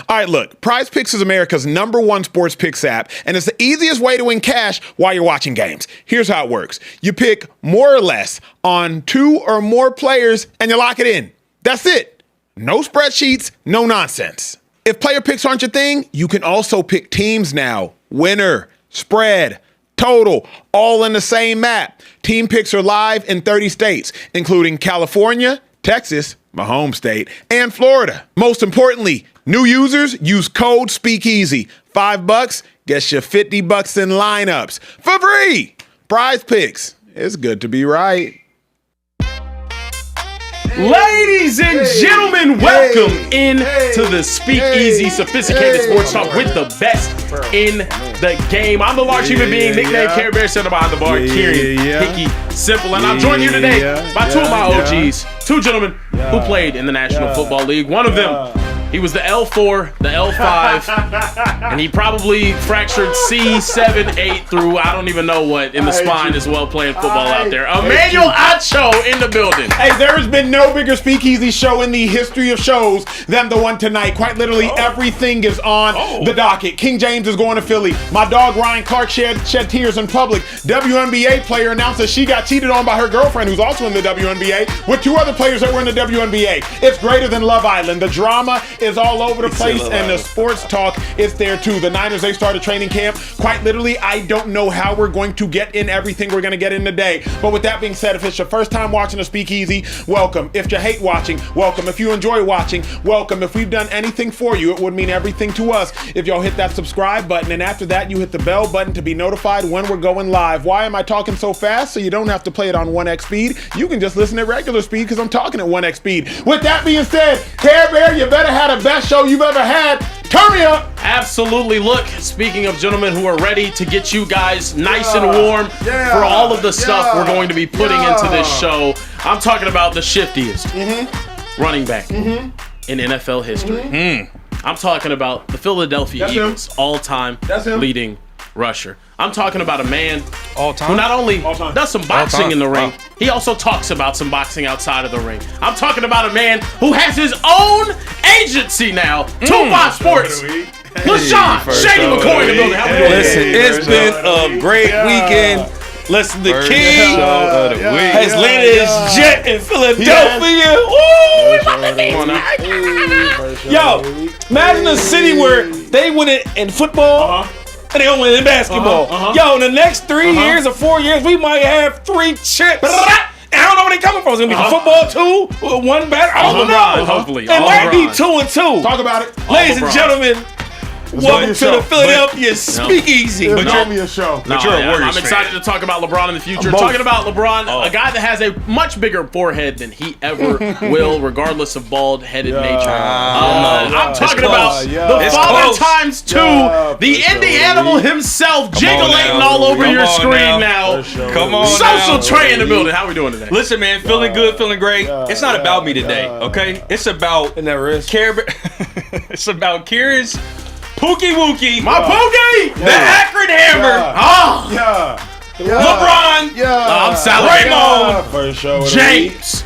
All right, look, PrizePicks is America's #1 sports picks app, and it's the easiest way to win cash while you're watching games. Here's how it works. You pick more or less on 2 or more players, and you lock it in. That's it. No spreadsheets, no nonsense. If player picks aren't your thing, you can also pick teams now. Winner, spread, total, all in the same app. Team picks are live in 30 states, including California, Texas, my home state, and Florida. Most importantly, new users use code Speakeasy. $5 gets you $50 in lineups for free. PrizePicks. It's good to be right. Ladies and gentlemen, welcome to the Speakeasy Sophisticated Sports Talk with the best in the game. I'm the large human being, nicknamed Carebear, center behind the bar, Kieran Hickey Simple. And I'm joined here today by two of my OGs, two gentlemen who played in the National Football League. One of them, he was the L4, the L5, and he probably fractured C, 7, 8 through I don't even know what in the spine as well playing football out there. Emmanuel Acho in the building. Hey, there has been no bigger Speakeasy show in the history of shows than the one tonight. Quite literally, everything is on the docket. King James is going to Philly. My dog Ryan Clark shed tears in public. WNBA player announced that she got cheated on by her girlfriend, who's also in the WNBA, with 2 other players that were in the WNBA. It's greater than Love Island. The drama is all over the place, and the sports talk is there too. The Niners, they started training camp. Quite literally, I don't know how we're going to get in everything we're going to get in today. But with that being said, if it's your first time watching a Speakeasy, welcome. If you hate watching, welcome. If you enjoy watching, welcome. If we've done anything for you, it would mean everything to us if y'all hit that subscribe button, and after that, you hit the bell button to be notified when we're going live. Why am I talking so fast? So you don't have to play it on 1x speed. You can just listen at regular speed because I'm talking at 1x speed. With that being said, Carebear, you better have the best show you've ever had. Turn me up. Absolutely. Look, speaking of gentlemen who are ready to get you guys nice and warm for all of the stuff we're going to be putting into this show, I'm talking about the shiftiest running back in NFL history. I'm talking about the Philadelphia Eagles all-time leading rusher. I'm talking about a man who not only does some boxing in the ring, he also talks about some boxing outside of the ring. I'm talking about a man who has his own agency now, 2-5 Sports. LeSean, Shady McCoy in the building. How we doing? Listen, it's been a great weekend. Listen, the King has landed his jet in Philadelphia. Yo, imagine a city where they win it in football. And they don't win in basketball. Yo, in the next 3 years or 4 years, we might have 3 chips. And I don't know where they coming from. It's going to be football 2, 1 better. I don't know. Hopefully. It might be 2 and 2. Talk about it. Ladies and gentlemen, welcome to the Philadelphia Speakeasy. But you're me a show. But you're a Warriors I'm excited to talk about LeBron in the future. Talking about LeBron, a guy that has a much bigger forehead than he ever will, regardless of bald-headed nature. I'm talking about the father times 2, the indie animal himself, jiggling all over your screen now. Come on, Social Trey in the building. How we doing today? Listen, man, feeling good, feeling great. It's not about me today, okay? It's about Carebear. It's about Kieran's Pookie Wookie. My Pookie! The Akron Hammer. LeBron. I'm salivating. First show of James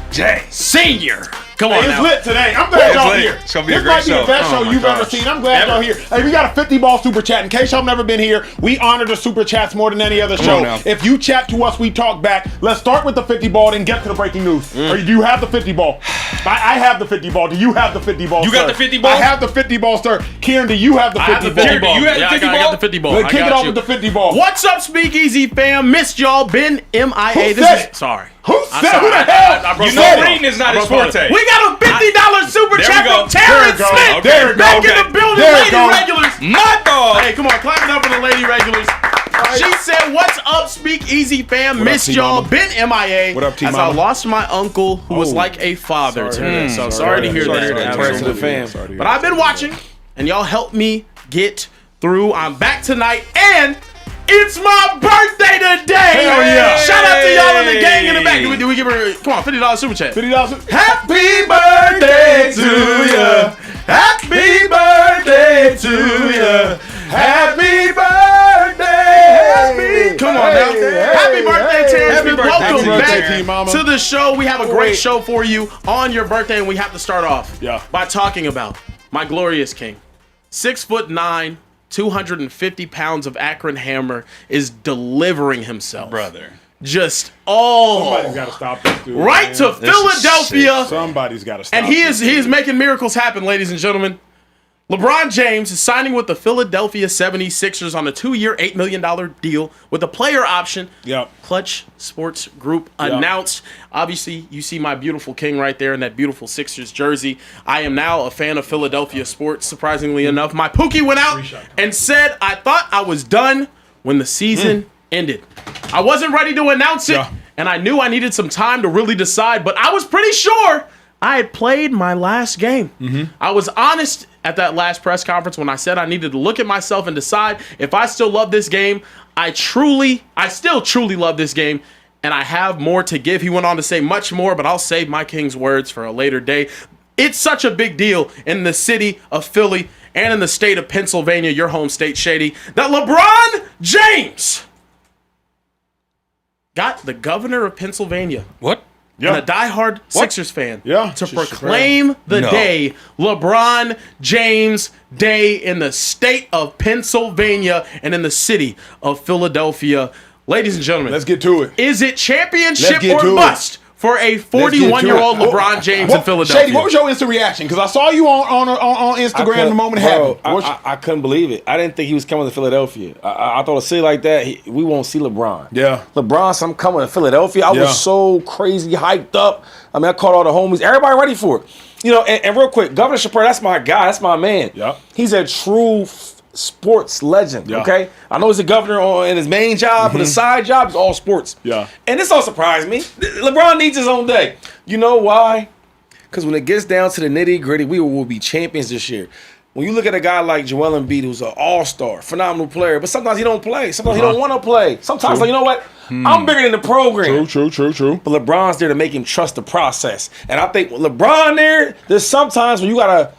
Senior. Come on it's now. lit today. I'm glad y'all here. It's gonna be this a great might be the best show you've ever seen. I'm glad y'all here. Hey, we got a 50 ball super chat. In case y'all never been here, we honor the super chats more than any other show. If you chat to us, we talk back. Let's start with the 50 ball and get to the breaking news. Or do you have the 50 ball? I have the 50 ball. Do you have the 50 ball? You got the 50 ball? I have the 50 ball, sir. Kieran, do you have the 50 ball? Kieran, do you have the 50 ball? I got the 50 ball. Let's kick it off with the 50 ball. What's up, Speakeasy fam? Missed y'all. Been MIA. Sorry. Who the hell? You know reading is not his forte. We got a $50 super chat from Terrence Smith. There we go. Back in the building, lady regulars. My dog. Hey, come on, clap it up for the lady regulars. She said, "What's up, Speakeasy fam? Missed y'all. Been MIA. What up, T as Mama? I lost my uncle, who was like a father to me. So sorry to hear that. Prayers to the fam. But I've been watching, and y'all helped me get through. I'm back tonight, and it's my birthday today. Hell yeah. Shout out to y'all in the gang in the back. Do we give her, come on, $50 super chat. $50. Happy birthday to ya. Happy birthday to ya. Happy birthday. Come on now. Happy birthday, Terrence. Happy birthday. Welcome Happy back birthday, T-Mama. to the show. We have a great show for you on your birthday, and we have to start off Yeah. by talking about my glorious king, 6'9", 250 pounds of Akron hammer is delivering himself. Brother. Just Somebody's got to stop this dude. right man. to Philadelphia. Somebody's got to stop. And he is making miracles happen, ladies and gentlemen. LeBron James is signing with the Philadelphia 76ers on a 2-year, $8 million deal with a player option. Yep. Clutch Sports Group announced. Obviously, you see my beautiful king right there in that beautiful Sixers jersey. I am now a fan of Philadelphia sports, surprisingly enough. My Pookie went out and said, I thought I was done when the season ended. I wasn't ready to announce it, and I knew I needed some time to really decide, but I was pretty sure I had played my last game. I was honest at that last press conference when I said I needed to look at myself and decide if I still love this game. I still truly love this game, and I have more to give. He went on to say much more, but I'll save my king's words for a later day. It's such a big deal in the city of Philly and in the state of Pennsylvania, your home state, Shady, that LeBron James got the governor of Pennsylvania. What? And a diehard Sixers fan to proclaim the day LeBron James Day in the state of Pennsylvania and in the city of Philadelphia. Ladies and gentlemen, let's get to it. Is it championship or bust for a 41-year-old LeBron James in Philadelphia? Shady, what was your instant reaction? Because I saw you on Instagram the moment it happened. I couldn't believe it. I didn't think he was coming to Philadelphia. I thought a city like that, we won't see LeBron. Yeah. LeBron, so I'm coming to Philadelphia. I was so crazy hyped up. I mean, I called all the homies. Everybody ready for it. You know, and real quick, Governor Chappelle, that's my guy. That's my man. Yeah. He's a true sports legend, okay? I know he's a governor in his main job, but his side job is all sports. Yeah. And this don't surprise me. LeBron needs his own day. You know why? Because when it gets down to the nitty-gritty, we will be champions this year. When you look at a guy like Joel Embiid, who's an all-star, phenomenal player, but sometimes he don't play. Sometimes he don't want to play. Sometimes, like, you know what? I'm bigger than the program. True. But LeBron's there to make him trust the process. And I think with LeBron there's sometimes when you got to,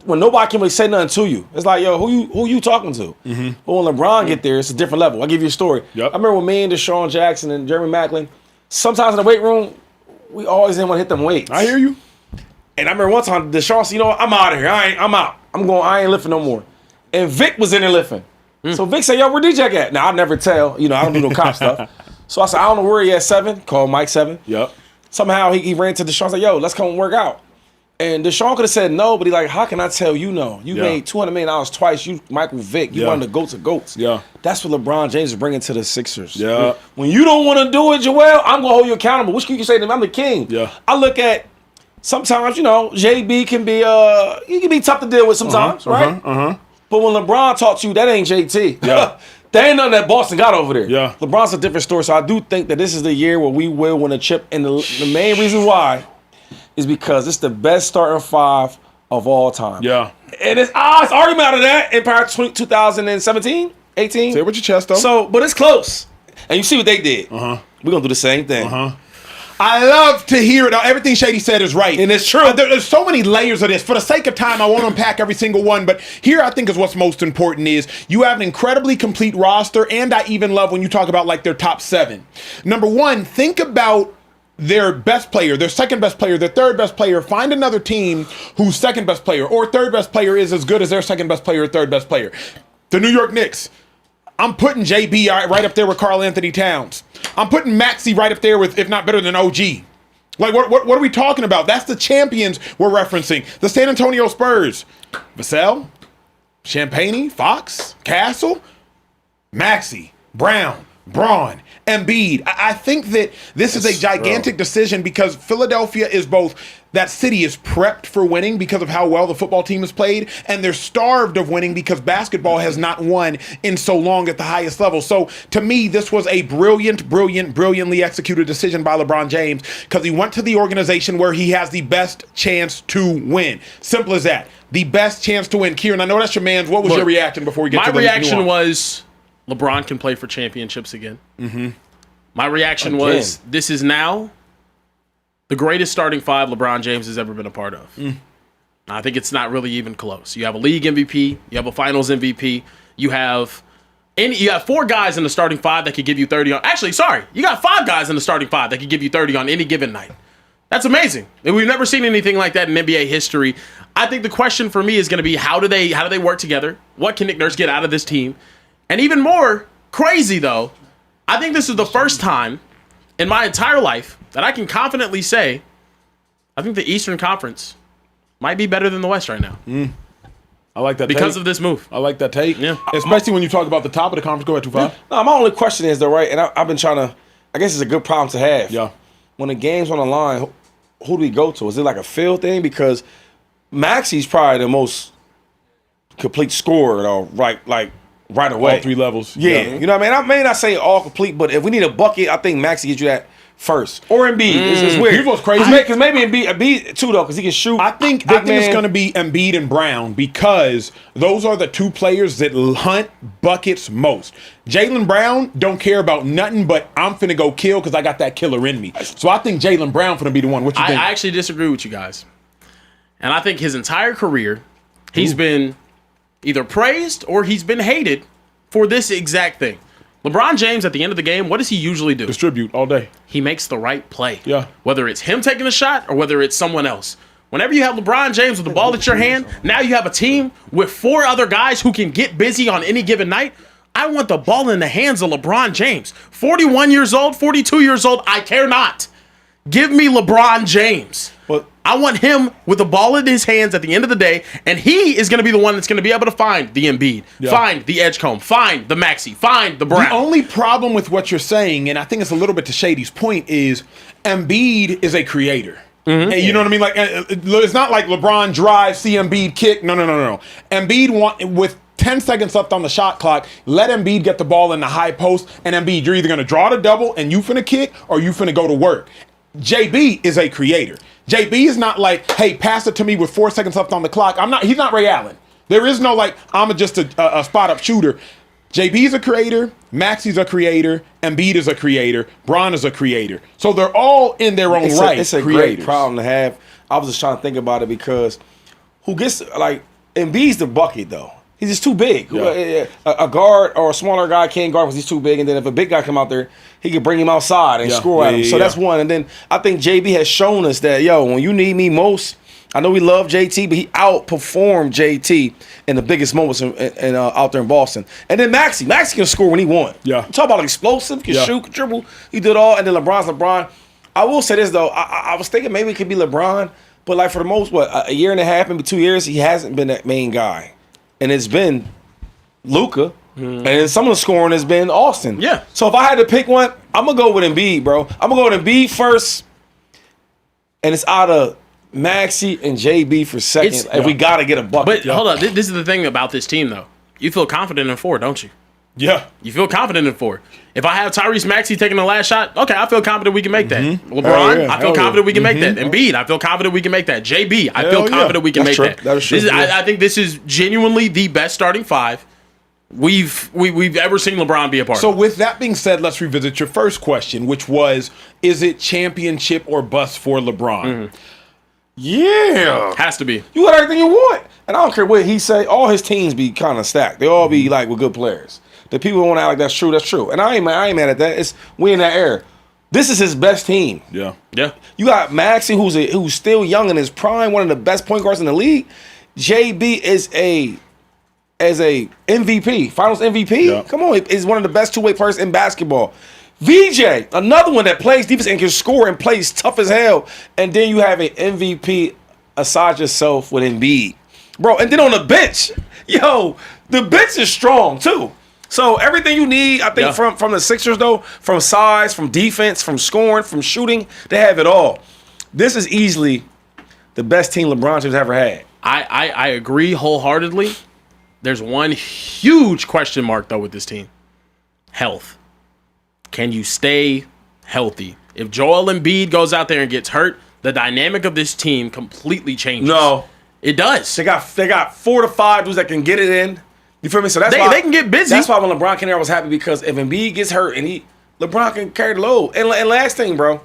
when nobody can really say nothing to you, it's like, yo, who you talking to? But when LeBron get there, it's a different level. I'll give you a story. I remember when me and Deshaun Jackson and Jeremy Maclin, sometimes in the weight room, we always didn't want to hit them weights. I hear you. And I remember one time Deshaun said, you know what, I'm out of here. I'm out. I ain't lifting no more. And Vic was in there lifting. So Vic said, yo, where DJ at? Now, I never tell. You know, I don't do no cop stuff. So I said, I don't know where he at 7. Called Mike 7. Yep. Somehow he ran to Deshaun and said, yo, let's come and work out. And Deshaun could have said no, but he like, how can I tell you no? You made $200 million twice. You, Michael Vick, you one of the goats of goats. Yeah. That's what LeBron James is bringing to the Sixers. Yeah. When you don't want to do it, Joel, I'm going to hold you accountable. What can you say to me? I'm the king. Yeah. I look at, sometimes, you know, JB can be, he can be tough to deal with sometimes, right? But when LeBron talks to you, that ain't JT. Yeah. That ain't nothing that Boston got over there. Yeah. LeBron's a different story. So I do think that this is the year where we will win a chip. And the main reason why is because it's the best starting 5 of all time. Yeah. And it's argument out of that in prior 2017, 18. Say it with your chest, though. So, but it's close. And you see what they did. We're going to do the same thing. I love to hear it. Everything Shady said is right. And it's true. There's so many layers of this. For the sake of time, I won't unpack every single one. But here I think is what's most important is you have an incredibly complete roster. And I even love when you talk about like their top 7. Number 1, think about their best player, their second best player, their third best player. Find another team whose second best player or third best player is as good as their second best player or third best player. The New York Knicks. I'm putting JB right up there with Karl Anthony Towns. I'm putting Maxey right up there with, if not better than OG. Like, what are we talking about? That's the champions we're referencing. The San Antonio Spurs. Vassell, Champagne, Fox, Castle, Maxey, Brown, Braun, Embiid. I think that this is a gigantic decision because Philadelphia is both, that city is prepped for winning because of how well the football team has played, and they're starved of winning because basketball has not won in so long at the highest level. So to me, this was a brilliantly executed decision by LeBron James because he went to the organization where he has the best chance to win. Simple as that. The best chance to win. Kieran, I know that's your man's. What was your reaction before we get to the nuance? My reaction was LeBron can play for championships again. My reaction was this is now the greatest starting 5 LeBron James has ever been a part of. I think it's not really even close. You have a league MVP, you have a finals MVP, you have 4 guys in the starting 5 that could give you 30 on. Actually, sorry, you got 5 guys in the starting 5 that could give you 30 on any given night. That's amazing. We've never seen anything like that in NBA history. I think the question for me is going to be how do they work together? What can Nick Nurse get out of this team? And even more crazy though, I think this is the first time in my entire life that I can confidently say I think the Eastern Conference might be better than the West right now. I like that because of this move. I like that take. Yeah. Especially when you talk about the top of the conference. Go ahead, 2-5. No, my only question is though, right? And I've been trying to. I guess it's a good problem to have. Yeah. When the game's on the line, who do we go to? Is it like a field thing? Because Maxi's probably the most complete scorer, though, right away. All 3 levels. Yeah. You know what I mean? I may not say all complete, but if we need a bucket, I think Maxi gives you that first. Or Embiid. It's weird. Here's what's crazy. Because maybe Embiid too, though, because he can shoot. I think it's going to be Embiid and Brown because those are the 2 players that hunt buckets most. Jaylen Brown don't care about nothing, but I'm finna go kill because I got that killer in me. So I think Jaylen Brown finna be the one. What you think? I actually disagree with you guys. And I think his entire career, he's been either praised or he's been hated for this exact thing. LeBron James, at the end of the game, what does he usually do? Distribute all day. He makes the right play. Yeah. Whether it's him taking the shot or whether it's someone else. Whenever you have LeBron James with the ball at your hand, now you have a team with 4 other guys who can get busy on any given night. I want the ball in the hands of LeBron James. 41 years old, 42 years old, I care not. Give me LeBron James. I want him with the ball in his hands at the end of the day, and he is going to be the one that's going to be able to find the Embiid, find the Edgecombe, find the Maxey, find the Brown. The only problem with what you're saying, and I think it's a little bit to Shady's point, is Embiid is a creator. And you know what I mean? Like, it's not like LeBron drives, see Embiid kick. No. Embiid with 10 seconds left on the shot clock, let Embiid get the ball in the high post, and Embiid, you're either going to draw the double and you finna kick, or you finna go to work. JB is a creator. JB is not like, hey, pass it to me with 4 seconds left on the clock. He's not Ray Allen. There is no like, I'm just a spot up shooter. JB's a creator, Maxey's a creator, Embiid is a creator, Bron is a creator. So they're all in their own right. It's a great problem to have. I was just trying to think about it because who gets, like, Embiid's the bucket, though. He's just too big. Yeah. A guard or a smaller guy can't guard because he's too big. And then if a big guy come out there, he can bring him outside and score at him. So that's one. And then I think JB has shown us that, when you need me most, I know we love JT, but he outperformed JT in the biggest moments out there in Boston. And then Maxey can score when he wants. Yeah. Talk about explosive, can shoot, can dribble. He did all. And then LeBron's LeBron. I will say this, though. I was thinking maybe it could be LeBron, but like for the most, a year and a half, maybe 2 years, he hasn't been that main guy. And it's been Luka, and some of the scoring has been Austin. Yeah. So if I had to pick one, I'm going to go with Embiid, bro. I'm going to go with Embiid first, and it's out of Maxey and JB for second. And we got to get a bucket. But hold on. This is the thing about this team, though. You feel confident in 4, don't you? Yeah. You feel confident in 4. If I have Tyrese Maxey taking the last shot, okay, I feel confident we can make that. LeBron, I feel confident we can make that. Embiid, I feel confident we can make that. JB, I feel confident we can make that. That is true. I think this is genuinely the best starting 5 we've ever seen LeBron be a part of. So with that being said, let's revisit your first question, which was, is it championship or bust for LeBron? Yeah. Has to be. You got everything you want. And I don't care what he say. All his teams be kind of stacked. They all be like with good players. The people want to act like that's true. And I ain't mad at that. We in that era. This is his best team. Yeah. You got Maxey, who's still young in his prime, one of the best point guards in the league. JB is a MVP, Finals MVP. Yeah. Come on, he's one of the best two-way players in basketball. VJ, another one that plays defense and can score and plays tough as hell. And then you have an MVP aside yourself with Embiid, bro. And then on the bench, the bench is strong too. So everything you need, I think, from the Sixers, though, from size, from defense, from scoring, from shooting, they have it all. This is easily the best team LeBron James ever had. I agree wholeheartedly. There's one huge question mark, though, with this team. Health. Can you stay healthy? If Joel Embiid goes out there and gets hurt, the dynamic of this team completely changes. No. It does. They got 4 to 5 dudes that can get it in. You feel me? So that's why they can get busy. That's why when LeBron came there, I was happy because if Embiid gets hurt and LeBron can carry the load. And last thing, bro,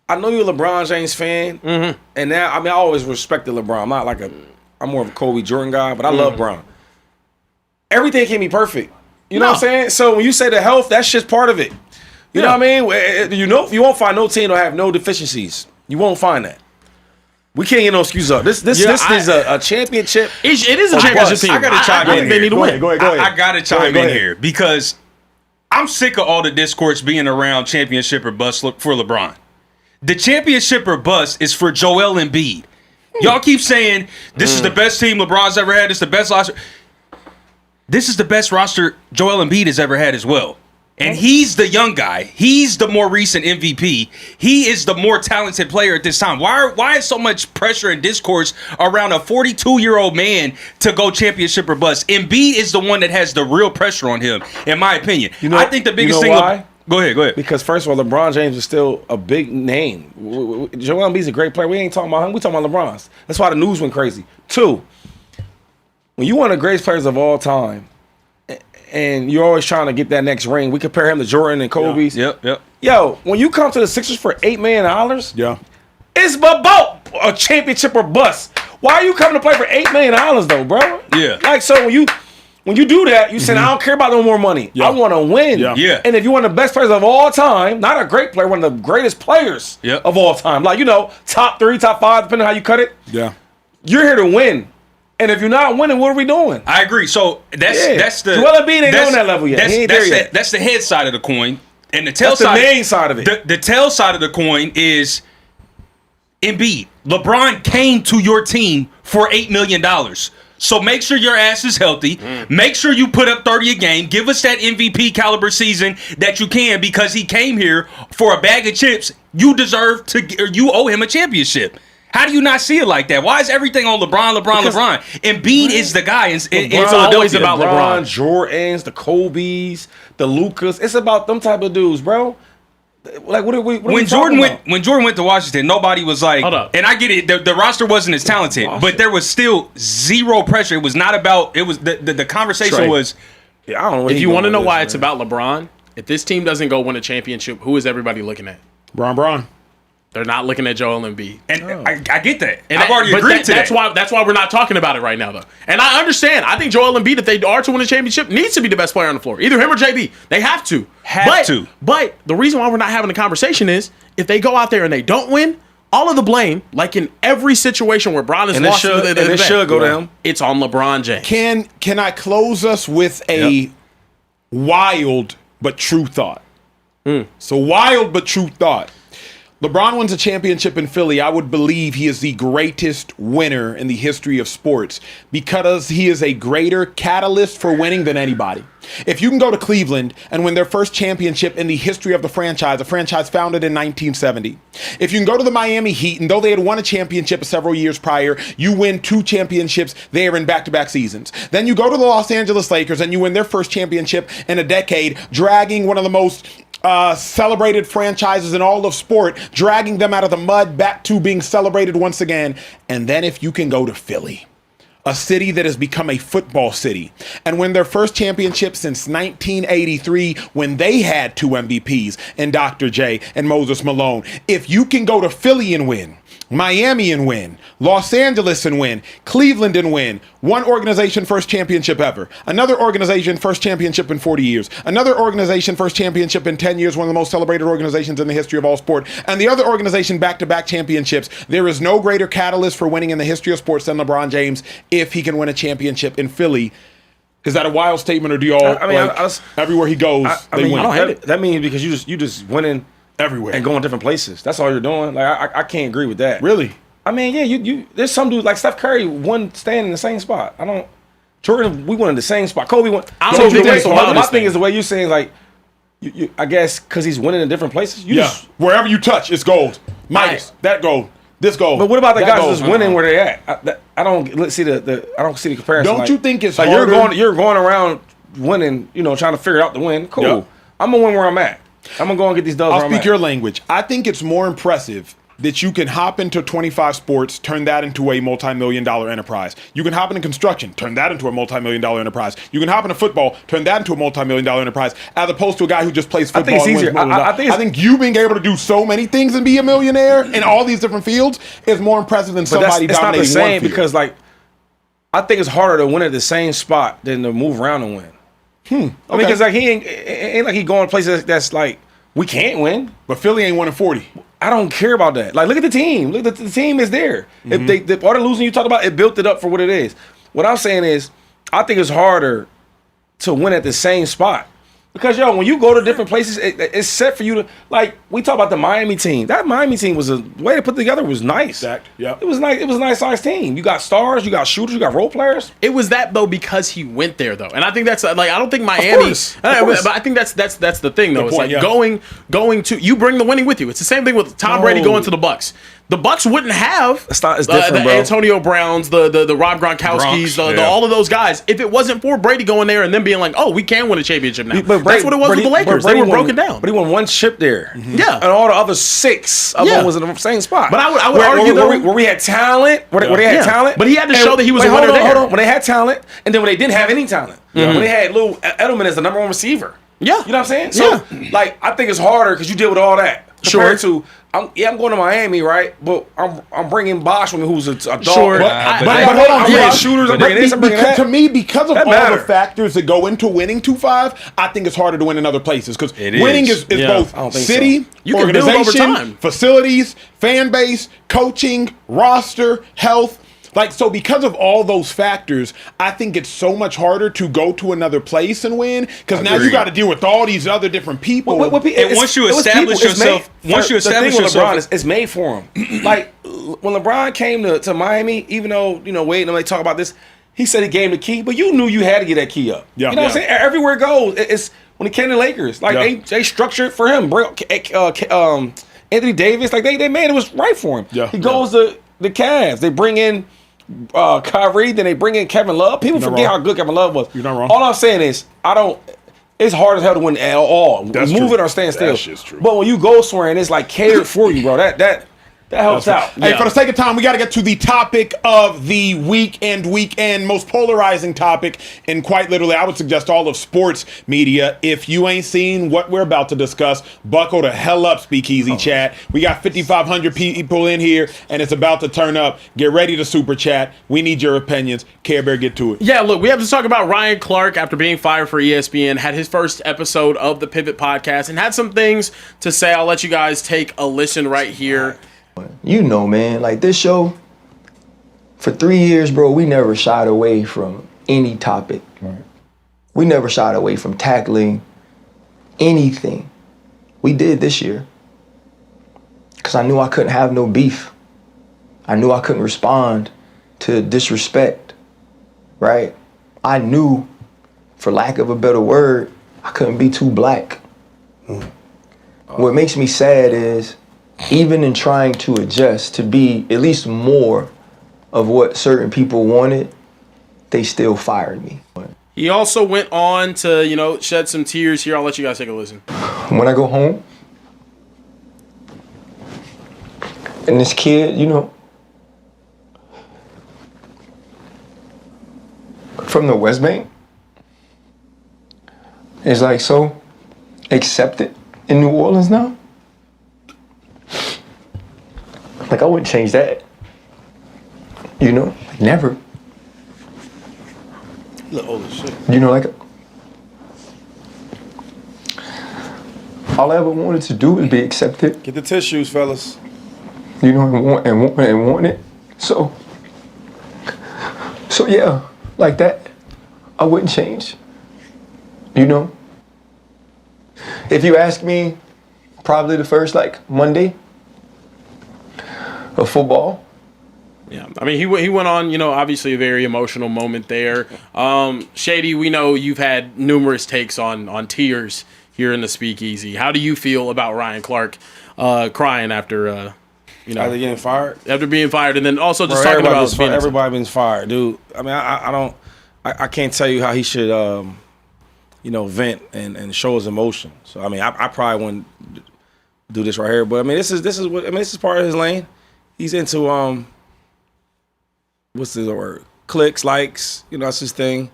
I know you're a LeBron James fan, and now I always respected LeBron. I'm not like I'm more of a Kobe Jordan guy, but I love LeBron. Everything can be perfect. You know what I'm saying? So when you say the health, that shit's part of it. You know what I mean? You won't find no team that have no deficiencies. You won't find that. We can't get no excuses up. This is a championship. It is a championship team. I got to chime in here. They need to win. Go ahead. I got to chime in here because I'm sick of all the discourse being around championship or bust for LeBron. The championship or bust is for Joel Embiid. Y'all keep saying this is the best team LeBron's ever had. This is the best roster. This is the best roster Joel Embiid has ever had as well. And he's the young guy. He's the more recent MVP. He is the more talented player at this time. Why is so much pressure and discourse around a 42-year-old man to go championship or bust? Embiid is the one that has the real pressure on him, in my opinion. I think the biggest thing. Why? Go ahead. Because first of all, LeBron James is still a big name. Joel Embiid's a great player. We ain't talking about him. We talking about LeBron's. That's why the news went crazy. 2, when you one of the greatest players of all time, and you're always trying to get that next ring, we compare him to Jordan and Kobe's. Yep. Yo, when you come to the Sixers for $8 million, it's about a championship or bust. Why are you coming to play for $8 million though, bro? Yeah. Like, so when you do that, you saying, I don't care about no more money. I want to win. Yeah. And if you're one of the best players of all time, not a great player, one of the greatest players of all time, like, top 3, top 5, depending on how you cut it. Yeah. You're here to win. And if you're not winning, what are we doing? I agree. So that's the Joel Embiid ain't on that level yet. He ain't there yet. That's the head side of the coin. And the tail That's side. the main side of it. The tail side of the coin is Embiid. LeBron came to your team for $8 million. So make sure your ass is healthy. Make sure you put up 30 a game. Give us that MVP caliber season that you can, because he came here for a bag of chips. You deserve to, or you owe him a championship. How do you not see it like that? Why is everything on LeBron? Embiid is the guy in Philadelphia. Always about LeBron. Jordans, the Kobe's, the Lucas. It's about them type of dudes, bro. Like, what are we when Jordan went to Washington, nobody was like, and I get it, the roster wasn't as talented, but there was still zero pressure. It was not about, it was the conversation was, I don't know. If you want to know why it's about LeBron, if this team doesn't go win a championship, who is everybody looking at? Bron. They're not looking at Joel Embiid. And I get that. And I've that, already but agreed to that. That's why we're not talking about it right now, though. And I understand. I think Joel Embiid, if they are to win a championship, needs to be the best player on the floor. Either him or JB. They have to. But the reason why we're not having a conversation is if they go out there and they don't win, all of the blame, like in every situation where Bron is lost, it should go to him. It's on LeBron James. Can I close us with a wild but true thought? So wild but true thought. LeBron wins a championship in Philly. I would believe he is the greatest winner in the history of sports because he is a greater catalyst for winning than anybody. If you can go to Cleveland and win their first championship in the history of the franchise, a franchise founded in 1970. If you can go to the Miami Heat, and though they had won a championship several years prior, you win 2 championships there in back-to-back seasons. Then you go to the Los Angeles Lakers and you win their first championship in a decade, dragging one of the most celebrated franchises in all of sport, dragging them out of the mud back to being celebrated once again. And then if you can go to Philly, a city that has become a football city, and win their first championship since 1983 when they had 2 MVPs in Dr. J and Moses Malone. If you can go to Philly and win, Miami and win, Los Angeles and win, Cleveland and win, one organization first championship ever, another organization first championship in 40 years, another organization first championship in 10 years, one of the most celebrated organizations in the history of all sport, and the other organization back-to-back championships. There is no greater catalyst for winning in the history of sports than LeBron James if he can win a championship in Philly. Is that a wild statement, or do y'all, everywhere he goes, they win? I don't hate it. That means because you just winning everywhere and going different places. That's all you're doing. Like I can't agree with that. Really? I mean, yeah, you there's some dudes like Steph Curry won staying in the same spot. Jordan, we won in the same spot. Kobe won. I don't think that's the my wildest thing thing. is the way you're saying, like, you I guess because he's winning in different places. Wherever you touch, it's gold. Minus that gold, this gold. But what about the that guys gold. that's winning where they at? I don't see the comparison. Don't you think it's like harder? you're going around winning, trying to figure out the win. Cool. Yep. I'm gonna win where I'm at. I'm gonna go and get these dubs. I'll speak your language. I think it's more impressive that you can hop into 25 sports, turn that into a multi-million-dollar enterprise. You can hop into construction, turn that into a multi-million-dollar enterprise. You can hop into football, turn that into a multi-million-dollar enterprise, as opposed to a guy who just plays football. I think it's easier. I think you being able to do so many things and be a millionaire in all these different fields is more impressive than somebody it's dominating not the same one field. because, like, I think it's harder to win at the same spot than to move around and win. I mean, because like he ain't like he going places that's like we can't win. But Philly ain't won in 40. I don't care about that. Like, look at the team. Look, the team is there. If they all the losing you talk about, it built it up for what it is. What I'm saying is, I think it's harder to win at the same spot. Because, yo, when you go to different places, it's set for you to, like, we talk about the Miami team. That Miami team was the way they put it together was nice. Exact. Yep. It was nice. It was a nice sized team. You got stars, you got shooters, you got role players. It was that though because he went there though, and I think that's like I don't think Miami. Of course. But I think that's the thing though. Good It's point, like yeah. going to you bring the winning with you. It's the same thing with Tom Brady going to the Bucks. The Bucks wouldn't have It's different, the bro. Antonio Browns, the Rob Gronkowskis, Gronks, the all of those guys if it wasn't for Brady going there and then being like, oh, we can win a championship now. But That's what it was with the Lakers. They were broken down. But he won one chip there. Yeah. And all the other 6 of them was in the same spot. But I would argue though, where we had talent, where they had talent. But he had to and- show that he was a hold winner on, there. Hold on. When they had talent, and then when they didn't have any talent. When they had little Edelman as the number 1 receiver. Yeah. You know what I'm saying? So, like, I think it's harder because you deal with all that. Compared to, I'm going to Miami, right? But I'm bringing Bosch, who's a dog. Sure. But I'm hold on, bringing yeah. shooters, I'm But bringing this, I'm bringing that. to me, because of That all matter. the factors that go into winning 2-5, I think it's harder to win in other places because It is. winning is Yeah. both I don't think city, so. You can build over organization, time. facilities, fan base, coaching, roster, health. Like, so because of all those factors, I think it's so much harder to go to another place and win because now you Agreed. got to deal with all these other different people. And once you establish yourself- once you establish the thing with yourself- LeBron is it's made for him. Like when LeBron came to Miami, even though Wade and them, they talk about this, he said he gave him the key, but you knew you had to get that key up. Yeah. You know what I'm saying? Everywhere it goes, it's when he came to Lakers, like Yeah. they structured for him. Anthony Davis, like they made it was right for him. Yeah. He goes to the Cavs. They bring in Kyrie, then they bring in Kevin Love. People not forget wrong. how good Kevin Love was. You're not wrong. All I'm saying is, it's hard as hell to win at all. That's Move true. it or stand still. That shit's true. But when you go somewhere and it's like catered for you, bro, that helps out. Hey, for the sake of time, we got to get to the topic of the weekend, most polarizing topic, and quite literally, I would suggest all of sports media. If you ain't seen what we're about to discuss, buckle the hell up, Speakeasy chat. We got 5,500 people in here, and it's about to turn up. Get ready to super chat. We need your opinions. Carebear, get to it. Yeah, look, we have to talk about Ryan Clark after being fired for ESPN, had his first episode of the Pivot podcast, and had some things to say. I'll let you guys take a listen right here. You know, man, like this show, for 3 years, bro, we never shied away from any topic. Right. We never shied away from tackling anything. We did this year. Because I knew I couldn't have no beef. I knew I couldn't respond to disrespect, right? I knew, for lack of a better word, I couldn't be too black. What makes me sad is, even in trying to adjust to be at least more of what certain people wanted, they still fired me. He also went on to, shed some tears here. I'll let you guys take a listen. When I go home, and this kid, from the West Bank, is like so accepted in New Orleans now. Like, I wouldn't change that. Like, never. Look old as shit. Like, all I ever wanted to do was be accepted, Get the tissues, fellas. and want it. So yeah, like that, I wouldn't change. If you ask me, probably the first, Monday of football. Yeah, I mean, he went on, obviously a very emotional moment there. Shady, we know you've had numerous takes on tears here in the Speakeasy. How do you feel about Ryan Clark crying after, After getting fired? after being fired, and then also just Bro, talking about being everybody been fired, dude. I mean, I can't tell you how he should, vent and show his emotion. So I mean, I probably wouldn't do this right here, but I mean, this is part of his lane. He's into what's the word? Clicks, likes, that's his thing.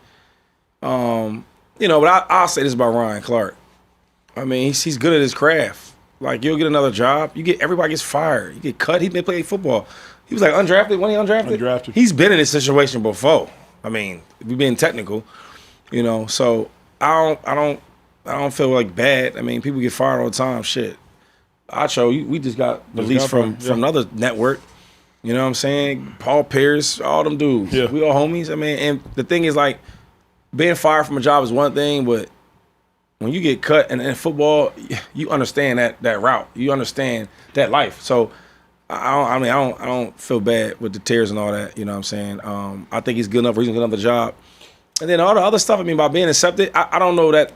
But I'll say this about Ryan Clark. I mean, he's good at his craft. Like, you'll get another job. Everybody gets fired. You get cut. He didn't play football. He was like undrafted. When he undrafted? Undrafted. He's been in this situation before. I mean, if we're being technical, so I don't I don't feel like bad. I mean, people get fired all the time. Shit. Acho, we just got released from another network. You know what I'm saying? Paul Pierce, all them dudes. Yeah. We all homies. I mean, and the thing is, like, being fired from a job is one thing, but when you get cut in football, you understand that route. You understand that life. So I don't feel bad with the tears and all that. You know what I'm saying? I think he's good enough. He's another job. And then all the other stuff. I mean, by being accepted, I don't know that.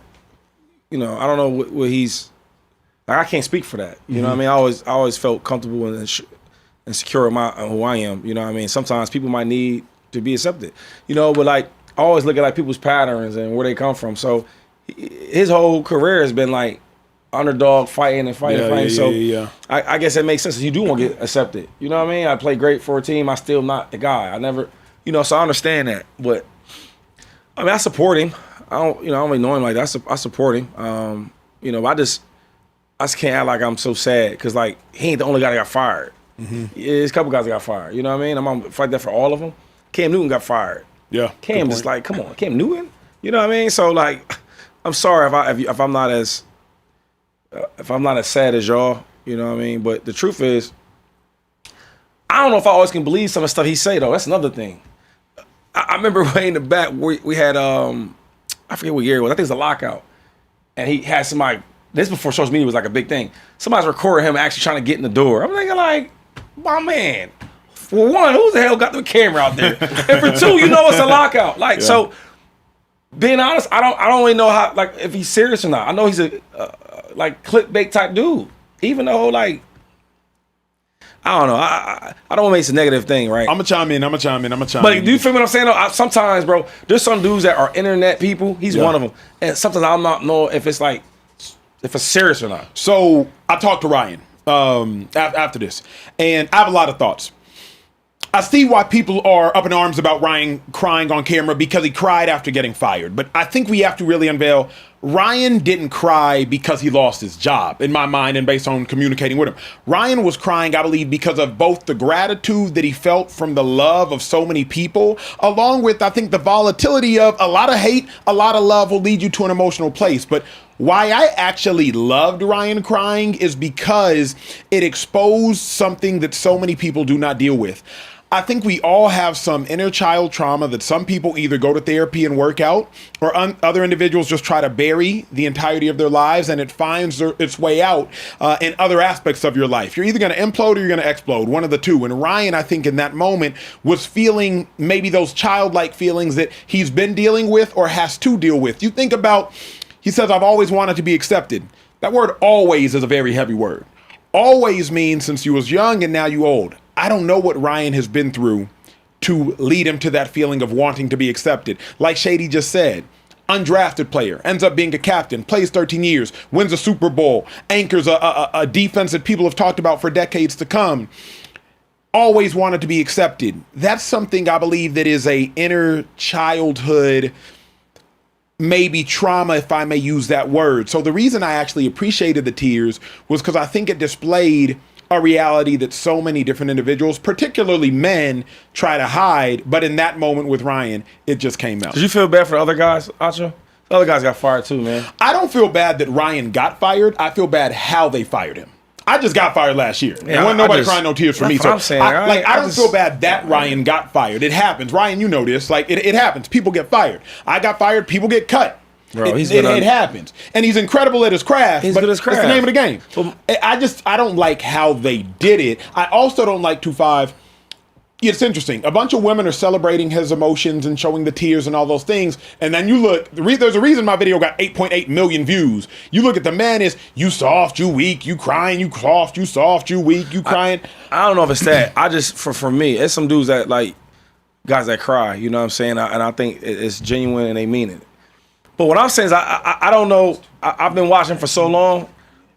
You know, I don't know what he's. Like, I can't speak for that. You know what I mean? I always felt comfortable and secure in who I am. You know what I mean? Sometimes people might need to be accepted. You know, but like I always look at like people's patterns and where they come from. So his whole career has been like underdog fighting. So I guess that makes sense. You do want to get accepted. You know what I mean? I play great for a team. I still not the guy. I never, you know. So I understand that. But I mean, I support him. I don't really know him like that. I support him. You know, I just can't act like I'm so sad because like he ain't the only guy that got fired. There's a couple guys that got fired. You know what I mean? I'm gonna fight that for all of them. Cam Newton got fired. Yeah. Cam is like, come on, Cam Newton. You know what I mean? So like, I'm sorry if I'm not as sad as y'all. You know what I mean? But the truth is, I don't know if I always can believe some of the stuff he say though. That's another thing. I remember way in the back we had I forget what year it was. I think it was a lockout, and he had somebody. This before social media was like a big thing. Somebody's recording him actually trying to get in the door. I'm thinking like, my man. For one, who the hell got the camera out there? And for two, you know it's a lockout. Like so, being honest, I don't really know how like if he's serious or not. I know he's a like clickbait type dude. Even though like. I don't know. I don't want to make this a negative thing, right? I'm gonna chime in. But do you feel what I'm saying? Though? Sometimes, bro, there's some dudes that are internet people. He's one of them, and sometimes I'm not know if it's like if it's serious or not. So I talked to Ryan after this, and I have a lot of thoughts. I see why people are up in arms about Ryan crying on camera because he cried after getting fired. But I think we have to really unveil Ryan didn't cry because he lost his job, in my mind, and based on communicating with him. Ryan was crying, I believe, because of both the gratitude that he felt from the love of so many people, along with, I think, the volatility of a lot of hate, a lot of love will lead you to an emotional place. But why I actually loved Ryan crying is because it exposed something that so many people do not deal with. I think we all have some inner child trauma that some people either go to therapy and work out, or other individuals just try to bury the entirety of their lives, and it finds its way out in other aspects of your life. You're either going to implode or you're going to explode, one of the two. And Ryan, I think in that moment, was feeling maybe those childlike feelings that he's been dealing with or has to deal with. You think about, he says, I've always wanted to be accepted. That word always is a very heavy word. Always means since you was young and now you old. I don't know what Ryan has been through to lead him to that feeling of wanting to be accepted. Like Shady just said, undrafted player, ends up being a captain, plays 13 years, wins a Super Bowl, anchors a defense that people have talked about for decades to come. Always wanted to be accepted. That's something I believe that is a inner childhood, maybe trauma, if I may use that word. So the reason I actually appreciated the tears was because I think it displayed a reality that so many different individuals, particularly men, try to hide. But in that moment with Ryan, it just came out. Did you feel bad for the other guys, Acho? The other guys got fired too, man. I don't feel bad that Ryan got fired. I feel bad how they fired him. I just got fired last year. Yeah, and wasn't nobody crying no tears for me. So I don't feel bad that Ryan got fired. It happens. Ryan, you know this. Like it happens. People get fired. I got fired. People get cut. Bro, it happens. And he's incredible at his craft. He's good at his craft. It's the name of the game. I don't like how they did it. I also don't like 2-5. It's interesting. A bunch of women are celebrating his emotions and showing the tears and all those things. And then you look, there's a reason my video got 8.8 million views. You look at the man is, you soft, you weak, you crying, you soft, you weak, you crying. I don't know if it's that. I just, for me, it's some dudes that like, guys that cry, you know what I'm saying? And I think it's genuine and they mean it. But what I'm saying is I don't know. I've been watching for so long.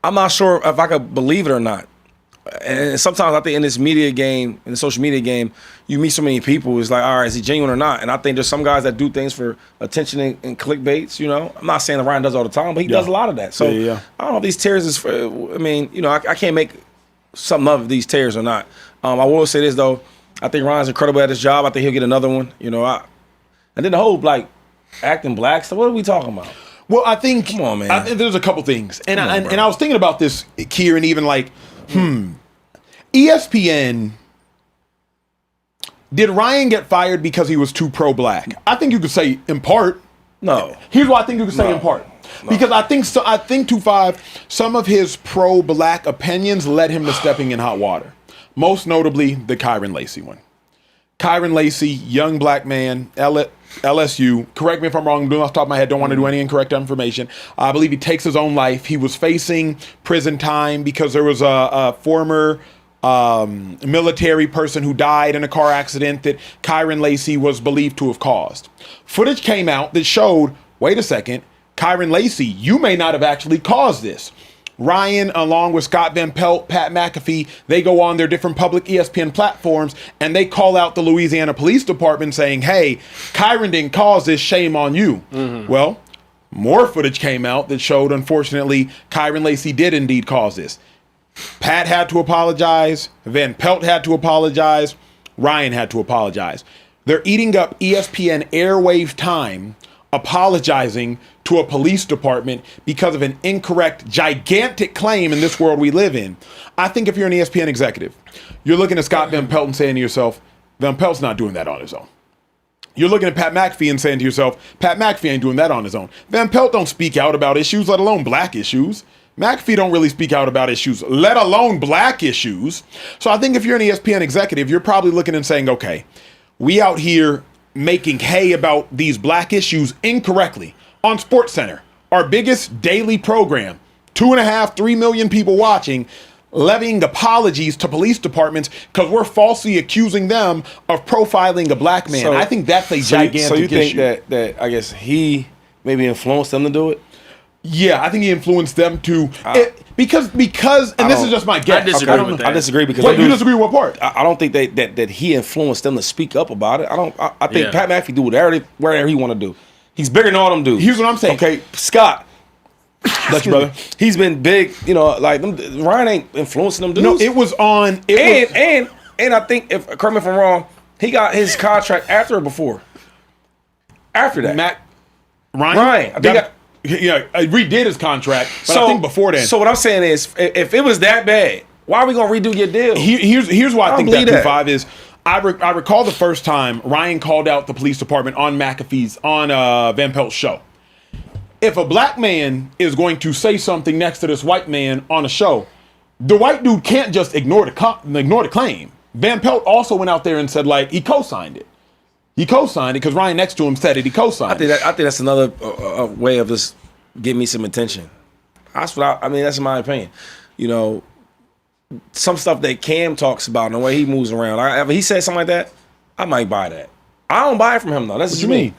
I'm not sure if I could believe it or not. And sometimes I think in this media game, in the social media game, you meet so many people. It's like, all right, is he genuine or not? And I think there's some guys that do things for attention and clickbaits. You know, I'm not saying that Ryan does all the time, but he does a lot of that. So I don't know if these tears is for. I mean, you know, I can't make something of these tears or not. I will say this though. I think Ryan's incredible at his job. I think he'll get another one. You know, and then the whole like. Acting black stuff. What are we talking about? Well, I think. Come on, man. I think there's a couple things, and Come on, bro. I was thinking about this, Kieran, even like, ESPN. Did Ryan get fired because he was too pro-black? I think you could say in part. No. Here's what I think you could say No. in part. Because I think 2-5, some of his pro-black opinions led him to stepping in hot water. Most notably, the Kyron Lacey one. Kyron Lacey, young black man, LSU. Correct me if I'm wrong. I'm doing off the top of my head. Don't want to do any incorrect information. I believe he takes his own life. He was facing prison time because there was a former military person who died in a car accident that Kyron Lacey was believed to have caused. Footage came out that showed, wait a second, Kyron Lacey, you may not have actually caused this. Ryan, along with Scott Van Pelt, Pat McAfee, they go on their different public ESPN platforms and they call out the Louisiana Police Department saying, hey, Kyron didn't cause this, shame on you. Well, more footage came out that showed, unfortunately, Kyron Lacey did indeed cause this. Pat had to apologize. Van Pelt had to apologize. Ryan had to apologize. They're eating up ESPN airwave time apologizing to a police department because of an incorrect, gigantic claim in this world we live in. I think if you're an ESPN executive, you're looking at Scott Van Pelt and saying to yourself, Van Pelt's not doing that on his own. You're looking at Pat McAfee and saying to yourself, Pat McAfee ain't doing that on his own. Van Pelt don't speak out about issues, let alone black issues. McAfee don't really speak out about issues, let alone black issues. So I think if you're an ESPN executive, you're probably looking and saying, okay, we out here making hay about these black issues incorrectly on SportsCenter, our biggest daily program, 2.5, 3 million people watching, levying apologies to police departments because we're falsely accusing them of profiling a black man. I think that's a gigantic issue. So you think that I guess he maybe influenced them to do it? Yeah, I think he influenced them to because and this is just my guess. I disagree with that. I disagree because Wait, you disagree with what part? I don't think that he influenced them to speak up about it. I think Yeah. Pat McAfee do whatever he want to do. He's bigger than all them dudes. Here's what I'm saying. Okay, Scott. That's your brother. He's been big, like Ryan ain't influencing them dudes. No, it was on. And I think correct me if I'm wrong, he got his contract after or before? After that. Ryan. I think redid his contract, but I think before then. So what I'm saying is, if it was that bad, why are we gonna redo your deal? Here's why I think believe that that. 2-5 is. I recall the first time Ryan called out the police department on McAfee's Van Pelt's show. If a black man is going to say something next to this white man on a show, the white dude can't just ignore the claim. Van Pelt also went out there and said, like, he co-signed it. He co-signed it because Ryan next to him said it. He co-signed it. I think that's another way of just getting me some attention. That's what that's my opinion. Some stuff that Cam talks about and the way he moves around. If he said something like that, I might buy that. I don't buy it from him though. That's What you mean?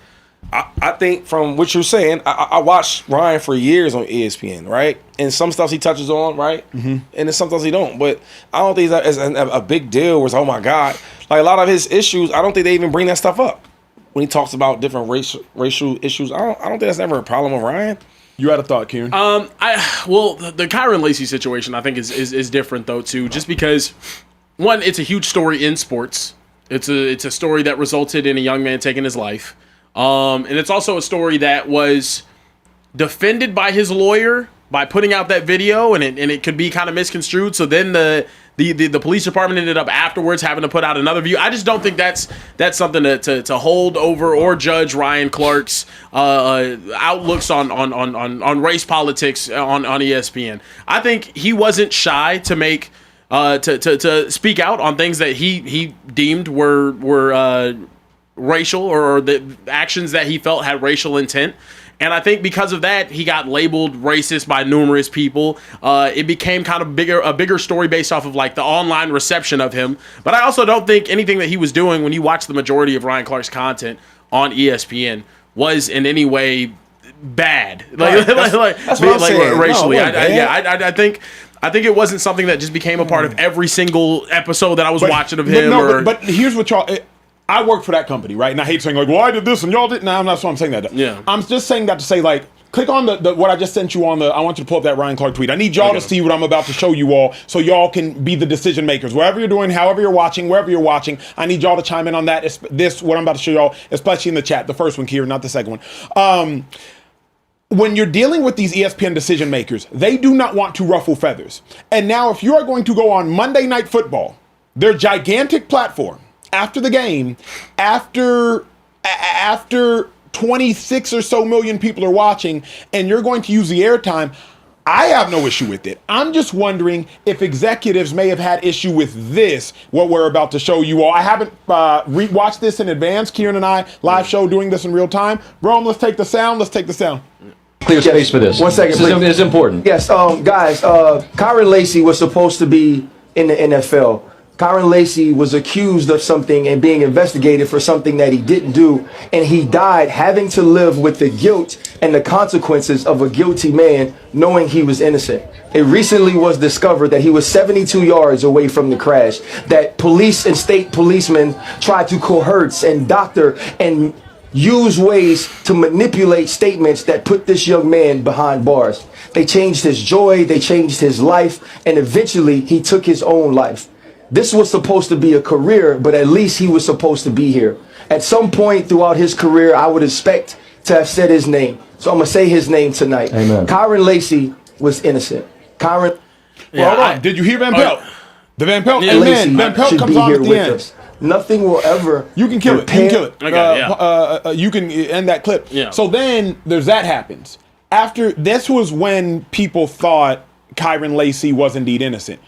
I think from what you're saying, I watched Ryan for years on ESPN, right? And some stuff he touches on, right? Mm-hmm. And then some stuff he don't. But I don't think that is a big deal where it's, oh my God. Like a lot of his issues, I don't think they even bring that stuff up. When he talks about different racial issues, I don't think that's never a problem with Ryan. You had a thought, Kieran? The Kyron Lacey situation I think is different though too, just because one, it's a huge story in sports. It's a story that resulted in a young man taking his life. And it's also a story that was defended by his lawyer by putting out that video, and it could be kind of misconstrued. So then the police department ended up afterwards having to put out another view. I just don't think that's something to hold over or judge Ryan Clark's outlooks on race politics on ESPN. I think he wasn't shy to make to speak out on things that he deemed were racial or the actions that he felt had racial intent. And I think because of that, he got labeled racist by numerous people. It became kind of a bigger story based off of like the online reception of him. But I also don't think anything that he was doing when you watch the majority of Ryan Clark's content on ESPN was in any way bad. That's what I'm saying. Racially. No, I think it wasn't something that just became a part of every single episode that I was watching of him. But here's what y'all. I work for that company, right? And I hate saying like, well, I did this and y'all didn't. I'm not. I'm saying that. Yeah. I'm just saying that to say like, click on the what I just sent you on the. I want you to pull up that Ryan Clark tweet. I need y'all to see what I'm about to show you all, so y'all can be the decision makers. Wherever you're doing, however you're watching, wherever you're watching, I need y'all to chime in on that. This what I'm about to show y'all, especially in the chat. The first one, Kieran, not the second one. when you're dealing with these ESPN decision makers, they do not want to ruffle feathers. And now if you are going to go on Monday Night Football, their gigantic platform, after the game, after 26 or so million people are watching, and you're going to use the airtime, I have no issue with it. I'm just wondering if executives may have had issue with this, what we're about to show you all. I haven't watched this in advance. Kieran and I, live show, doing this in real time. Bro, let's take the sound. Clear space for this. 1 second, please. This is important. Yes, guys, Kyron Lacey was supposed to be in the NFL. Kyron Lacey was accused of something and being investigated for something that he didn't do, and he died having to live with the guilt and the consequences of a guilty man knowing he was innocent. It recently was discovered that he was 72 yards away from the crash, that police and state policemen tried to coerce and doctor and use ways to manipulate statements that put this young man behind bars. They changed his joy, they changed his life, and eventually he took his own life. This was supposed to be a career, but at least he was supposed to be here. At some point throughout his career, I would expect to have said his name. So I'm going to say his name tonight. Amen. Kyron Lacey was innocent. Kyron... Well, hold on. Did you hear Van Pelt? The Van Pelt, Lacey amen. Van Pelt should comes be on here at the with end. us. Nothing will ever... You can kill it. Okay, you can end that clip. Yeah. So then there's that happens. After this was when people thought Kyron Lacey was indeed innocent.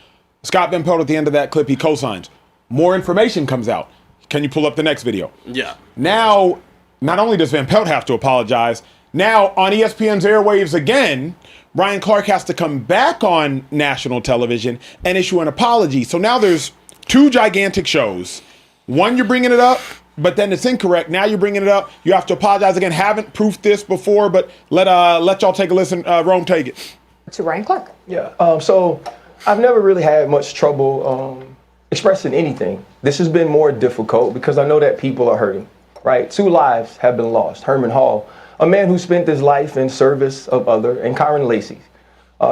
Scott Van Pelt at the end of that clip, he co-signs. More information comes out. Can you pull up the next video? Yeah. Now, not only does Van Pelt have to apologize, now on ESPN's airwaves again, Ryan Clark has to come back on national television and issue an apology. So now there's two gigantic shows. One, you're bringing it up, but then it's incorrect. Now you're bringing it up. You have to apologize again. Haven't proofed this before, but let y'all take a listen. Rome, take it. To Ryan Clark. Yeah, so I've never really had much trouble expressing anything. This has been more difficult because I know that people are hurting, right? 2 lives have been lost. Herman Hall, a man who spent his life in service of other, and Kyron Lacey.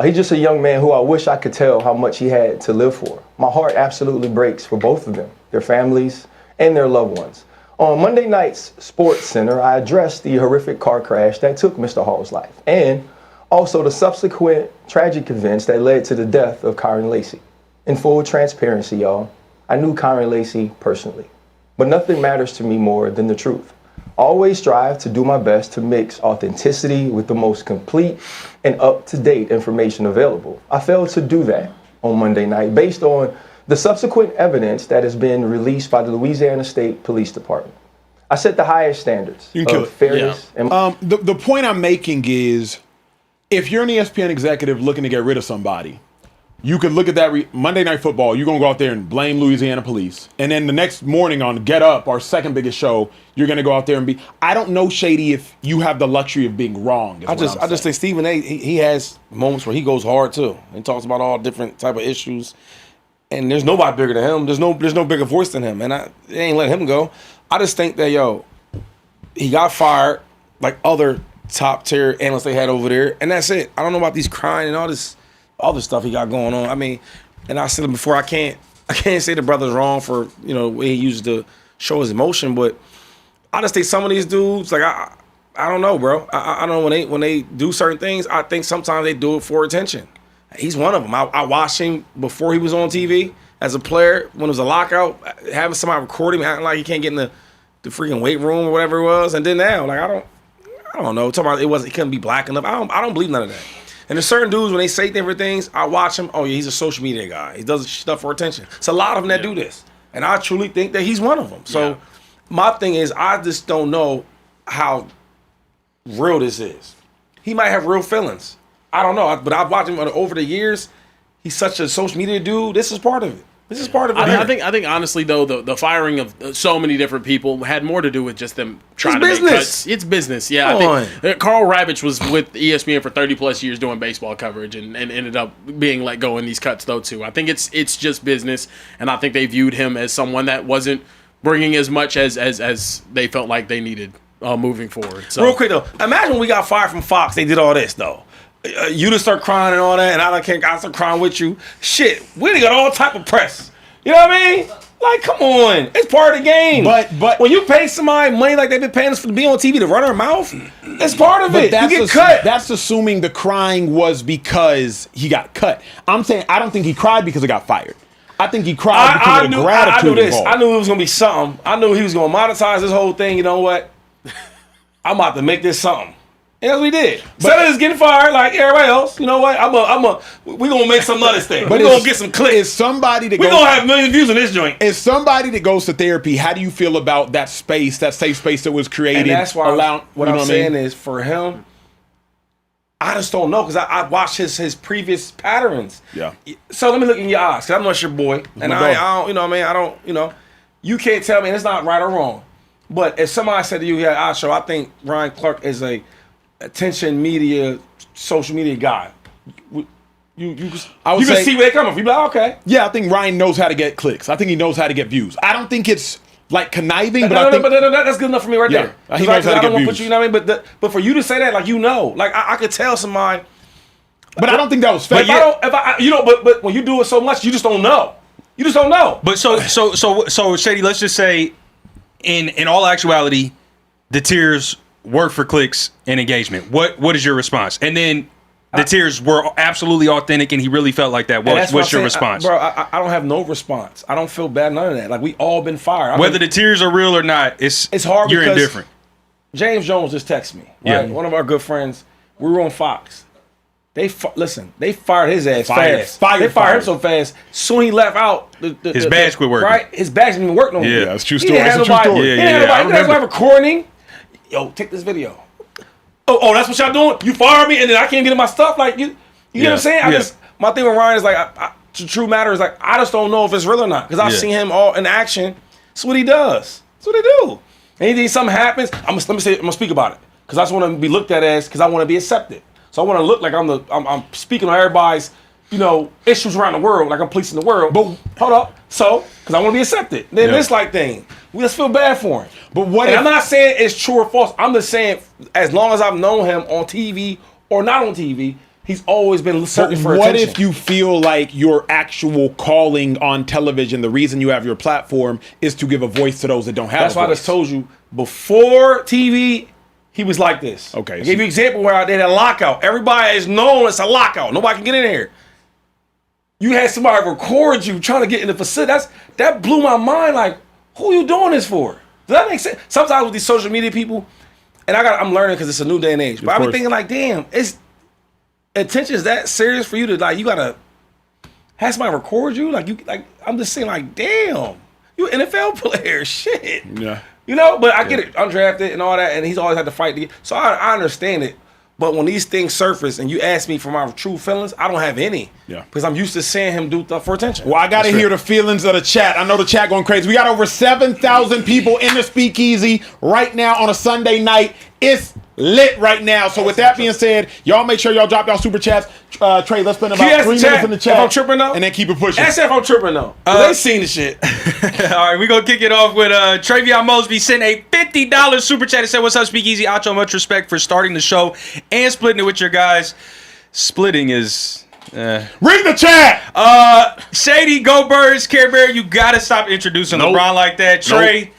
He's just a young man who I wish I could tell how much he had to live for. My heart absolutely breaks for both of them, their families, and their loved ones. On Monday night's Sports Center, I addressed the horrific car crash that took Mr. Hall's life, and also the subsequent tragic events that led to the death of Kyron Lacey. In full transparency, y'all, I knew Kyron Lacey personally, but nothing matters to me more than the truth. I always strive to do my best to mix authenticity with the most complete and up-to-date information available. I failed to do that on Monday night based on the subsequent evidence that has been released by the Louisiana State Police Department. I set the highest standards of fairness. Yeah. And The point I'm making is, if you're an ESPN executive looking to get rid of somebody, you could look at that Monday Night Football. You're going to go out there and blame Louisiana police. And then the next morning on Get Up, our second biggest show, you're going to go out there and be... I don't know, Shady, if you have the luxury of being wrong. I just think Stephen A, he has moments where he goes hard too. He talks about all different type of issues. And there's nobody bigger than him. There's no bigger voice than him. And they ain't letting him go. I just think that, he got fired like other top tier analysts they had over there. And that's it. I don't know about these crying and all this other stuff he got going on. I mean, and I said it before, I can't say the brother's wrong for, the way he used to show his emotion, but I just think some of these dudes, like I don't know, bro. I don't know when they do certain things, I think sometimes they do it for attention. He's one of them. I watched him before he was on TV as a player when it was a lockout, having somebody record him, acting like he can't get in the freaking weight room or whatever it was, and then now, like I don't know. Talking about he couldn't be black enough. I don't believe none of that. And there's certain dudes, when they say different things, I watch him. Oh, yeah, he's a social media guy. He does stuff for attention. It's a lot of them that do this. And I truly think that he's one of them. So my thing is, I just don't know how real this is. He might have real feelings. I don't know. But I've watched him over the years. He's such a social media dude. This is part of it. This is part of it. I think honestly though, the firing of so many different people had more to do with just them trying to make cuts. It's business. Yeah, I think Carl Ravitch was with ESPN for 30 plus years doing baseball coverage and ended up being let go in these cuts though too. I think it's just business, and I think they viewed him as someone that wasn't bringing as much as they felt like they needed moving forward. So real quick though, imagine when we got fired from Fox, they did all this though. You just start crying and all that, and I start crying with you. Shit, we got all type of press. You know what I mean? Like, come on, it's part of the game. But when you pay somebody money like they've been paying us to be on TV to run our mouth, It's part of it. You get cut. That's assuming the crying was because he got cut. I'm saying I don't think he cried because he got fired. I think he cried because of the gratitude I knew this. involved. I knew it was going to be something. I knew he was going to monetize this whole thing. You know what? I'm about to make this something. And that's what he did. Instead of just getting fired like everybody else, you know what? We're going to make some of this thing. We're going to get some clicks. Is somebody that we're going to have millions of views on this joint. Is somebody that goes to therapy, how do you feel about that space, that safe space that was created? And that's why what I'm saying is, for him, I just don't know, because I watched his previous patterns. Yeah. So let me look in your eyes, because I know it's your boy. And I don't, you know what I mean? I don't, you know. You can't tell me, and it's not right or wrong. But if somebody said to you, yeah, Acho, I think Ryan Clark is a attention media, social media guy. You can see where they're coming from. You be like, okay. Yeah, I think Ryan knows how to get clicks. I think he knows how to get views. I don't think it's like conniving, but that's good enough for me right there. He knows how to get views. Put you know what I mean? But for you to say that, like, like I could tell somebody. But I don't think that was fake. But when you do it so much, you just don't know. You just don't know. But so Shady, let's just say, in all actuality, the tears were for clicks and engagement. What is your response? And then the tears were absolutely authentic, and he really felt like that. What's your response? I don't have no response. I don't feel bad, none of that. Like, we all been fired. Whether the tears are real or not, it's hard. You're indifferent. James Jones just texted me. Right? Yeah. One of our good friends. We were on Fox. They fired his ass fast. They fired him so fast. Soon he left out. His badge quit working. Right? His badge didn't even work no more. Yeah, that's true story. That's a true story. He didn't have nobody recording. Yo, take this video. Oh, that's what y'all doing? You fired me, and then I can't get in my stuff. Like, you know what I'm saying? My thing with Ryan is like, the true matter is like, I just don't know if it's real or not, because I've seen him all in action. That's what he does. That's what he do. Anything something happens, I'm gonna speak about it, because I just want to be looked at as, because I want to be accepted. So I want to look like I'm speaking on everybody's, issues around the world, like I'm policing the world. But hold up, because I want to be accepted. Then this thing, we just feel bad for him. But I'm not saying it's true or false. I'm just saying, as long as I've known him on TV or not on TV, he's always been searching for attention. What if you feel like your actual calling on television, the reason you have your platform, is to give a voice to those that don't have a voice? That's why I just told you, before TV, he was like this. Okay. I gave you an example where they had a lockout. Everybody is known it's a lockout. Nobody can get in here. You had somebody record you trying to get in the facility. That blew my mind. Like, who are you doing this for? Does that make sense? Sometimes with these social media people, and I'm learning because it's a new day and age. But I be thinking like, damn, attention is that serious for you to, like, you gotta have somebody record you? I'm just saying, like, damn, you an NFL player, shit. Yeah. But I get it, undrafted and all that, and he's always had to fight to get. So I understand it. But when these things surface and you ask me for my true feelings, I don't have any. Yeah. Because I'm used to seeing him do stuff for attention. Well, I got to hear the feelings of the chat. I know the chat going crazy. We got over 7,000 people in the Speakeasy right now on a Sunday night. It's lit right now. So with that being said, y'all make sure y'all drop y'all super chats. Trey, let's spend about 3 minutes in the chat. If I'm tripping though? And then keep it pushing. Ask if I'm tripping though. They seen the shit. All right, we're going to kick it off with Travion Mosby sent a $50 super chat and said, what's up, Speakeasy? Acho, much respect for starting the show and splitting it with your guys. Splitting is... Read the chat! Shady, Go Birds, Carebear, you got to stop introducing LeBron like that. Trey...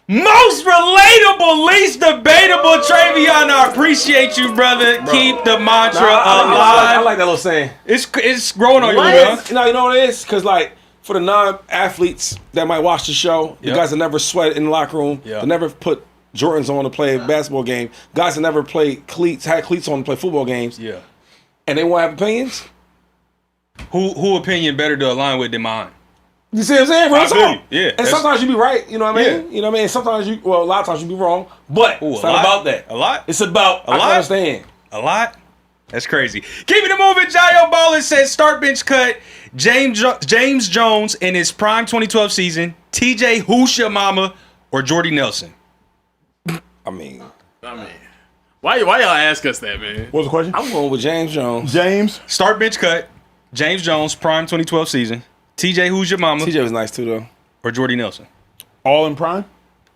Most relatable, least debatable, Travion. I appreciate you, brother. Keep the mantra alive. I like that little saying. It's growing on you, man. You know what it is? Because, like, for the non-athletes that might watch the show, the guys that never sweat in the locker room, that never put Jordans on to play a basketball game, guys that never had cleats on to play football games, and they want to have opinions. Who opinion better to align with than mine? You see what I'm saying? Real talk. Yeah. And sometimes you be right, you know what I mean? You know what I mean? Sometimes a lot of times you be wrong, but it's not about that. A lot? It's about, I understand. A lot? That's crazy. Keeping it moving, Jayo Ballin says start bench cut James Jones in his prime 2012 season, TJ Who's Your Mama, or Jordy Nelson. I mean, why y'all ask us that, man? What's the question? I'm going with James Jones. James? Start bench cut James Jones, prime 2012 season. TJ Who's Your Mama? TJ was nice too, though. Or Jordy Nelson? All in prime?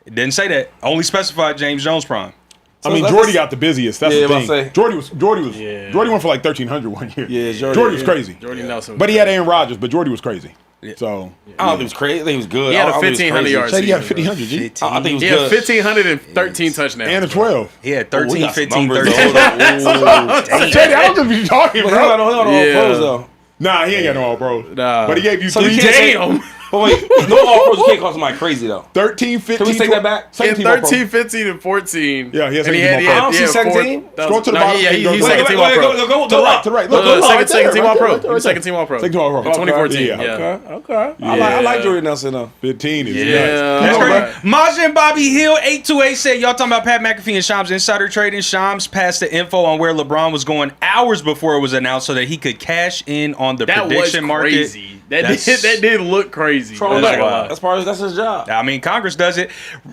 It didn't say that. Only specified James Jones prime. So Jordy got the busiest. That's the thing. Say. Jordy went for like 1,300 one year. Yeah, Jordy was crazy. Jordy Nelson. But he had Aaron Rodgers, but Jordy was crazy. So I don't think he was crazy. I think he was good. He had a I don't think he was 1,500 crazy. yards. Shady had season, bro. 1,500. G. I think he was He had good. 1,500 and 13 touchdowns. And a 12. He had Oh, we 13, got some 15, numbers, 13. though. Shady, I don't just be talking, But bro. he don't all Yeah. pros though. Nah, he ain't got no all bro. Nah. But he gave you So three. you can't say- Damn. But wait, no all pros. You can't call somebody crazy though. 13, 15. Can we take that back? He had 17 all pro. 13, 15, and 14. Yeah, he has And 17 all pro. I don't see 17. Scroll to the bottom Yeah, and go he's to the second right. team all pro. Go To the right, to the right. Look, Look, right second there, team right all there, pro. right there, right Second there. team all pro. Second team all pro. In 2014. Yeah. Yeah. Okay. I like Jordy Nelson though. 15 is Yeah. nuts. That's All great. right. Majin Bobby Hill 828 said, y'all talking about Pat McAfee and Shams insider trading. Shams passed the info on where LeBron was going hours before it was announced so that he could cash in on the That was prediction market. crazy. That That's- did look crazy. Troll That's back. wild. That's his job. I mean, Congress does it.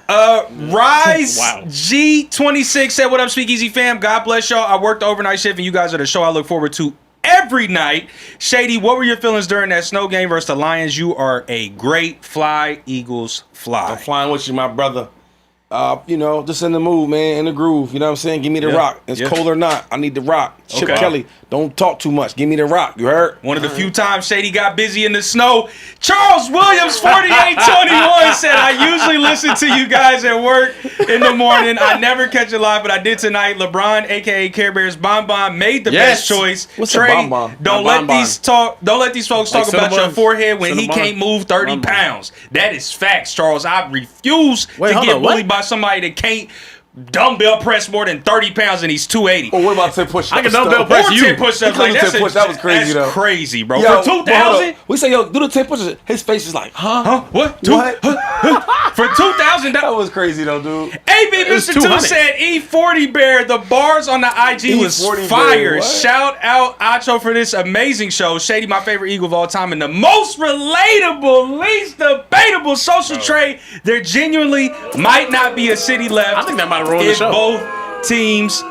Rise Wow. G26 said, what up, Speakeasy fam? God bless y'all. I worked the overnight shift, and you guys are the show I look forward to every night. Shady, what were your feelings during that snow game versus the Lions? You are a great fly, Eagles fly. I'm flying with you, my brother. Just in the mood, man, in the groove. You know what I'm saying? Give me the rock. It's cold or not. I need the rock. Chip Okay. Kelly, don't talk too much. Give me the rock. You heard? One of the few times Shady got busy in the snow. Charles Williams, 4821, said, I usually listen to you guys at work in the morning. I never catch it live, but I did tonight. LeBron, a.k.a. Carebear's Bon made the best choice. What's a Trey, Bon? don't let these folks Like talk about your Cinnabon. forehead when he Cinnabon. can't move 30 Cinnabon. pounds. That is facts, Charles. I refuse Wait, to hold get on, what? bullied by somebody that can't dumbbell press more than 30 pounds and he's 280. What about 10 push-ups? I can dumbbell press Or you. 10 push-ups. He couldn't Like, do 10 push- that was crazy, that's though. crazy, bro. Yo, For hold 2,000? up. We say, yo, do the 10 pushes. His face is like, huh? What? What? For 2,000? That was crazy, though, dude. AB was Mr. 2 200. said E40 Bear, the bars on the IG was E40 fire. Bear, what? Shout out Acho for this amazing show. Shady, my favorite Eagle of all time, and the most relatable, least debatable social trade. There genuinely might not be a city left. I think that might have ruined the if show. both teams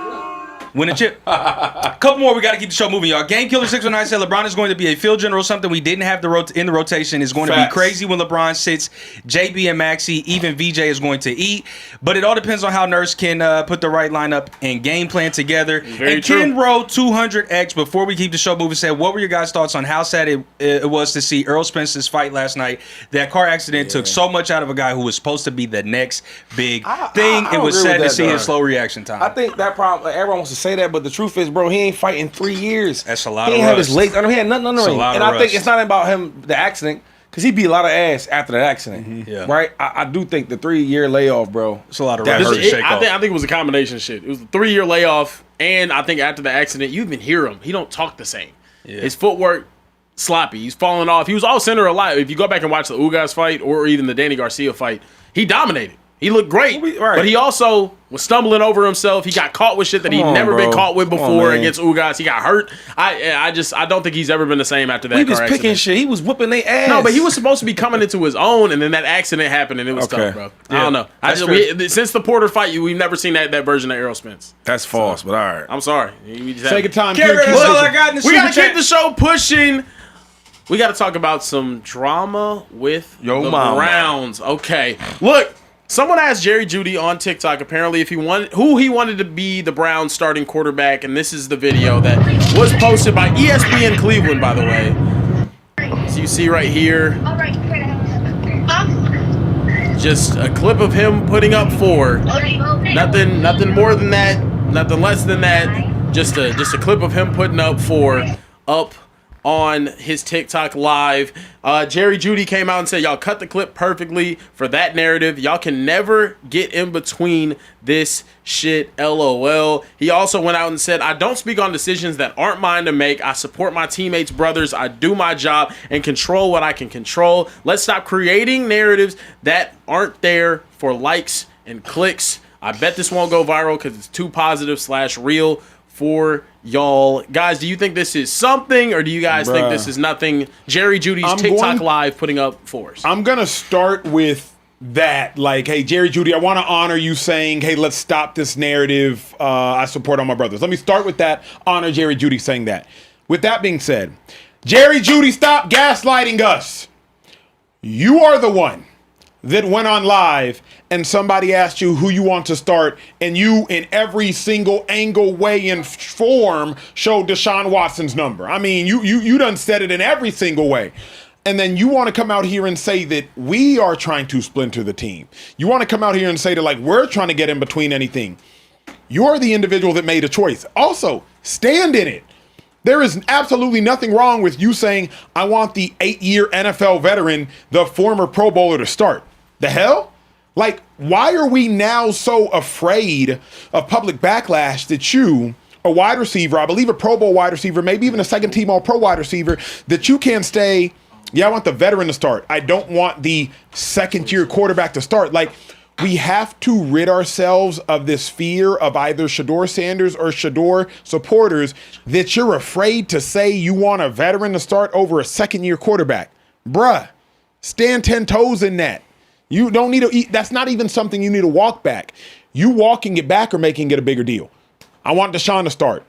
win a chip. A couple more. We got to keep the show moving, y'all. Game Killer 619 said LeBron is going to be a field general. Something we didn't have in the rotation is going to be Facts. crazy when LeBron sits. JB and Maxey, even VJ is going to eat. But it all depends on how Nurse can put the right lineup and game plan together. Very and true. Ken Rowe 200X, before we keep the show moving, said, what were your guys' thoughts on how sad it was to see Earl Spence's fight last night? That car accident took so much out of a guy who was supposed to be the next big thing. I It don't was agree sad with to that, see though. his slow reaction time. I think that problem, everyone wants to say that, but the truth is, bro, he ain't fight in 3 years. That's a lot He of ain't have his rust. legs. I mean, he had nothing under It's a him. lot And of I think rust. it's not about him, the accident, because he beat a lot of ass after that accident. Yeah. Right? I do think the 3-year layoff, bro. It's a lot of That rust hurt. to It- shake I off. think it was a combination of shit. It was a 3-year layoff, and I think after the accident, you even hear him. He don't talk the same. His footwork sloppy. He's falling off. He was all center a lot. If you go back and watch the Ugas fight or even the Danny Garcia fight, he dominated. He looked great, Right. but he also was stumbling over himself. He got caught with shit that he'd Come on, never been bro. caught with Come on, before man. against Ugas. He got hurt. I don't think he's ever been the same after that. He was car picking accident. shit. He was whooping their ass. No, but he was supposed to be coming into his own, and then that accident happened, and it was Okay. tough, bro. I don't know. That's Since the Porter fight, we've never seen that version of Errol Spence. That's false, but all right. I'm sorry. We just Take your time. Carebear, Ken. that's all I got in the We gotta super keep the show pushing. We gotta talk about some drama with Yo the mama. Browns. Okay, look. Someone asked Jerry Jeudy on TikTok apparently if he wanted to be the Browns starting quarterback, and this is the video that was posted by ESPN Cleveland, by the way. So you see right here, just a clip of him putting up 4. Nothing more than that, nothing less than that. Just a clip of him putting up 4 up on his TikTok live. Jerry Jeudy came out and said, y'all cut the clip perfectly for that narrative. Y'all can never get in between this shit, LOL. He also went out and said, I don't speak on decisions that aren't mine to make. I support my teammates, brothers. I do my job and control what I can control. Let's stop creating narratives that aren't there for likes and clicks. I bet this won't go viral because it's too positive / real for y'all. Guys, do you think this is something, or do you guys think this is nothing? Jerry Judy's TikTok live putting up 4s. I'm going to start with that. Like, hey, Jerry Jeudy, I want to honor you saying, hey, let's stop this narrative. I support all my brothers. Let me start with that. Honor Jerry Jeudy saying that. With that being said, Jerry Jeudy, stop gaslighting us. You are the one that went on live and somebody asked you who you want to start, and you, in every single angle, way, and form, showed Deshaun Watson's number. I mean, you done said it in every single way. And then you want to come out here and say that we are trying to splinter the team. You want to come out here and say that, like, we're trying to get in between anything. You're the individual that made a choice. Also, stand in it. There is absolutely nothing wrong with you saying, I want the 8-year NFL veteran, the former Pro Bowler, to start. The hell? Like, why are we now so afraid of public backlash that you, a wide receiver, I believe a Pro Bowl wide receiver, maybe even a second-team All-Pro wide receiver, that you can stay, yeah, I want the veteran to start. I don't want the second-year quarterback to start. Like, we have to rid ourselves of this fear of either Shador Sanders or Shador supporters that you're afraid to say you want a veteran to start over a second-year quarterback. Bruh, stand 10 toes in that. You don't need to, that's not even something you need to walk back. You walking it back or making it a bigger deal. I want Deshaun to start.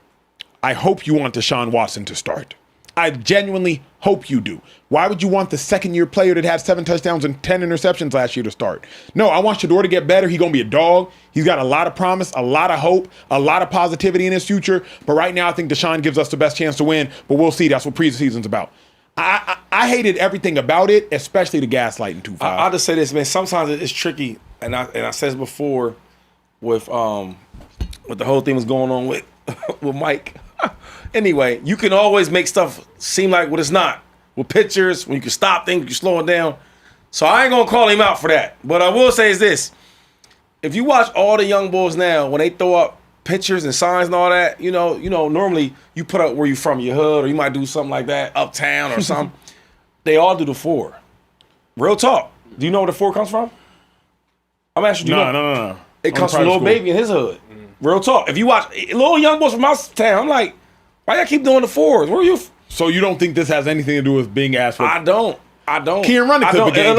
I hope you want Deshaun Watson to start. I genuinely hope you do. Why would you want the second-year player that had 7 touchdowns and 10 interceptions last year to start? No, I want Shador to get better. He's going to be a dog. He's got a lot of promise, a lot of hope, a lot of positivity in his future. But right now, I think Deshaun gives us the best chance to win. But we'll see. That's what preseason's about. I hated everything about it, especially the gaslighting 2-5. I'll just say this, man. Sometimes it's tricky, and I said this before with the whole thing was going on with Mike. Anyway, you can always make stuff seem like what it's not. With pictures, when you can stop things, you can slow it down. So I ain't gonna call him out for that. But I will say is this: if you watch all the young boys now, when they throw up pictures and signs and all that, you know, normally you put up where you from, your hood, or you might do something like that, uptown or something. They all do the 4. Real talk. Do you know where the 4 comes from? I'm asking you. No. It comes from Lil Baby in his hood. Real talk. If you watch little young boys from my town, I'm like, why y'all keep doing the 4s? Where are you? So you don't think this has anything to do with being asked for? I don't. Kieran, run the clip again.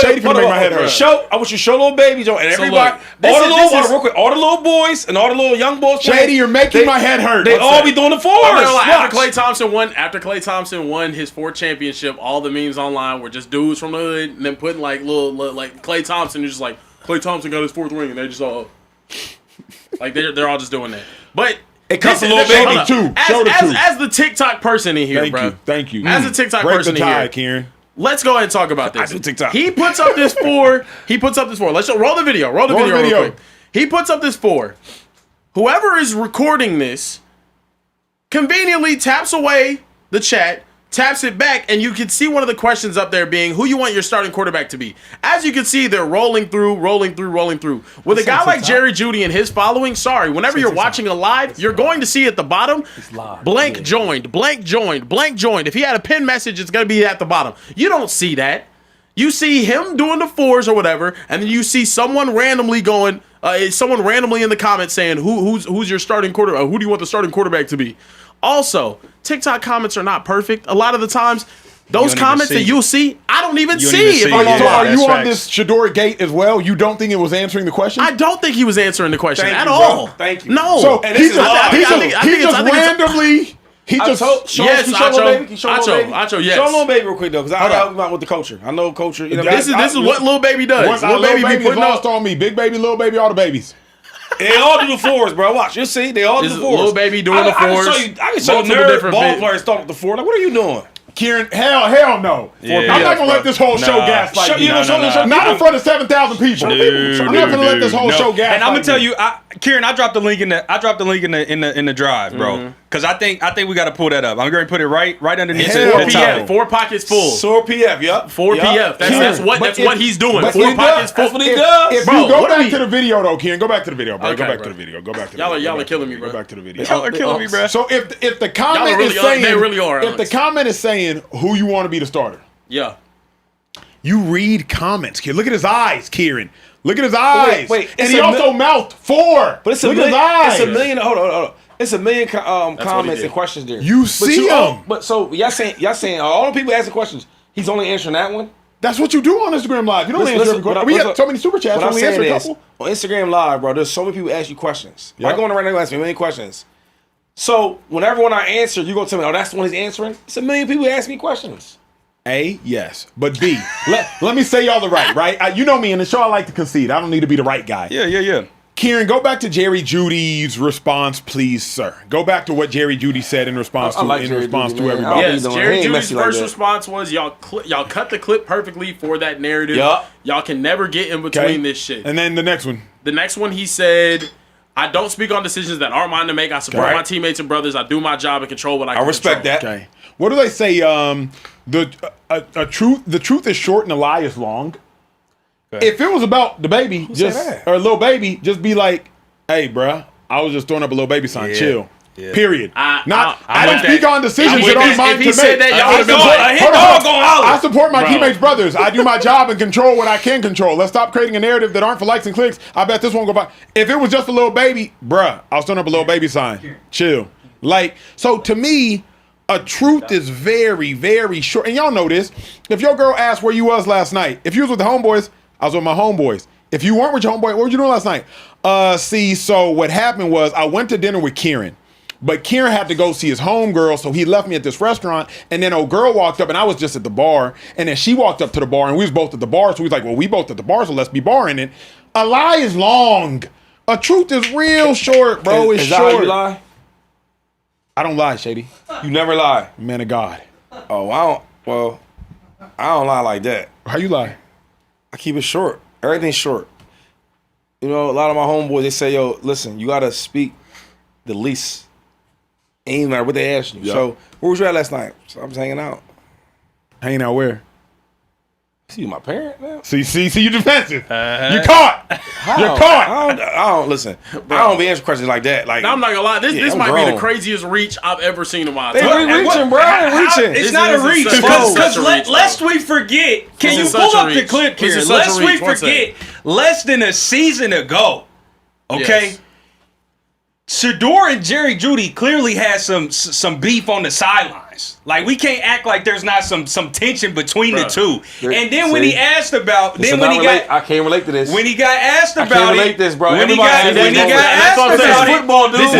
Shady finna make my head hurt. I want you to show Lil Baby, Joe, and everybody, all the little boys and all the little young boys. Shady, you're making my head hurt. They all be doing the 4s. After Klay Thompson won his 4th championship, all the memes online were just dudes from the hood and then putting like little like Klay Thompson is just like Klay Thompson got his 4th ring and they just all like they're all just doing that. But it comes from Lil Baby too. As the TikTok person in here, bro. Thank you. As a TikTok person in here, Kieran. Let's go ahead and talk about this. I do TikTok. He puts up this 4. Let's roll the video. Roll the video real quick. He puts up this 4. Whoever is recording this conveniently taps away the chat, taps it back, and you can see one of the questions up there being who you want your starting quarterback to be. As you can see, they're rolling through. With a guy like Jerry Jeudy and his following, whenever you're watching a live, you're going to see at the bottom, blank joined. If he had a pin message, it's going to be at the bottom. You don't see that. You see him doing the 4s or whatever, and then you see someone randomly in the comments saying, who's your starting quarterback? Who do you want the starting quarterback to be? Also, TikTok comments are not perfect. A lot of the times, those comments that you'll see, I don't even see. So are you on this Shador gate as well? You don't think it was answering the question? I don't think he was answering the question at you, all. Bro. Thank you. No. So he just randomly. Acho, yes. Show Lil Baby real quick though, because I help him out with the culture. I know culture. You know, this is what Lil Baby does. Lil Baby be putting lost on me. Big Baby, Little Baby, all the babies. They all do the 4s, bro. Watch, you'll see. They all do the 4s. Lil Baby doing the 4s. I can show nerd ball players start with the 4. Like, what are you doing? Kieran, hell no. I'm not going to let this whole show gaslight you. Not in front of 7,000 people. I'm not going to let this whole show gaslight. And I'm going to tell you, Kieran, I dropped the link in the drive, bro. Because I think we got to pull that up. I'm going to put it right underneath the PF. 4 pockets full. 4 PF, yep. 4 PF. That's what he's doing. 4 pockets full. That's what he does. If you go back to the video, though, Kieran, go back to the video, bro. Go back to the video. Y'all are killing me, bro. Go back to the video. Y'all are killing me, bro. So if the comment is saying, they really are. If the comment is saying who you want to be the starter, yeah, you read comments, Kieran. Look at his eyes, Kieran. Look at his eyes. Wait. And he also mouthed 4. But it's look at his eyes. It's a million. Hold on. It's a million comments and questions there. You see him. But so y'all saying all the people asking questions, he's only answering that one? That's what you do on Instagram Live. You don't answer every question. We have so many super chats. What I'm only saying answer a is, couple. on Instagram Live, bro, there's so many people ask you questions. Yep. I go on right now and ask me a million questions. So whenever I answer, you gonna tell me, oh, that's the one he's answering? It's a million people ask me questions. A, yes. But B, let me say y'all the right? You know me, in the show I like to concede. I don't need to be the right guy. Yeah. Kieran, go back to Jerry Judy's response, please, sir. Go back to what Jerry Judy said in response to everybody. Yes, Jerry Judy's first response was y'all cut the clip perfectly for that narrative. Y'all can never get in between this shit. And then the next one. The next one, he said, I don't speak on decisions that aren't mine to make. I support my teammates and brothers. I do my job and control what I can respect control. that. Okay. What do they say? The truth is short and the lie is long. Okay. If it was about the baby, or a little baby, just be like, "Hey, bruh, I was just throwing up a little baby sign. Chill." Yeah. Period. I don't speak on decisions that aren't mine to make. Said that, y'all would I support my teammates' brothers. I do my job and control what I can control. Let's stop creating a narrative that aren't for likes and clicks. I bet this won't go by. If it was just a little baby, bruh, I was throwing up a little baby sign. Chill. Like, so to me, a truth is very, very short. And y'all know this. If your girl asked where you was last night, if you was with the homeboys, I was with my homeboys. If you weren't with your homeboy, what were you doing last night? So what happened was I went to dinner with Kieran. But Kieran had to go see his homegirl, so he left me at this restaurant. And then old girl walked up, and I was just at the bar. And then she walked up to the bar, and we was both at the bar. So we was like, well, we both at the bar, so let's be barring it. A lie is long. A truth is real short, bro. It's is that short. How you lie? I don't lie, Shady. You never lie. Man of God. Oh, I don't lie like that. How you lie? I keep it short. Everything's short. You know, a lot of my homeboys, they say, yo, listen, you got to speak the least. Ain't matter what they ask you. Yep. So, where was you at last night? So, I was hanging out. Hanging out where? See, my parent, man. See, you defensive. You're caught. You're caught. I don't listen. Bro. I don't be answering questions like that. Like, now, I'm not gonna lie. This might be the craziest reach I've ever seen in my life. They reaching, bro. It's not a reach. Because lest we forget, can you pull up the clip here? Lest we forget, less than a season ago, okay? Yes. Shador and Jerry Judy clearly had some beef on the sidelines. Like, we can't act like there's not some tension between the two. And then when he asked about, I can't relate to this. When he got asked about, I can't relate this, bro. When he got asked about football, dude. This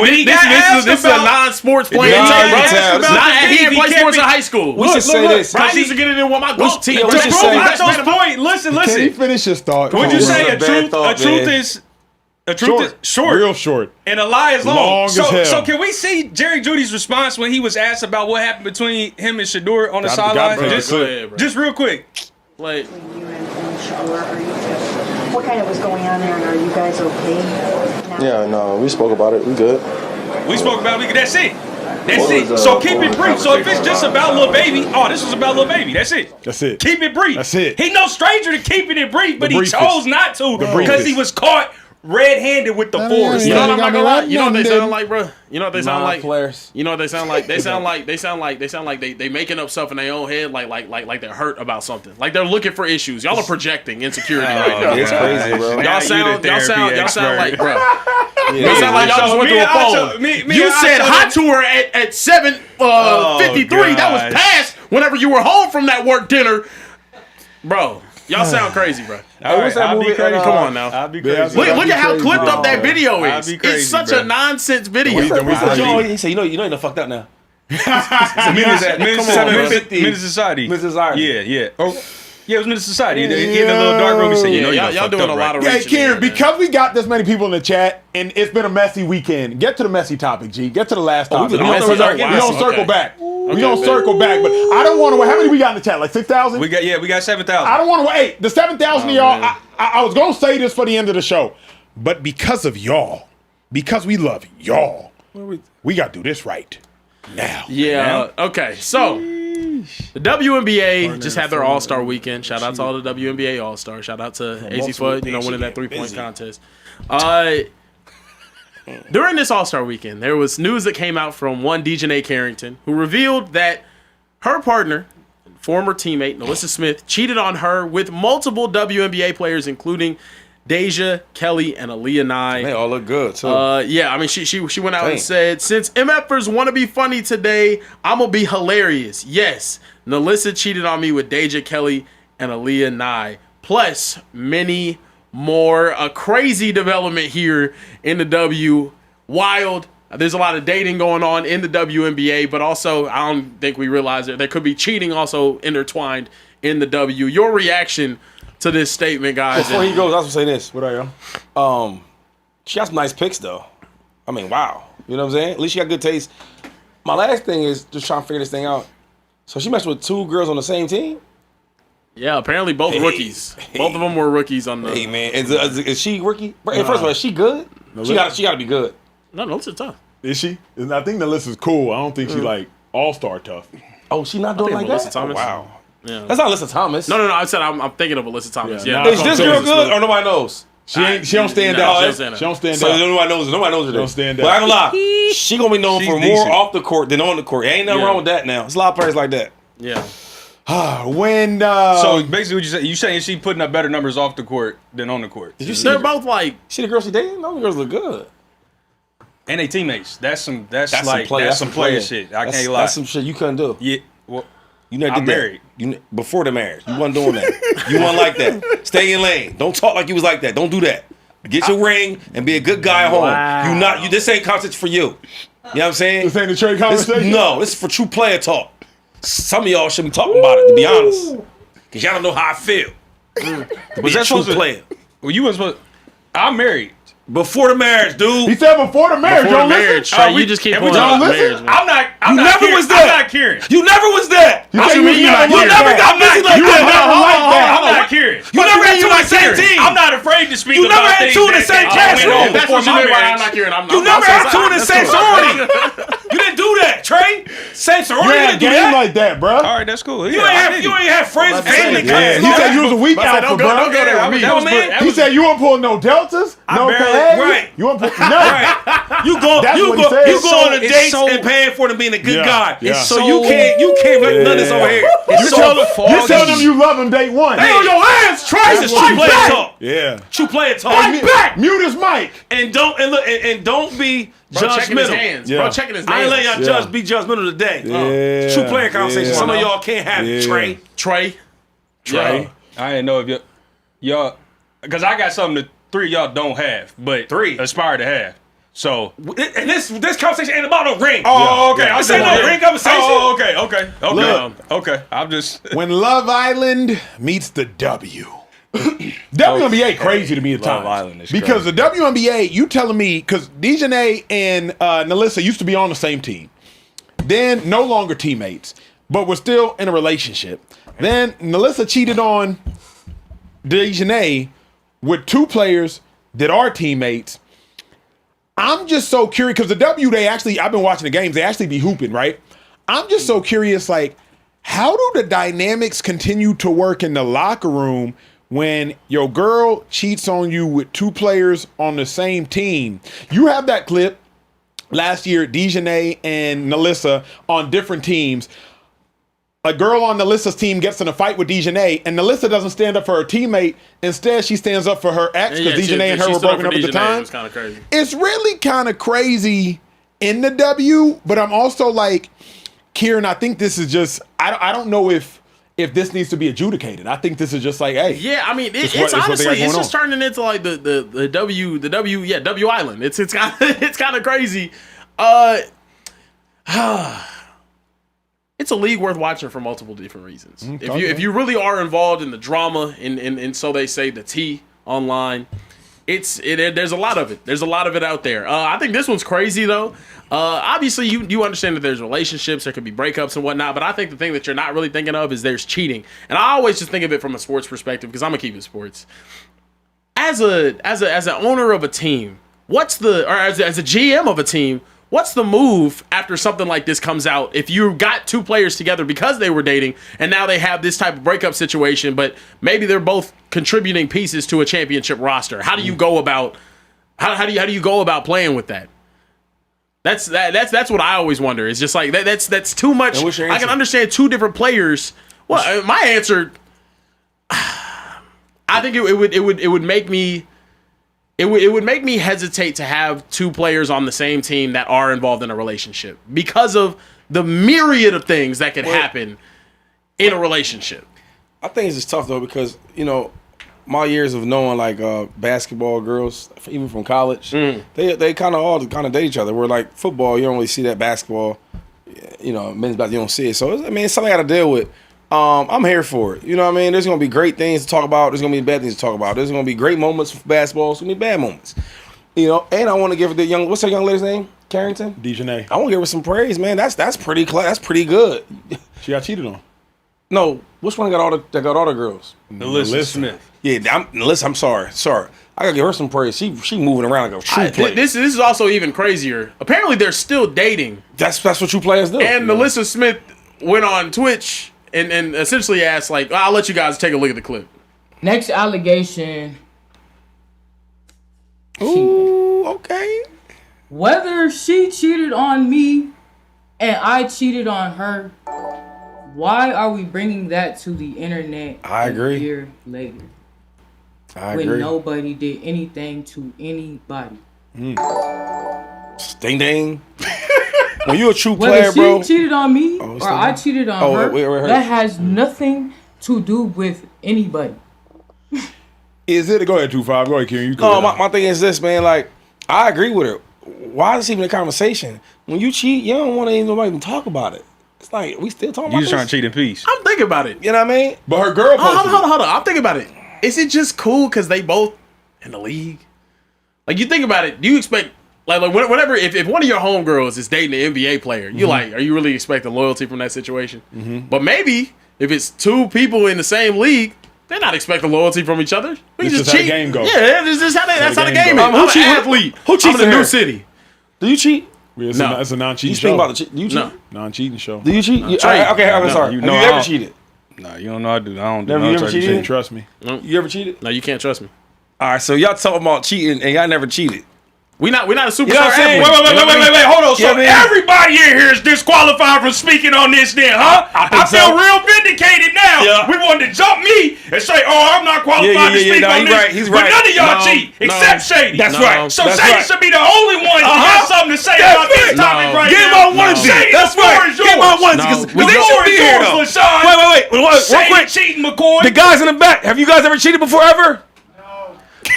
is a non-sports player. He didn't play sports in high school. We should say this. I used to get it in with my golf team. To prove Acho's point, listen. Can you finish his thought? Would you say a truth is? A truth is short. Real short. And a lie is long. Long as hell. So can we see Jerry Judy's response when he was asked about what happened between him and Shador on the sideline? Just real quick. Like, you and Shador, what kind of was going on there, and are you guys okay now? Yeah, no, we spoke about it. We good. We spoke about it. That's it. That's it. So keep it brief. So if it's just about Lil Baby, this was about Lil Baby. That's it. That's it. Keep it brief. That's it. He no stranger to keeping it brief, but he chose not to because he was caught red-handed with the force. You know what I'm not gonna lie? You know what they sound like, bro? You know what they sound like? Players. You know what they sound like? They sound like they making up stuff in their own head, like they're hurt about something. Like they're looking for issues. Y'all are projecting insecurity right now. It's crazy, bro. Y'all sound like, bro. Y'all sound like y'all just went through a phone. You said hot tour at 7:53. That was past whenever you were home from that work dinner, bro. Y'all sound crazy, bro. What's that movie? Come on now. I'll be crazy. Look at how clipped up that video is. It's such a nonsense video. He said, you know, you're fucked up now. Menace Society. Yeah. Yeah, it was Menace Society. He in the little dark room. He said, y'all doing a lot of reaching. Hey, Kieran, because we got this many people in the chat, and it's been a messy weekend, get to the messy topic, G. Get to the last topic. We don't circle back. We don't circle back, but I don't want to wait. How many we got in the chat? Like 6,000? We got 7,000. I don't want to wait. The 7,000 of y'all, I was going to say this for the end of the show, but because of y'all, because we love y'all, we got to do this right now. Yeah. Okay. So the WNBA just had their All-Star weekend. Shout out to all the WNBA All-Stars. Shout out to AZ Fudd, winning that 3-point contest. During this All-Star weekend, there was news that came out from one Dejanay Carrington, who revealed that her partner, former teammate Melissa Smith, cheated on her with multiple WNBA players, including Deja, Kelly, and Aaliyah Nye. They all look good, too. Yeah, I mean, she went out and said, since MFers want to be funny today, I'm going to be hilarious. Yes, Melissa cheated on me with Deja, Kelly, and Aaliyah Nye. Plus, many more. A crazy development here in the W. Wild. There's a lot of dating going on in the WNBA, but also I don't think we realize that there could be cheating also intertwined in the W. Your reaction to this statement, guys? Before he goes, I was gonna say this. What are y'all? She got some nice picks though. I mean, wow. You know what I'm saying? At least she got good taste. My last thing is just trying to figure this thing out. So she messed with 2 girls on the same team? Yeah, apparently both rookies. Both of them were rookies on the. Hey man, is she rookie? First of all, is she good? She got to be good. No, those are tough. Is she? I think Melissa's cool. I don't think she like all-star tough. Oh, she not doing like Alyssa that? Thomas. Oh, wow. Yeah. That's not Alyssa Thomas. No. I said I'm thinking of Alyssa Thomas. Yeah. Is this girl good or nobody knows? She don't stand No, out. she don't stand out. She don't stand So out. nobody knows her. Nobody knows her. Don't stand But out. I ain't gonna lie, she gonna be known She's for more decent. off the court than on the court. Ain't nothing Yeah. wrong with that now. There's a lot of players like that. Yeah. When So basically, what you saying she putting up better numbers off the court than on the court, Did you see They're her? both like. See the girl she dating? No, the girls look good. and they teammates. That's some That's like some that's some player shit. I can't lie. That's some shit you couldn't do. Yeah. Well, You never I'm did married. that. Before the marriage, you wasn't doing that. You wasn't like that. Stay in lane. Don't talk like you was like that. Don't do that. Get your ring and be a good guy at home. Wow. This ain't content for you. You know what I'm saying? this ain't a trade This, conversation. no, this is for true player talk. Some of y'all shouldn't be talking about it, to be honest. Because y'all don't know how I feel. was that true supposed to? player. Well, you was supposed. I'm married. Before the marriage, dude. He said before the marriage. Before Don't marriage, listen. Trey, you just keep and we pulling don't up listen? marriage. Man. I'm not. You never was there. I'm not Kieran. You never was there. You How said you mean was you never not like Kieran? You never that. got busy like You was that. never like that. I'm not Kieran. You never had two on the same Kieran. team. I'm not afraid to speak You about never had things two in the that- same that classroom. went on That's before what you my mean by I'm marriage. not Kieran. You never had two in the same cool. sorority. You didn't do that, Trey. Same sorority. You You had a didn't do game that. like that, bro. All right, that's cool. You ain't have friends and family. Yeah, he said you was a weak I said, alpha, don't go bro. there with me. That was man. He said you won't pull no deltas, no barely- K. right. You won't pull no. Right. You go That's what he said. you go on a It's dates so- and paying for them being a good Yeah, guy. yeah. So so- you can't let none of this over here. It's You so tell them foggy. you love him day one. Hey, on your ass, Trey. This is what true you player said. talk. Yeah. True player talk. Mute his mic. And don't be Bro, checking his judgmental. hands. Yeah. Bro, checking his I ain't letting nails. y'all be judgmental today. Yeah. True player conversation. Yeah. Some of y'all can't have it, Trey. Trey. Trey. I didn't know if y'all, because I got something that 3 of y'all don't have, but 3 aspire to have. So. And this conversation ain't about no ring. Oh, okay. Yeah. This ain't no ring conversation. Oh, okay. Look. Okay. I'm just. When Love Island meets the W. WNBA crazy to me at Love times. Island is because the WNBA, you telling me, because Dejanay and Nalissa used to be on the same team. Then no longer teammates, but were still in a relationship. Then Nalissa cheated on Dejanay with 2 players that are teammates. I'm just so curious because the W, I've been watching the games, they actually be hooping, right? I'm just so curious, like, how do the dynamics continue to work in the locker room when your girl cheats on you with 2 players on the same team? You have that clip last year, Dejanay and Nalissa on different teams. A girl on Nalissa's team gets in a fight with Dejanay, and Nalissa doesn't stand up for her teammate. Instead, she stands up for her ex because Dejanay and her were broken up at the time. It was kind of crazy. It's really kind of crazy in the W, but I'm also like, Kieran, I think this is just, I don't know if this needs to be adjudicated. I think this is just like, hey. Yeah, I mean, it's what they got honestly, going it's just on. turning into like the W Island. It's kind of it's kind of crazy. It's a league worth watching for multiple different reasons. If you really are involved in the drama and so they say the tea online, there's a lot of it. There's a lot of it out there. I think this one's crazy though. Obviously you understand that there's relationships, there could be breakups and whatnot, but I think the thing that you're not really thinking of is there's cheating. And I always just think of it from a sports perspective because I'm gonna keep it sports. As an owner of a team, as a GM of a team, what's the move after something like this comes out? If you got 2 players together because they were dating and now they have this type of breakup situation, but maybe they're both contributing pieces to a championship roster. How do you go about how do you go about playing with that? That's what I always wonder. It's just like that's too much. And what's your I answer? can understand 2 different players. Well, my answer, I think it would make me. It would make me hesitate to have 2 players on the same team that are involved in a relationship because of the myriad of things that could happen in a relationship. I think it's just tough though because my years of knowing like basketball girls, even from college, they kind of date each other. Where like football, you don't really see that. Basketball, men's basketball, you don't see it. So it's something I got to deal with. I'm here for it. You know what I mean? There's gonna be great things to talk about. There's gonna be bad things to talk about. There's gonna be great moments for basketball. There's gonna be bad moments. You know, and I want to give the what's that young lady's name? Carrington? Dejanay. I want to give her some praise, man. That's pretty that's pretty good. She got cheated on. No, which one got all the girls? Alyssa Smith. Yeah, I'm sorry. I gotta give her some praise. She moving around like a true player. This is also even crazier. Apparently, they're still dating. That's what true players do. And Alyssa Smith went on Twitch and essentially asked, like, I'll let you guys take a look at the clip. Next allegation. Ooh, okay. Whether she cheated on me and I cheated on her, why are we bringing that to the internet I agree. a year later? I when agree. nobody did anything to anybody. Ding ding. When you a true Whether player, she bro. cheated on me or I cheated on her, wait. that has nothing to do with anybody. Is it? Go ahead, 2-5. Go ahead, Kieran. You No, my thing is this, man. Like, I agree with her. Why is this even a conversation? When you cheat, you don't want to even talk about it. It's like, we still talking You about just this? trying to cheat in peace. I'm thinking about it. You know what I mean? But her girl posted Hold on. I'm thinking about it. Is it just cool because they both in the league? Like, you think about it, do you expect, like whenever, if one of your homegirls is dating an NBA player, you like, are you really expecting loyalty from that situation? But maybe if it's two people in the same league, they're not expecting loyalty from each other. We It's just just how the cheat. game goes. Yeah, that's how the game is. Who I'm an cheat? athlete. Who cheats I'm in in a new here? city. Do you cheat? It's No. a non-cheating You show. speak about the cheat. Do you cheat? No. Non-cheating show. Do you cheat? cheating. Okay, I'm sorry. you Have know you I ever don't. cheated? Nah, you don't know I do. I don't do Never- no you ever type of cheated? shit. Trust me. You ever cheated? No, you can't trust me. All right, so y'all talking about cheating and y'all never cheated. We not a superstar You know what I'm saying? athlete. Wait, hold on. Yeah, So man. everybody in here is disqualified from speaking on this then, huh? I feel real vindicated now. Yeah. We wanted to jump me and say, oh, I'm not qualified to speak no, on he's this. right, he's but right. none of y'all No, cheat no. except Shady. That's No. right. So That's Shady right. should be the only one to have something to say That's about this right. topic No. right Get now. my onesie. Shady, That's the floor right. is yours. Get my onesie No. because The they floor should be is here yours, though. LaShawn. Wait. Real Shady quick. cheating, McCoy. The guys in the back. Have you guys ever cheated before ever?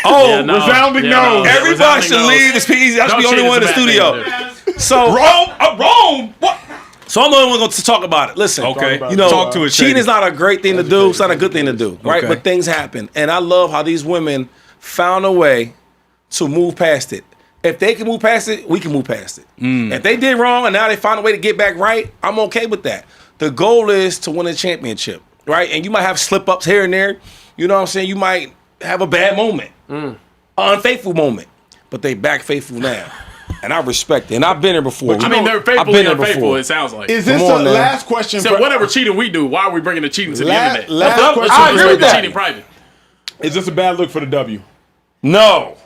Oh, Yeah, no. Resounding no. Everybody everybody should leave this Speakeasy. I should be the only one in the studio. So Rome. What? So I'm the only one going to talk about it. Listen, Okay. you know, Talk to us, cheating Shady. is not a great thing to do. It's not a good thing to do, right? Okay. But things happen, and I love how these women found a way to move past it. If they can move past it, we can move past it. If they did wrong and now they found a way to get back right, I'm okay with that. The goal is to win a championship, right? And you might have slip ups here and there. You know what I'm saying? You might have a bad moment, an unfaithful moment, but they back faithful now. And I respect it. And I've been here before. I mean, they're I've faithful been and here unfaithful, before. it sounds like. Is this Come the on now. last question? So whatever cheating we do, why are we bringing the cheating to the internet? Last Let's question. just I agree with respect the that. cheating private. Is this a bad look for the W? No.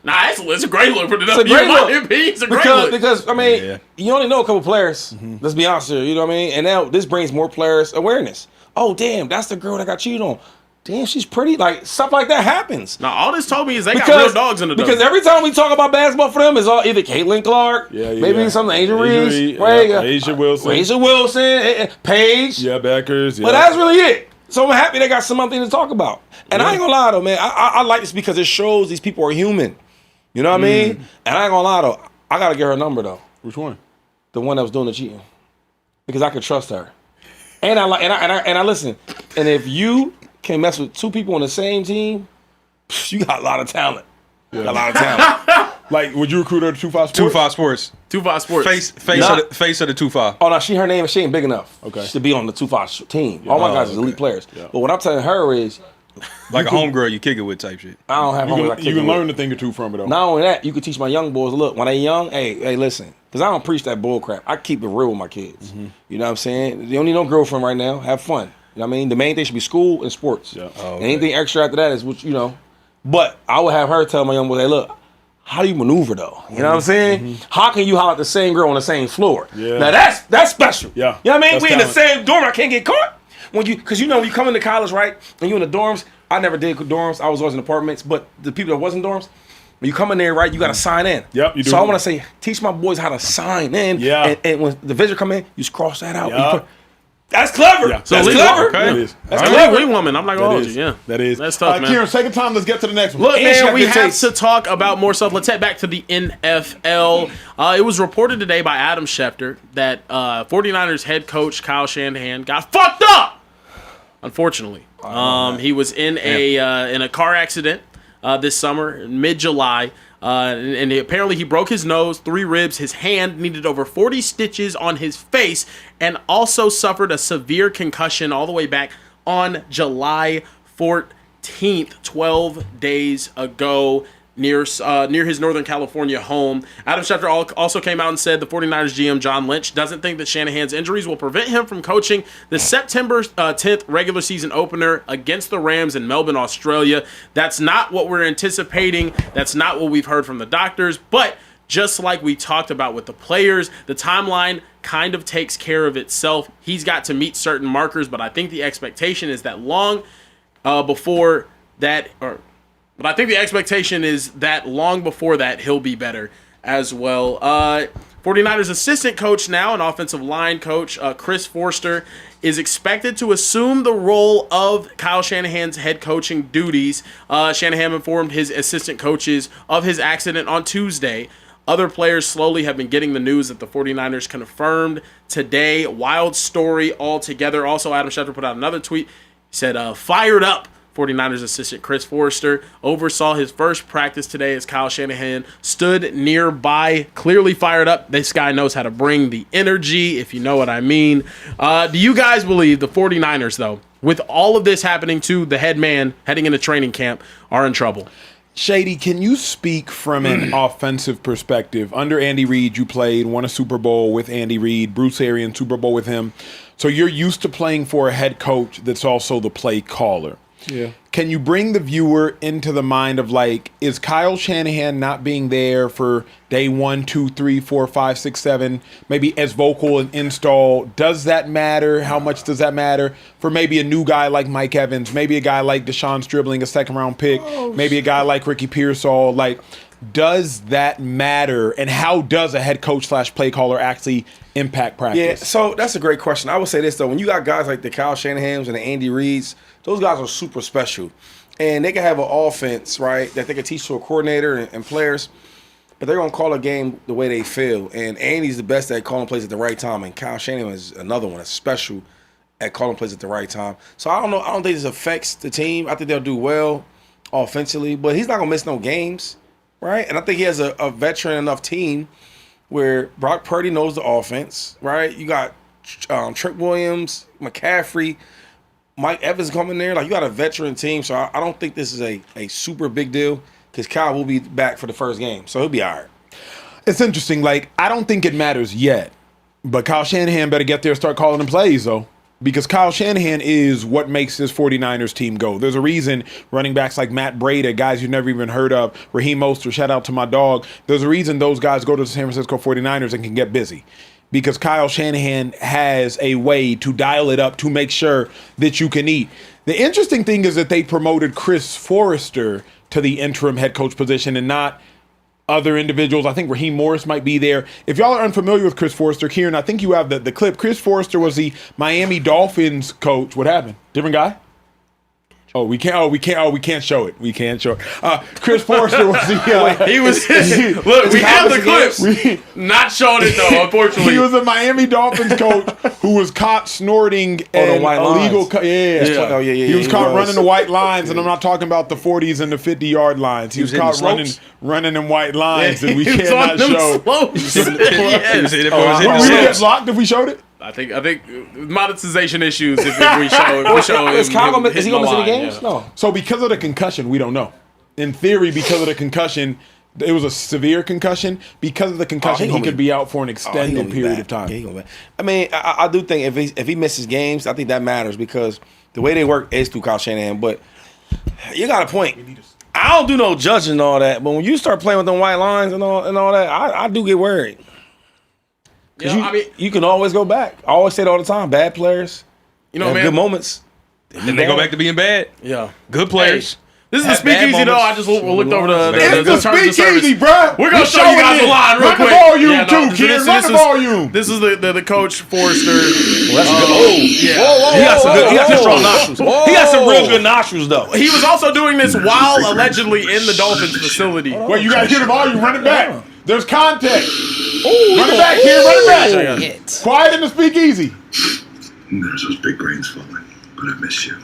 Nah, it's a great look for the It's a W. great In my look. opinion, it's a great Because, look. because I mean, you only know a couple players. Let's be honest here. You know what I mean? And now this brings more players awareness. Oh, damn, that's the girl that got cheated on. Damn, she's pretty. Like, stuff like that happens. Now, all this told me is they got real dogs in the Because W. every time we talk about basketball for them, it's all either Caitlin Clark, maybe some Angel Reese, right? Asia Wilson. Asia Wilson, Paige. Yeah, Beckers. Yeah. But that's really it. So I'm happy they got something to talk about. And I ain't gonna lie though, man. I like this because it shows these people are human. You know what I mean? And I ain't gonna lie though. I gotta get her number though. Which one? The one that was doing the cheating. Because I could trust her. And I listen. And if you can mess with two people on the same team, you got a lot of talent. You got a lot of talent. Like, would you recruit her to 2-5 Sports? 2-5 Sports. 2-5 Sports. Face of the 2-5. Oh no, her name she ain't big enough. Okay. To be on the 2-5 team. All my guys is elite players. Yeah. But what I'm telling her is, Like a homegirl you kick it with type shit. I don't have homies You can learn a thing or two from it, though. Not only that, you can teach my young boys. Look, when they young, hey, listen, because I don't preach that bull crap. I keep it real with my kids. You know what I'm saying? You don't need no girlfriend right now. Have fun. You know what I mean? The main thing should be school and sports. Yeah. And anything extra after that is what you know. But I would have her tell my young boys, hey, look, how do you maneuver though? You know what I'm saying? How can you holler at the same girl on the same floor? Yeah. Now that's special. Yeah. You know what I mean? That's We in the talent. same dorm. I can't get caught. Because you know, when you come into college, right, and you in the dorms, I never did dorms. I was always in apartments. But the people that wasn't dorms, when you come in there, right, you got to sign in. Yep, you do. So I want to say, teach my boys how to sign in. Yeah. And when the visitor come in, you just cross that out. Yeah. That's clever. Yeah. So That's legal, clever. okay. That is. That's All clever. right, we woman. I'm not gonna That hold is. you. Yeah, That is. That's tough, man. Kieran, second time. Let's get to the next one. Look, And she man, got we good have taste. to talk about more stuff. Let's head back to the NFL. It was reported today by Adam Schefter that 49ers head coach Kyle Shanahan got fucked up. Unfortunately, he was in a car accident this summer, mid-July. And apparently he broke his nose, 3 ribs, his hand, needed over 40 stitches on his face, and also suffered a severe concussion all the way back on July 14th, 12 days ago, near his Northern California home. Adam Schefter also came out and said the 49ers GM John Lynch doesn't think that Shanahan's injuries will prevent him from coaching the September 10th regular season opener against the Rams in Melbourne, Australia. That's not what we're anticipating. That's not what we've heard from the doctors. But just like we talked about with the players, the timeline kind of takes care of itself. He's got to meet certain markers, but I think the expectation is that before that, but I think the expectation is that long before that, he'll be better as well. 49ers assistant coach now, an offensive line coach, Chris Forster, is expected to assume the role of Kyle Shanahan's head coaching duties. Shanahan informed his assistant coaches of his accident on Tuesday. Other players slowly have been getting the news that the 49ers confirmed today. Wild story altogether. Also, Adam Schefter put out another tweet. He said, fired up. 49ers assistant Chris Forster oversaw his first practice today as Kyle Shanahan stood nearby, clearly fired up. This guy knows how to bring the energy, if you know what I mean. Do you guys believe the 49ers, though, with all of this happening to the head man heading into training camp, are in trouble? Shady, can you speak from an offensive perspective? Under Andy Reid, you played, won a Super Bowl with Andy Reid, Bruce Arians, Super Bowl with him. So you're used to playing for a head coach that's also the play caller. Yeah. Can you bring the viewer into the mind of, like, is Kyle Shanahan not being there for day 1, 2, 3, 4, 5, 6, 7, maybe as vocal and install? Does that matter? How much does that matter for maybe a new guy like Mike Evans, maybe a guy like Deshaun Stribling, a second-round pick, maybe a guy like Ricky Pearsall? Like, does that matter? And how does a head coach / play caller actually impact practice? Yeah, so that's a great question. I would say this, though. When you got guys like the Kyle Shanahans and the Andy Reids, those guys are super special. And they can have an offense, right, that they can teach to a coordinator and players, but they're going to call a game the way they feel. And Andy's the best at calling plays at the right time, and Kyle Shanahan is another one that's special at calling plays at the right time. So I don't know. I don't think this affects the team. I think they'll do well offensively, but he's not going to miss no games, right? And I think he has a veteran enough team where Brock Purdy knows the offense, right? You got Trent Williams, McCaffrey, Mike Evans coming there. Like, you got a veteran team, so I don't think this is a super big deal because Kyle will be back for the first game, so he'll be all right. It's interesting. Like, I don't think it matters yet, but Kyle Shanahan better get there and start calling them plays, though, because Kyle Shanahan is what makes this 49ers team go. There's a reason running backs like Matt Breida, guys you've never even heard of, Raheem Mostert, shout out to my dog. There's a reason those guys go to the San Francisco 49ers and can get busy, because Kyle Shanahan has a way to dial it up to make sure that you can eat. The interesting thing is that they promoted Chris Forrester to the interim head coach position and not other individuals. I think Raheem Morris might be there. If y'all are unfamiliar with Chris Forrester, Kieran, I think you have the clip. Chris Forrester was the Miami Dolphins coach. What happened? Different guy? We can't show it. We can't show it. Chris Forrester was the look, we have the clips. Not showing it though, unfortunately. He was a Miami Dolphins coach who was caught snorting an illegal. He was caught running the white lines, and I'm not talking about the 40s and the 50-yard lines. He was caught running in white lines, and we cannot show. Was we get blocked if we showed it? I think monetization issues if we show is he gonna miss any games? Yeah. No. So because of the concussion, we don't know. In theory, because of the concussion, it was a severe concussion. Because of the concussion, he could be out for an extended period of time. Yeah, I mean, I do think if he misses games, I think that matters because the way they work is through Kyle Shanahan. But you got a point. I don't do no judging and all that, but when you start playing with them white lines and all that, I do get worried. You can always go back. I always say it all the time. Bad players, man, good moments. Then they go back to being bad. Yeah, good players. Hey, this is the speakeasy, though. I just looked over the speakeasy, bro. We're gonna show you guys a line real quick. Run the volume, too, kid. Run the volume. This is the coach Forrester. That's good. He got some strong nostrils. He got some real good nostrils, though. He was also doing this while allegedly in the Dolphins facility. Wait, you gotta hear the volume. Run it back. There's context. Run it back, kid. Run it back. Quiet in the speakeasy. There's those big rains falling, but I miss you.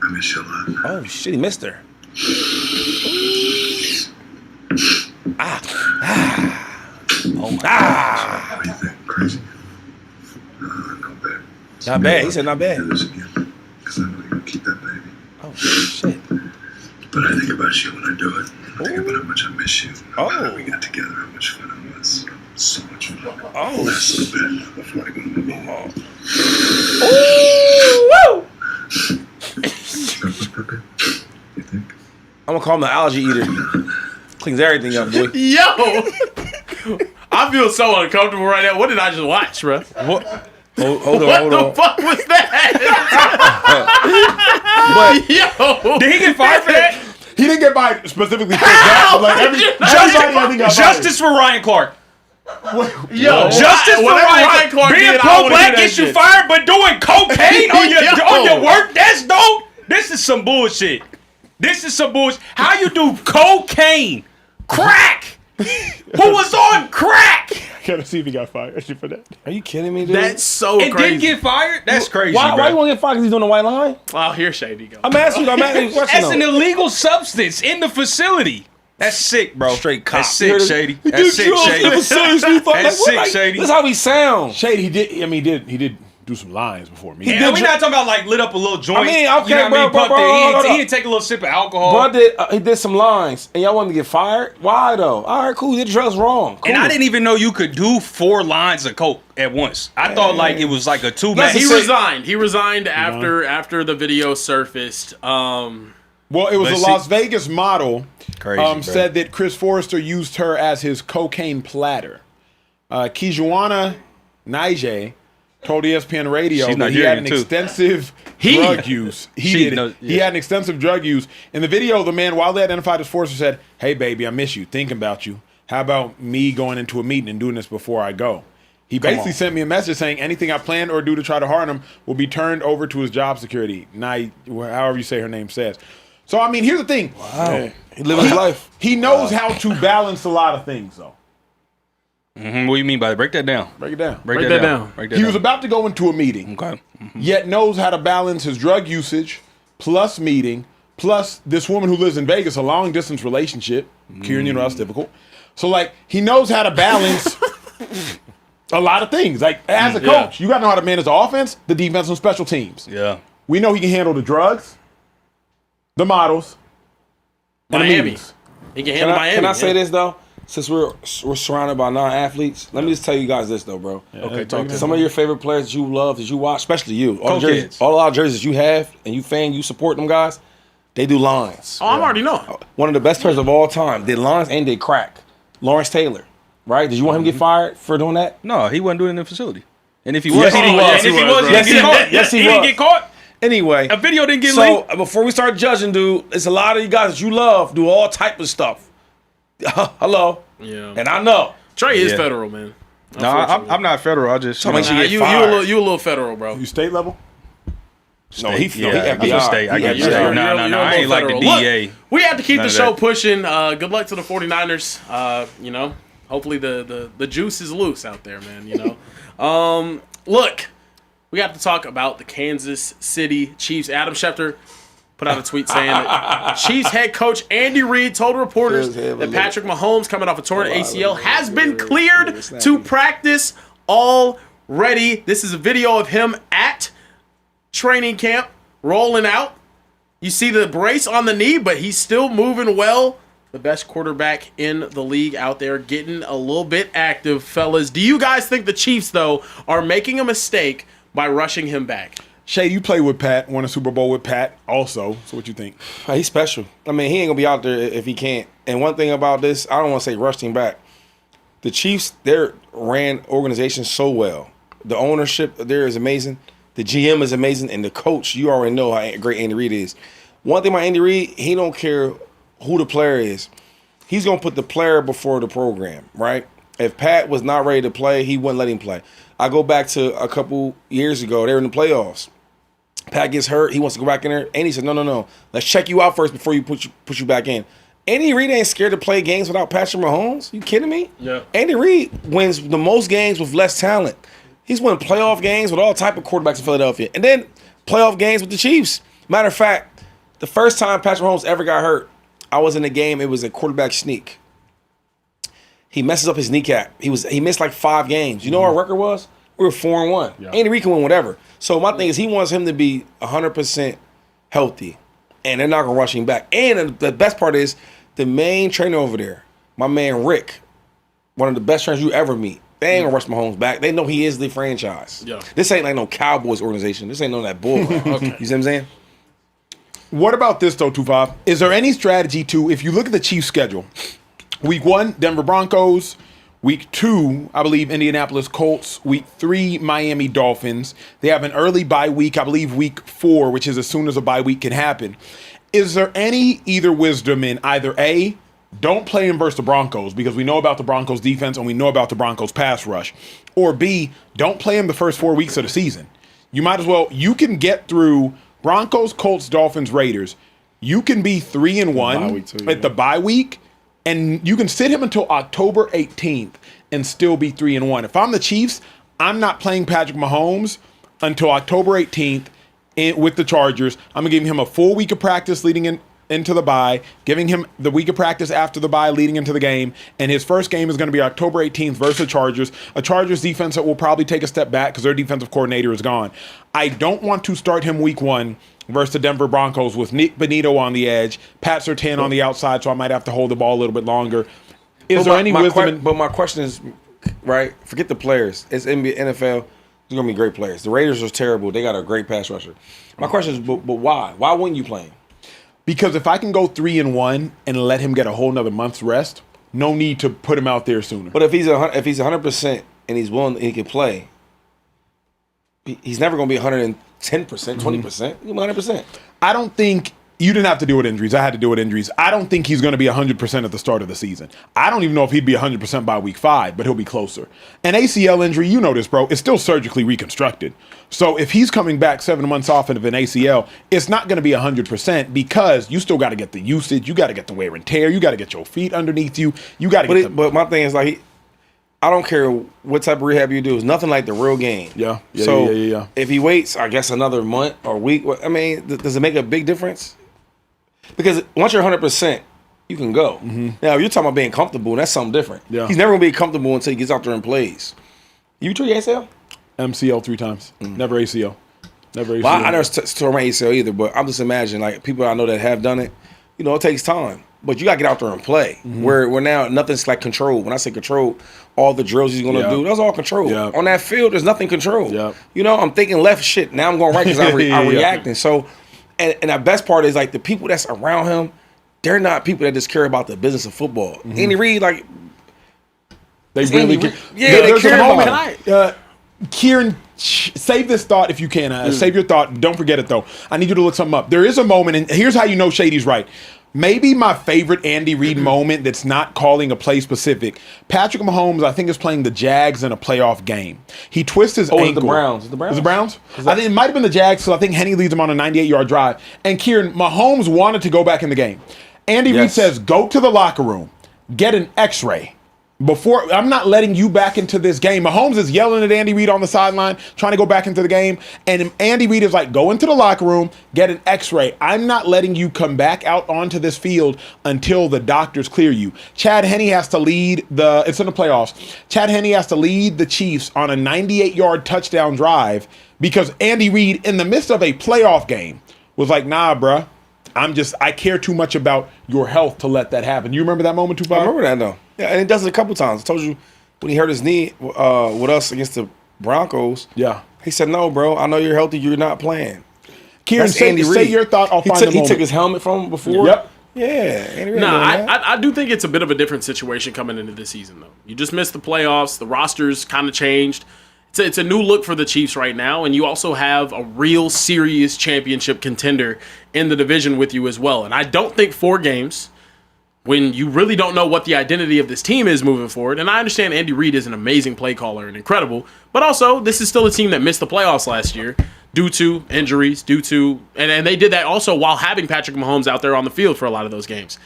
I miss you a lot. Oh shit, he missed her. Oh my. What do you think? Crazy? Not bad. Not bad. He said not bad. Do this again. Because I know you're going to keep that baby. Oh, shit. But I think about you when I do it. I think about how much I miss you. How we got together, how much fun it was. So much fun. Oh, Last little bit before I go to the meeting. Ooh, woo! You think? I'm gonna call him the allergy eater. Cleans everything up, boy. Yo! I feel so uncomfortable right now. What did I just watch, bro? What? Hold on, What hold the on. fuck was that? But Yo! Did he get fired for that? He didn't get fired specifically for that. But like everybody, I think got Justice for Ryan Clark. Yo! Justice for whatever Ryan Clark Being did, I wanna pro-black do that gets you shit. fired, but doing cocaine on Yo. your work desk, though? This is some bullshit. This is some bullshit. How you do cocaine? Crack! Who was on crack? Gotta see if he got fired for that. are you kidding me, dude? That's so And crazy. didn't get fired? That's crazy, why bro. you want to get fired because he's doing the white line? Wow, here Shady go. I'm asking you a question. That's an though. illegal substance in the facility. That's sick, bro. Straight cop. That's You heard sick, it? Shady. He That's did sick, drugs, Shady. never seriously thought, That's what, sick, Shady. This is how he sounds. Shady, he did do some lines before me. Yeah, we're not talking about like lit up a little joint. I mean, okay, you know what I mean? bro, Pumped bro, it. hold He on. didn't take a little sip of alcohol. Bro, he did some lines, and y'all wanted to get fired? Why, though? All right, cool. You did drugs wrong. Cool. And I didn't even know you could do 4 lines of coke at once. I thought like it was like a 2-man. He resigned. He resigned after the video surfaced. Well, it was But a see- Las Vegas model. Crazy, bro. Said that Chris Forrester used her as his cocaine platter. Kijuana Naije told ESPN Radio She's that he had an Nigerian, too. extensive drug use. He had an extensive drug use. In the video, the man, widely identified as Forrester, said, "Hey, baby, I miss you. Thinking about you. How about me going into a meeting and doing this before I go?" He basically sent me a message saying anything I plan or do to try to harm him will be turned over to his job security. However you say her name says. So, I mean, here's the thing. Wow. He living his life. He knows how to balance a lot of things, though. What do you mean by that? Break that down. Break it down. Break that down. Break that He down. was about to go into a meeting, Okay. yet knows how to balance his drug usage, plus meeting, plus this woman who lives in Vegas, a long distance relationship. Kieran, you know that's difficult. So, like, he knows how to balance a lot of things. Like, as a coach, you got to know how to manage the offense, the defense, and special teams. Yeah. We know he can handle the drugs, the models, and the Miami. meetings. He can handle Miami. Can I say this, though? Since we're surrounded by non-athletes, let me just tell you guys this, though, bro. Okay, talk to Some of your favorite players that you love, that you watch, especially you, all the Cokeheads. jerseys, all our jerseys you have, and you support them guys, they do lines. Oh, I'm already knowing. One of the best players of all time did lines and did crack. Lawrence Taylor, right? Did you want him to get fired for doing that? No, he wasn't doing it in the facility. And if he Yes, was, he was. and if he was, Yes, he he didn't get was. caught. Yes, he didn't was. get caught. Anyway, A video didn't get so leaked. before we start judging, dude, it's a lot of you guys that you love do all type of stuff. Hello, Yeah. and I know. Trey is Yeah. federal, man. No, I'm not federal. I just So make sure Nah, you get you fired. a little federal, bro. You state level? No, he yeah, FBI. I state. I got He state. FBI. No, I ain't like the DEA. We have to keep None the of show that. pushing. Good luck to the 49ers. Hopefully the juice is loose out there, man. Look, we have to talk about the Kansas City Chiefs. Adam Schefter put out a tweet saying that Chiefs head coach Andy Reid told reporters that Patrick Mahomes, coming off a torn ACL, has been cleared to practice already. This is a video of him at training camp rolling out. You see the brace on the knee, but he's still moving well. The best quarterback in the league out there, getting a little bit active, fellas. Do you guys think the Chiefs, though, are making a mistake by rushing him back? Shay, you played with Pat, won a Super Bowl with Pat also. So what you think? He's special. I mean, he ain't gonna be out there if he can't. And one thing about this, I don't want to say rushed him back. The Chiefs, they ran organizations so well. The ownership there is amazing. The GM is amazing, and the coach, you already know how great Andy Reid is. One thing about Andy Reid, he don't care who the player is. He's gonna put the player before the program, right? If Pat was not ready to play, he wouldn't let him play. I go back to a couple years ago. They were in the playoffs. Pat gets hurt. He wants to go back in there. Andy said, no. Let's check you out first before you put you back in. Andy Reid ain't scared to play games without Patrick Mahomes. You kidding me? Yeah. Andy Reid wins the most games with less talent. He's won playoff games with all type of quarterbacks in Philadelphia. And then playoff games with the Chiefs. Matter of fact, the first time Patrick Mahomes ever got hurt, I was in a game. It was a quarterback sneak. he messes up his kneecap. He missed like 5 games. You know what our record was? We were 4-1. Yeah. Andy Reid can win whatever. So my thing is he wants him to be 100% healthy, and they're not gonna rush him back. And the best part is the main trainer over there, my man Rick, one of the best trainers you ever meet. They ain't gonna rush Mahomes back. They know he is the franchise. Yeah. This ain't like no Cowboys organization. This ain't no that bull. Okay. You see what I'm saying? What about this though, 2-5? Is there any strategy to, if you look at the Chiefs' schedule, week 1, Denver Broncos. Week 2, I believe Indianapolis Colts. Week 3, Miami Dolphins. They have an early bye week, I believe week 4, which is as soon as a bye week can happen. Is there any either wisdom in either A, don't play him versus the Broncos because we know about the Broncos defense and we know about the Broncos pass rush, or B, don't play him the first 4 weeks of the season. You might as well, you can get through Broncos, Colts, Dolphins, Raiders. You can be 3-1 at the bye week. And you can sit him until October 18th and still be 3-1. If I'm the Chiefs, I'm not playing Patrick Mahomes until October 18th with the Chargers. I'm going to give him a full week of practice leading into the bye, giving him the week of practice after the bye leading into the game. And his first game is going to be October 18th versus the Chargers, a Chargers defense that will probably take a step back because their defensive coordinator is gone. I don't want to start him week 1 versus the Denver Broncos with Nick Benito on the edge, Pat Surtain on the outside, so I might have to hold the ball a little bit longer. Is there any wisdom? But my question is, right, forget the players. It's NBA, NFL. There's going to be great players. The Raiders are terrible. They got a great pass rusher. My question is, but why? Why wouldn't you play him? Because if I can go 3-1 and let him get a whole nother month's rest, no need to put him out there sooner. But if he's 100% and he's willing and he can play, he's never going to be 110%, 20%. He's 100%. I don't think you didn't have to deal with injuries. I had to deal with injuries. I don't think he's going to be 100% at the start of the season. I don't even know if he'd be 100% by week 5, but he'll be closer. An ACL injury, you know this, bro, it's still surgically reconstructed. So if he's coming back 7 months off of an ACL, it's not going to be 100% because you still got to get the usage. You got to get the wear and tear. You got to get your feet underneath you. You got to get But my thing is like, I don't care what type of rehab you do. It's nothing like the real game. Yeah. If he waits, I guess, another month or week, I mean, does it make a big difference? Because once you're 100%, you can go. Mm-hmm. Now, if you're talking about being comfortable, that's something different. Yeah. He's never going to be comfortable until he gets out there and plays. You tore your ACL? MCL 3 times. Never ACL. Never ACL. Well, I never tore my ACL either, but I'm just imagining, like, people I know that have done it, you know, it takes time. But you got to get out there and play. Mm-hmm. Where now nothing's like controlled. When I say controlled, all the drills he's going to do, that's all controlled. Yeah. On that field, there's nothing controlled. Yeah. You know, I'm thinking left shit. Now I'm going right because I'm reacting. So, and the best part is, like, the people that's around him, they're not people that just care about the business of football. Mm-hmm. Andy Reid, like, they really care. They care about it. Kieran, save this thought if you can. Save your thought. Don't forget it, though. I need you to look something up. There is a moment, and here's how you know Shady's right. Maybe my favorite Andy Reid moment that's not calling a play specific. Patrick Mahomes, I think, is playing the Jags in a playoff game. He twists his ankle. It's the Browns. Is it the Browns? I think it might have been the Jags, so I think Henny leads him on a 98-yard drive. And Kieran, Mahomes wanted to go back in the game. Andy Reid says, go to the locker room, get an x-ray. Before, I'm not letting you back into this game. Mahomes is yelling at Andy Reid on the sideline, trying to go back into the game. And Andy Reid is like, go into the locker room, get an x-ray. I'm not letting you come back out onto this field until the doctors clear you. Chad Henne has to lead it's in the playoffs. Chad Henne has to lead the Chiefs on a 98-yard touchdown drive because Andy Reid, in the midst of a playoff game, was like, nah, bruh. I care too much about your health to let that happen. You remember that moment, Tupac? I remember that, though. Yeah, and it does it a couple times. I told you when he hurt his knee with us against the Broncos. Yeah. He said, no, bro, I know you're healthy. You're not playing. Kieran, say your thought. I'll find the moment. He took his helmet from him before? Yep. Yeah. Andy Reid I do think it's a bit of a different situation coming into this season, though. You just missed the playoffs. The roster's kind of changed. It's a new look for the Chiefs right now, and you also have a real serious championship contender in the division with you as well. And I don't think 4 games, when you really don't know what the identity of this team is moving forward, and I understand Andy Reid is an amazing play caller and incredible, but also this is still a team that missed the playoffs last year due to injuries, and they did that also while having Patrick Mahomes out there on the field for a lot of those games.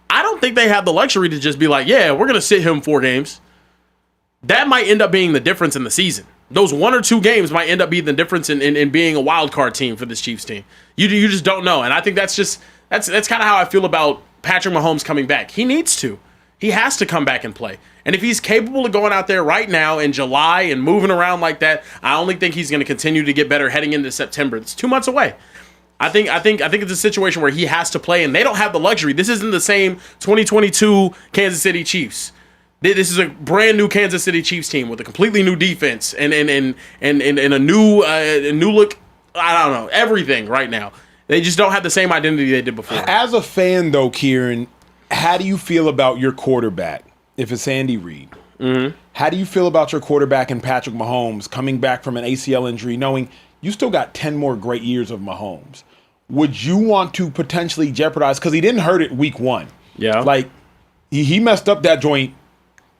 I don't think they have the luxury to just be like, yeah, we're going to sit him 4 games. That might end up being the difference in the season. Those 1 or 2 games might end up being the difference in being a wild card team for this Chiefs team. You just don't know, and I think that's kind of how I feel about Patrick Mahomes coming back. He needs to. He has to come back and play. And if he's capable of going out there right now in July and moving around like that, I only think he's going to continue to get better heading into September. It's 2 months away. I think it's a situation where he has to play, and they don't have the luxury. This isn't the same 2022 Kansas City Chiefs. This is a brand new Kansas City Chiefs team with a completely new defense and a new look. I don't know, everything right now. They just don't have the same identity they did before. As a fan, though, Kieran, how do you feel about your quarterback? If it's Andy Reid, how do you feel about your quarterback and Patrick Mahomes coming back from an ACL injury, knowing you still got 10 more great years of Mahomes? Would you want to potentially jeopardize, because he didn't hurt it week 1. Yeah. Like, he messed up that joint,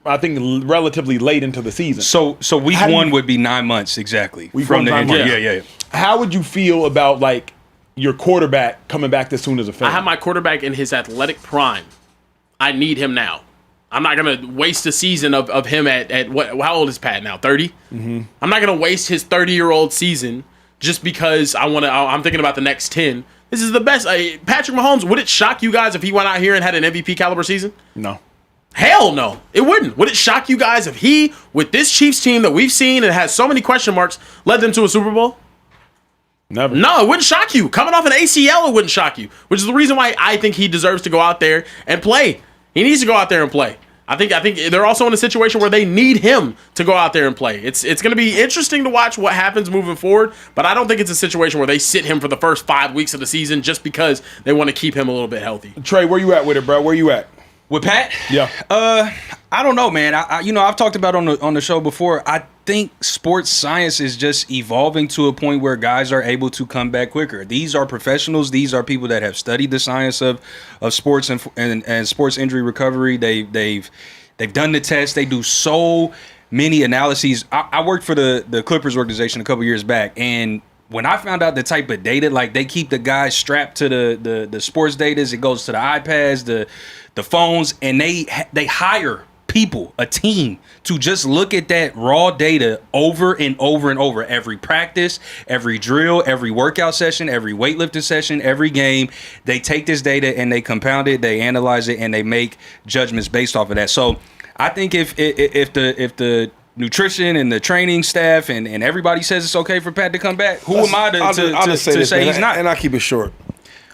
I think, relatively late into the season. So week 1 would be 9 months exactly from the injury. Yeah. How would you feel about, like, your quarterback coming back this soon as a fan? I have my quarterback in his athletic prime. I need him now. I'm not going to waste a season of him at what? How old is Pat now? 30? Mm-hmm. I'm not going to waste his 30-year-old season just because I'm thinking about the next 10. This is the best. Patrick Mahomes, would it shock you guys if he went out here and had an MVP caliber season? No. Hell no. It wouldn't. Would it shock you guys if he, with this Chiefs team that we've seen and has so many question marks, led them to a Super Bowl? Never. No, it wouldn't shock you. Coming off an ACL, it wouldn't shock you, which is the reason why I think he deserves to go out there and play. He needs to go out there and play. I think they're also in a situation where they need him to go out there and play. It's going to be interesting to watch what happens moving forward, but I don't think it's a situation where they sit him for the first 5 weeks of the season just because they want to keep him a little bit healthy. Trey, where you at with it, bro? Where you at? With Pat? Yeah. I don't know, man. I've talked about on the show before. I think sports science is just evolving to a point where guys are able to come back quicker. These are professionals. These are people that have studied the science of sports and sports injury recovery. They've done the test. They do so many analyses. I worked for the Clippers organization a couple years back, and when I found out the type of data, like they keep the guys strapped to the sports data, it goes to the iPads, the phones, and they hire people, a team, to just look at that raw data over and over and over. Every practice, every drill, every workout session, every weightlifting session, every game. They take this data and they compound it, they analyze it, and they make judgments based off of that. So I think if the nutrition and the training staff and everybody says it's okay for Pat to come back, who am I to say he's not? And I keep it short.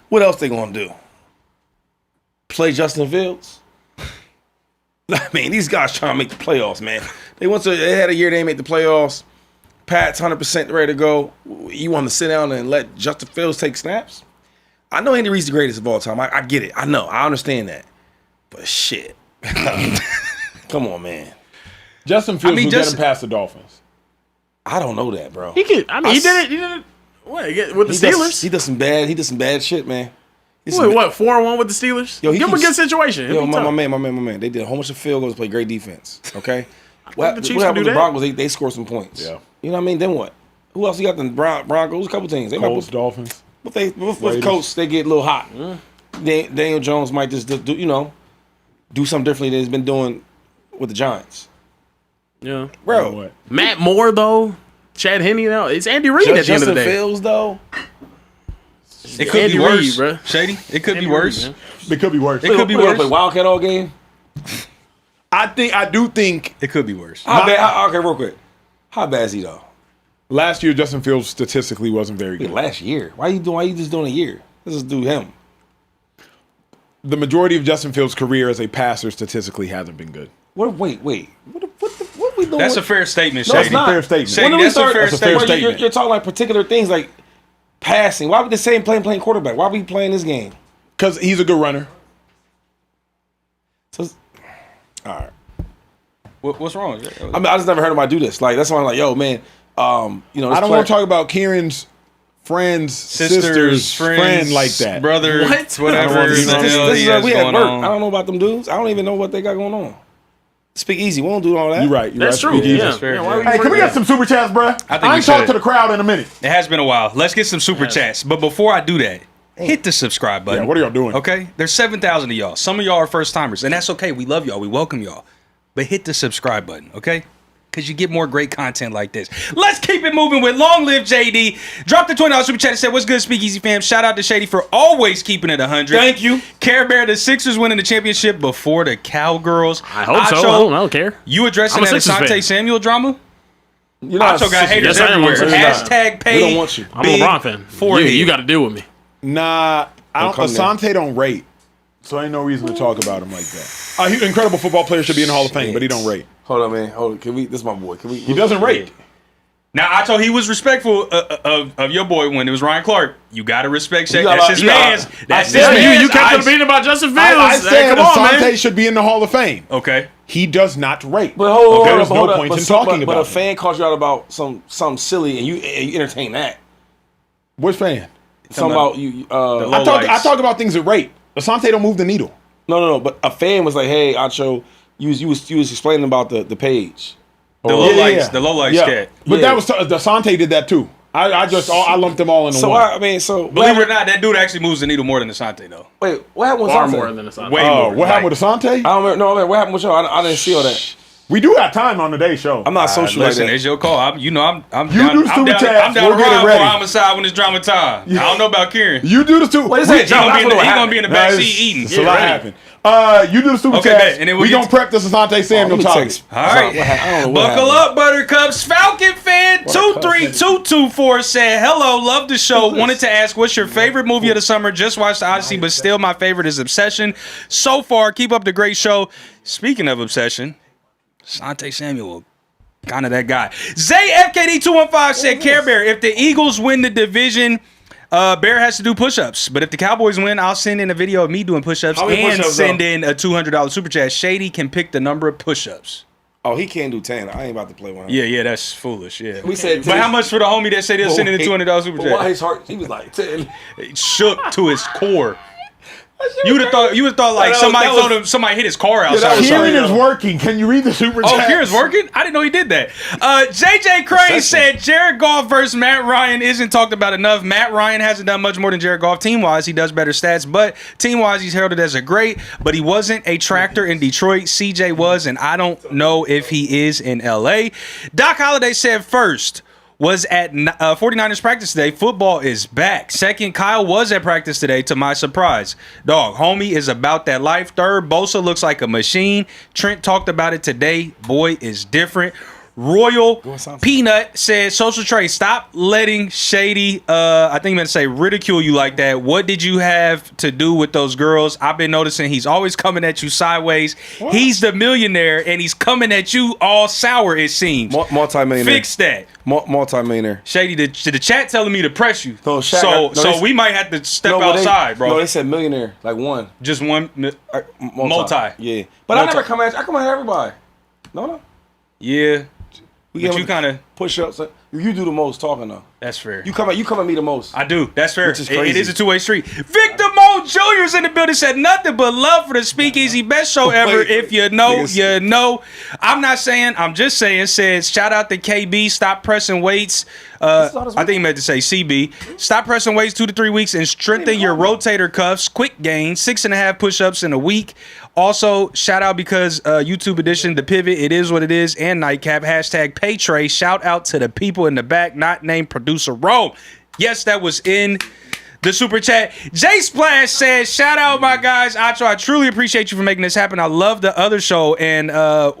What else they gonna do? Play Justin Fields? I mean, these guys trying to make the playoffs, man. They had a year they didn't make the playoffs. Pat's 100% ready to go. You want to sit down and let Justin Fields take snaps? I know Andy Reid's the greatest of all time. I get it. I know. I understand that. But shit. Come on, man. Justin Fields will get him past the Dolphins. I don't know that, bro. He could. I mean, he did it. What, with the Steelers? He did some bad shit, man. What, 4-1 with the Steelers? Give him a good situation. Yo, my man. They did a whole bunch of field goals, play great defense. Okay? What happened with the Broncos? They scored some points. Yeah. You know what I mean? Then what? Who else you got? The Broncos? A couple teams. Colts, Dolphins. But with Colts, they get a little hot. Daniel Jones might just do something differently than he's been doing with the Giants. Yeah. Bro. Matt Moore, though. Chad Henne, though. It's Andy Reid at the end of the day. Justin Fields, though. It could be worse, bro. Shady. It could be worse. It could be worse. It could be worse. Play Wildcat all game. I do think it could be worse. Okay, real quick. How bad is he though? Last year, Justin Fields statistically wasn't very good. Last year? Why you just doing a year? Let's just do him. The majority of Justin Fields' career as a passer statistically hasn't been good. Wait. What we doing? That's a fair statement, No, Shady. it's not. Fair statement. Shady, that's a fair statement. You're talking like particular things like passing. Why would the same playing quarterback? Why are we playing this game? Because he's a good runner. So, all right. What's wrong? I mean, I just never heard him do this. Like that's why I'm like, yo, man. I don't want to talk about Kieran's friend's sister's friend like that. Brother, whatever. We at work. I don't know about them dudes. I don't even know what they got going on. Speakeasy, we won't do all that. You're right. That's true. That's fair. Hey, can we get some super chats, bro? I ain't talk to the crowd in a minute. It has been a while. Let's get some super chats. But before I do that, hit the subscribe button. Yeah, what are y'all doing? Okay? There's 7,000 of y'all. Some of y'all are first timers, and that's okay. We love y'all. We welcome y'all. But hit the subscribe button, okay? because you get more great content like this. Let's keep it moving with Long Live JD. Drop the $20 super chat and said, what's good, Speakeasy fam? Shout out to Shady for always keeping it 100. Thank you. Carebear, the Sixers winning the championship before the Cowgirls. I hope so. I don't care. You addressing that Asante Samuel drama? You know, Acho got haters everywhere. Hashtag pay. We don't want you. I'm a LeBron fan. You got to deal with me. Nah, Asante don't rate. So ain't no reason to talk about him like that. He's an incredible football player, should be in the Hall of Fame, but he don't rate. Hold on, man. Hold on. Can we? This is my boy. Can we? He doesn't rate. Now, Acho, he was respectful of your boy when it was Ryan Clark. You got to respect Shady. That's his man's. That's his man's. You kept debating about Justin Fields. I said come on, Asante man. should be in the Hall of Fame. Okay. He does not rate. But hold There's on, no point in talking about But a it. fan calls you out about something silly, and you entertain that. Which fan? Something about you. I talk about things that rate. Asante don't move the needle. No. But a fan was like, "Hey, Acho, you was explaining about the page." The low lights cat. But that was Asante did that too. I lumped them all into one. Believe it or not, that dude actually moves the needle more than Asante though. Wait, what happened with Far Asante? more than Asante. Way more. What happened with Asante? I don't remember. No, what happened with y'all? I didn't see all that. We do have time on today's show. I'm not social Listen, like that. it's your call. I'm You down. do the super chats. I'm down We'll to get it ride for ready. homicide when it's drama time. I don't know about Kieran. You do the super. Wait, He gonna be in the back seat eating. It's a lot happened. You do the super Okay, chats. bet. And then we gonna prep this Asante Samuel topic. All right. Buckle up, Buttercups. Falcon fan 23224 said, hello, love the show. Wanted to ask, what's your favorite movie of the summer? Just watched the Odyssey, but still my favorite is Obsession. So far, keep up the great show. Speaking of Obsession, Asante Samuel, kind of that guy. Zay FKD215 said, Carebear, if the Eagles win the division, Bear has to do push-ups. But if the Cowboys win, I'll send in a video of me doing push-ups and send in a $200 super chat. Shady can pick the number of push-ups. Oh, he can't do 10. I ain't about to play one. Yeah, that's foolish. Yeah. We said 10. But how much for the homie that said he'll send in a $200 super chat? Why his heart? He was like 10. It shook to his core. You would have thought like somebody hit his car outside. Kieran is working. Can you read the super chat? Oh, Kieran's working? I didn't know he did that. JJ Crane said Jared Goff versus Matt Ryan isn't talked about enough. Matt Ryan hasn't done much more than Jared Goff. Team-wise, he does better stats, but team-wise, he's heralded as a great, but he wasn't a tractor in Detroit. CJ was, and I don't know if he is in LA. Doc Holliday said first, was at 49ers practice today. Football is back. Second, Kyle was at practice today, to my surprise. Dog, homie is about that life. Third, Bosa looks like a machine. Trent talked about it today. Boy is different. Royal Peanut said, Social Trade, stop letting Shady, I think he meant to say ridicule you like that. What did you have to do with those girls? I've been noticing he's always coming at you sideways. What? He's the millionaire, and he's coming at you all sour, it seems. Multi-millionaire. Fix that. Multi-millionaire. Shady, the chat telling me to press you. So we might have to step outside, bro. No, they said millionaire, like one. Just one? Multi. Yeah. But I never come at you. I come at everybody. No. Yeah. But you kind of push ups. You do the most talking though. That's fair. You come at me the most. I do. That's fair. Which is crazy. It is a two-way street. Victor Mo Jr.'s in the building, said nothing but love for the Speakeasy. Best show ever. If you know, you know. I'm not saying, I'm just saying. Says, shout out to KB. Stop pressing weights. I think he meant to say CB. Stop pressing weights 2 to 3 weeks and strengthen your rotator cuffs. Quick gain. 6.5 push-ups in a week. Also, shout out because YouTube edition, The Pivot, It Is What It Is, and Nightcap. Hashtag Paytray. Shout out to the people in the back, not named producer Rome. Yes, that was in the super chat. Jay Splash says, shout out my guys. Acho, I truly appreciate you for making this happen. I love the other show and the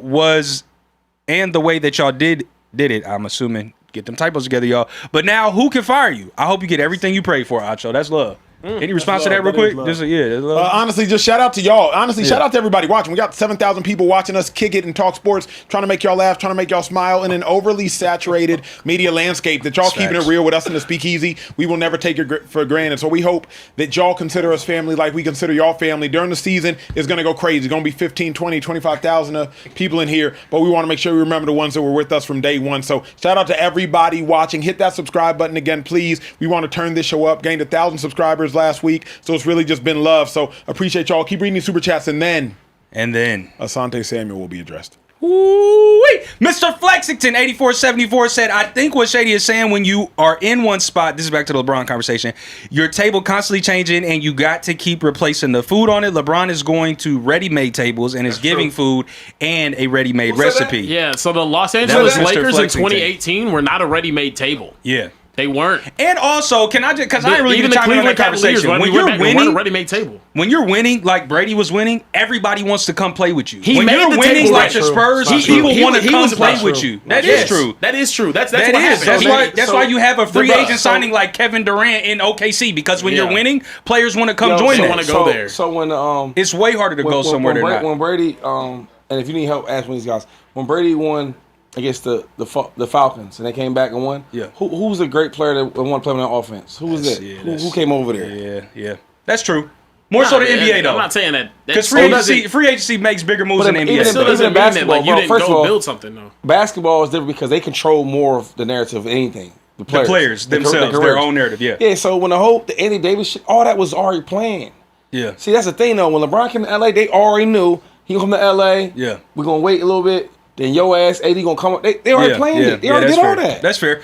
way that y'all did it. I'm assuming. Get them typos together, y'all. But now, who can fire you? I hope you get everything you pray for, Acho. That's love. Any response to that real quick? Honestly, just shout out to y'all. Honestly, shout out to everybody watching. We got 7,000 people watching us kick it and talk sports, trying to make y'all laugh, trying to make y'all smile in an overly saturated media landscape that y'all keeping it real with us in the Speakeasy. We will never take it for granted. So we hope that y'all consider us family like we consider y'all family. During the season, it's going to go crazy. It's going to be 15, 20, 25,000 people in here, but we want to make sure we remember the ones that were with us from day one. So shout out to everybody watching. Hit that subscribe button again, please. We want to turn this show up. Gained 1,000 subscribers last week, so it's really just been love. So appreciate y'all. Keep reading these super chats, and then Asante Samuel will be addressed. Ooh-wee. Mr. Flexington 8474 said, I think what Shady is saying, when you are in one spot, this is back to the LeBron conversation, your table constantly changing and you got to keep replacing the food on it. LeBron is going to ready-made tables and is giving food and a ready-made recipe. Yeah, so the Los Angeles Mr. Lakers in Flexington. 2018 were not a ready-made table. Yeah. They weren't. And also, can I just, because I ain't really Even been the chiming in on that Cleveland Cavaliers, conversation. When we're you're winning, a ready-made table. when you're winning like Brady was winning, everybody wants to come play with you. He When made you're the winning table like right. the Spurs, He people want to come was play right. with you. That Yes, is true. That is true. That's That what is. happened. That's why you have a free agent so- signing like Kevin Durant in OKC, because when Yeah. you're winning, players want to come Yo, join so- them. wanna go there. So when It's way harder to go somewhere than not. When Brady and if you need help, ask one of these guys. When Brady won against the Falcons and they came back and won, Yeah. who was a great player that wanted to play on that offense? Who was it? Yeah, Who came over there? Yeah. That's true. More so the NBA though. I'm not saying that. Because free agency makes bigger moves But than the even NBA. Still Even doesn't mean basketball, that like you bro, didn't first of go all- build something though. Basketball is different because they control more of the narrative of anything. The players themselves, their own narrative, yeah. Yeah, so when the Anthony Davis shit, all that was already planned. Yeah. See, that's the thing though. When LeBron came to LA, they already knew he gonna come to LA. Yeah. We're gonna wait a little bit. Then your ass, AD gonna come up. They already planned it. They already that's did all fair. that. That's fair.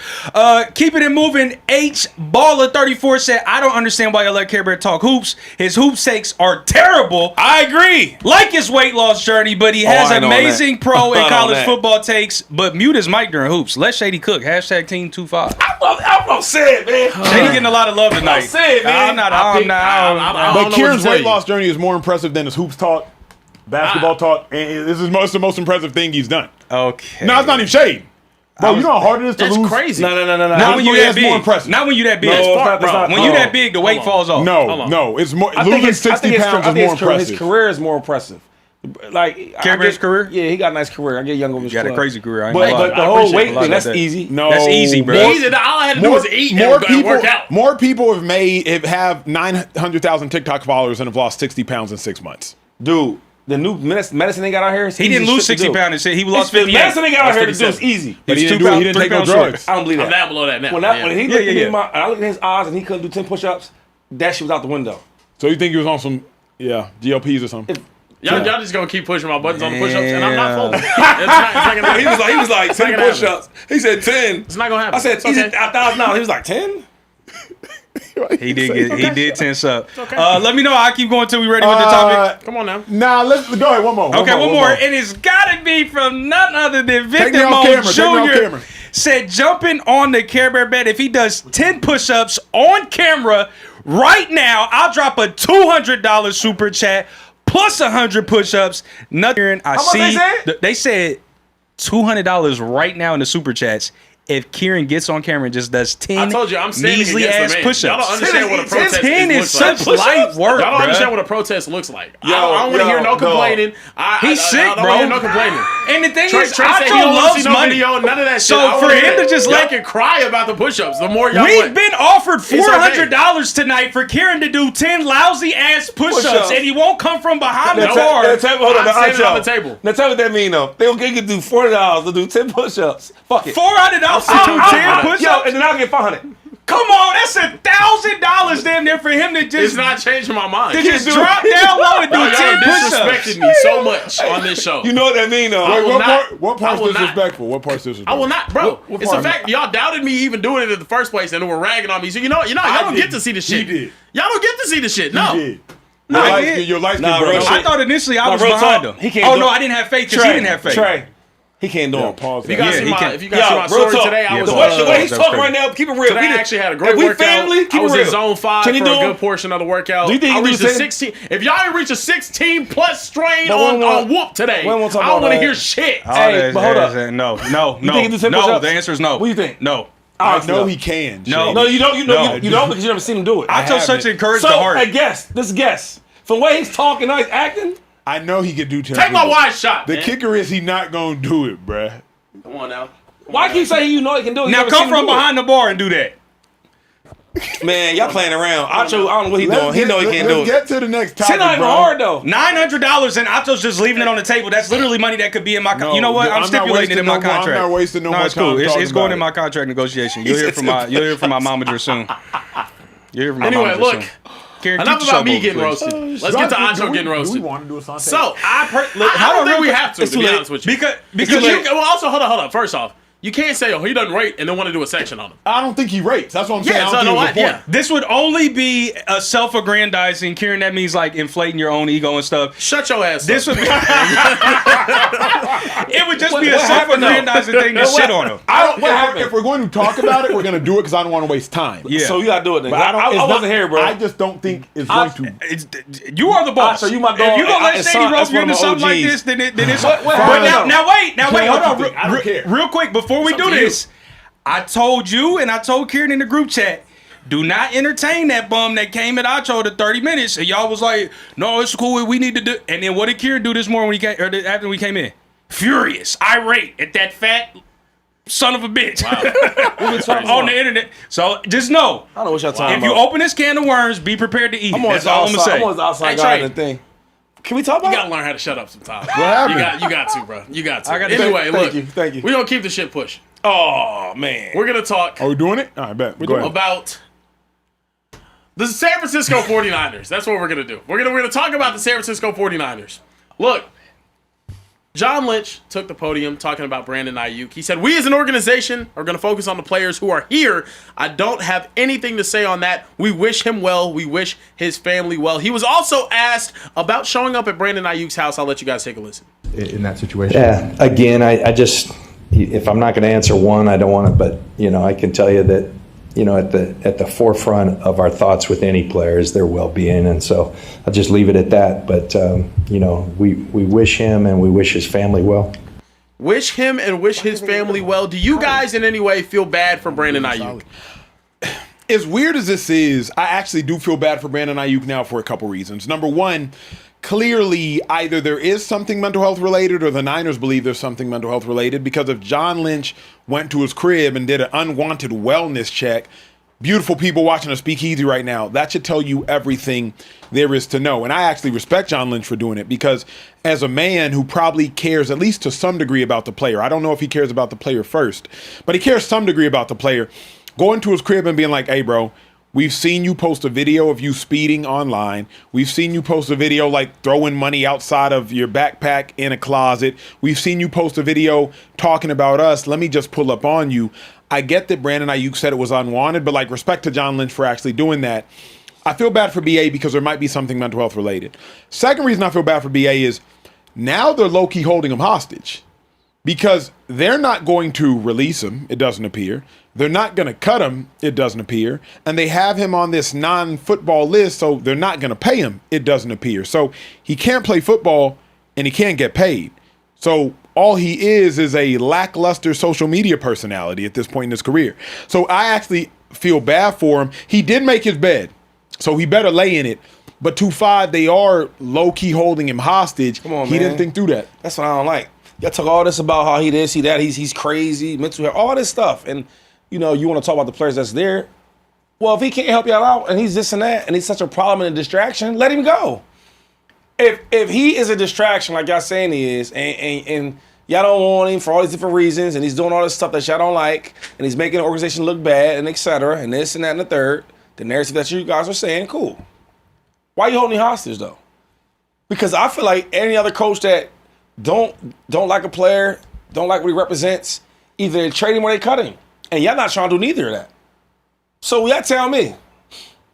Keeping it moving, H Baller 34 said, I don't understand why you let Carebear talk hoops. His hoop takes are terrible. I agree. Like his weight loss journey, but he has I know amazing that. pro I and know college that. football takes. But mute his mic during hoops. Let Shady cook. Hashtag Team 25. I'm gonna say it, man. Shady getting a lot of love tonight. say it, man. I don't But know Kieran's what to weight tell loss journey is more impressive than his hoops talk, basketball talk, and this is the most impressive thing he's done. Okay. No, it's not even shade. Bro, you know how hard it is to That's lose? crazy. No. Not when you That's that more big. impressive. Not when you that big. No, it's not- bro. it's not- When you no. that big, the weight falls off. No, it's more. I think Losing it's- I 60 think it's- pounds I is think more his career- impressive. His career is more impressive. Like Carebear's career? Yeah, he got a nice career. I get young over his got a club. crazy career. I ain't But, gonna lie. but the I whole appreciate weight it. thing, that's Like that. easy. No, That's easy, bro. All I had to do was eat and work out. More people have 900,000 TikTok followers and have lost 60 pounds in 6 months. Dude, the new medicine they got out here. He didn't lose 60 pounds and shit. He lost The 58. medicine they got out here to do is 57. easy. But he He's didn't 2 do it. pounds, He didn't 3 take no pounds short. drugs. I don't believe I'm that. down below that now. When he looked at me, I looked at his eyes and he couldn't do 10 push-ups. That shit was out the window. So you think he was on some GLPs or something? Y'all just gonna keep pushing my buttons on the push-ups, and I'm not Yeah. folding. It's not gonna happen. He was like 10 not gonna push-ups. He said 10. It's not gonna happen. I said It's okay. $1,000. He was like 10. He did tense up. Let me know. I keep going till we ready with the topic. Come on now. Nah, let's go ahead. One more. Okay, one more. And it's got to be from none other than Take me Victor off Mo camera, take me off Jr. camera. Said jumping on the Carebear bed. If he does 10 push-ups on camera right now, I'll drop a $200 super chat plus 100 push-ups. Nothing. I How much see. they said? They said $200 right now in the super chats. If Kieran gets on camera and just does 10 I told you, I'm standing measly against ass the man. push-ups. Y'all don't understand what a protest 10 is looks such like. light work, Y'all don't bruh. understand what a protest looks like. Yo, I don't want to hear no complaining. He's sick, I don't bro. want to hear no complaining. And the thing Trey is, said he Acho don't want to loves see no money. video, none of that So shit. I for wanna him hear to that. just y'all let- can cry about the push-ups. The more y'all We've want. been offered okay. $400 tonight for Kieran to do 10 lousy ass push-ups, Push-ups. and he won't come from behind the Now bar. tell me, hold on, I'm standing Acho. on the table. Now tell me what that mean though. They can do $40 to do 10 push-ups. Fuck it. $400 to do 10 push-ups. Yo, and then I'll get 500. Come on, that's $1,000 damn near for him to It's just not changing my mind. to just drop down low and do Y'all 10 push-ups. disrespected me so much on this show. You know what that mean though? I will not- What I part's will not. disrespectful? What part's disrespectful? I will not, bro. What It's the part? fact y'all doubted me even doing it in the first place, and were ragging on me. So y'all don't didn't. get to see the shit. He did. Y'all don't get to see the shit. No. You did. No, Your I light did. skin- your light skin Nah, brother. real shit. I thought initially I Nah, was real behind talk. him. He can't Oh do no, it. I didn't have faith because he didn't have faith. Trey, he can't do Yeah, it. pause If you that. guys Yeah, see he my, can. if you guys see my real story talk. today, I was The way he's that was talking crazy. right now, keep it real. Today I actually had a great If we workout. family, keep I was it real. in zone 5 Can for you a do good it? portion of the workout. Do you think I you reached do a 10? 16. If y'all didn't reach a 16 plus strain But on whoop today, we won't talk I don't about want to that. hear shit. Hey, but hold up. No. You think he do 10 No, push-ups? the answer is no. What do you think? No. I know he can. No. Shady. No, you don't. You No. don't because you never seen him do it. I told such haven't. encourage So, the heart. hey, guess. Let's guess. From the way he's talking, how he's acting. I know he could do 10. Take my wide shot. The man. kicker is he not gonna do it, bruh. Come on now. Why keep saying you know he can do it? You Now never come seen him from do it. behind the bar and do that. Man, y'all playing around. Acho, I don't know what he's doing. He know he can't do Let's it. get to the next topic, It's not even bro. hard though. $900 and Acho's just leaving it on the table. That's literally money that could be in my. No, you know what? I'm I'm not stipulating it in wasting my no more- I'm contract. not wasting no No, more it's cool. time It's talking going about in my contract negotiation. You'll hear from my. You'll hear from my momager soon. You'll hear from my Anyway, momager look. soon. care. Enough Keep the about show me moving, getting please. roasted. Let's get to Acho getting Do we roasted. want to do Asante? So, I hold don't on, think real we quick. have to It's be too late. honest with you. Because Well, also, hold on. First off, you can't say, oh, he doesn't rate, and then want to do a section on him. I don't think he rates. That's what I'm saying. Yeah, I so don't know think what? it was a point. Yeah. this would only be a self-aggrandizing, Kieran. That means like inflating your own ego and stuff. Shut your ass This up. would be. It would just be a What happened, though? self-aggrandizing thing to shit on him. If we're going to talk about it, we're going to do it because I don't want to waste time. Yeah. So you gotta do it then. But I I wasn't here, bro. I just don't think it's going to. You are the boss. So you my dog. If you gonna let It's Shady son- roast that's you one into of my something like OGs. this, then it's. What But happened? now wait, hold on, I don't care. real quick before we It's do up to you. this. I told you and I told Kieran in the group chat, do not entertain that bum that came at Acho to 30 minutes and y'all was like, no, it's cool. We need to do. And then what did Kieran do this morning when he came, or after we came in? Furious, irate at that fat son of a bitch on the internet. So just know, I don't know what y'all talking if you about. open this can of worms, be prepared to eat. I'm it. always That's all I'm gonna outside. say. I'm always outside Hey, guy in Trey. the thing. Can we talk You about gotta learn how to shut up sometimes. What happened? You got to, bro. You got to. I gotta- Anyway, look. Thank you. We're going to keep the shit pushing. Oh man. We're going to talk Are we doing it? All right, bet. Go ahead. about the San Francisco 49ers. That's what we're going to do. We're going to talk about the San Francisco 49ers. Look, John Lynch took the podium talking about Brandon Aiyuk. He said, we as an organization are going to focus on the players who are here. I don't have anything to say on that. We wish him well. We wish his family well. He was also asked about showing up at Brandon Ayuk's house. I'll let you guys take a listen. In that situation? Yeah, again, I just, if I'm not going to answer one, I don't want to, but, I can tell you that, at the forefront of our thoughts with any player is their well-being, and so I'll just leave it at that. But, we wish him and we wish his family well. Wish him and wish his family well. Do you guys in any way feel bad for Brandon Aiyuk? As weird as this is, I actually do feel bad for Brandon Aiyuk now for a couple reasons. Number one, clearly either there is something mental health related or the Niners believe there's something mental health related, because if John Lynch went to his crib and did an unwanted wellness check, beautiful people watching a Speakeasy right now, that should tell you everything there is to know. And I actually respect John Lynch for doing it, because as a man who probably cares at least to some degree about the player, I don't know if he cares about the player first, but he cares some degree about the player, going to his crib and being like, hey, bro, we've seen you post a video of you speeding online. We've seen you post a video like throwing money outside of your backpack in a closet. We've seen you post a video talking about us. Let me just pull up on you. I get that Brandon Aiyuk said it was unwanted, but like, respect to John Lynch for actually doing that. I feel bad for BA because there might be something mental health related. Second reason I feel bad for BA is now they're low-key holding him hostage, because they're not going to release him, it doesn't appear. They're not going to cut him, it doesn't appear. And they have him on this non-football list, so they're not going to pay him, it doesn't appear. So he can't play football and he can't get paid. So all he is a lackluster social media personality at this point in his career. So I actually feel bad for him. He did make his bed, so he better lay in it. But 2-5, they are low-key holding him hostage. Come on, he man. didn't think through that. That's what I don't like. Y'all talk all this about how he this, he that, he's crazy, mental health, all this stuff. And, you want to talk about the players that's there. Well, if he can't help y'all out and he's this and that and he's such a problem and a distraction, let him go. If he is a distraction, like y'all saying he is, and y'all don't want him for all these different reasons, and he's doing all this stuff that y'all don't like, and he's making the organization look bad, and et cetera, and this and that and the third, the narrative that you guys are saying, cool. Why are you holding him hostage, though? Because I feel like any other coach that don't like a player, don't like what he represents, either they trade him or they cut him. And y'all not trying to do neither of that. So y'all tell me,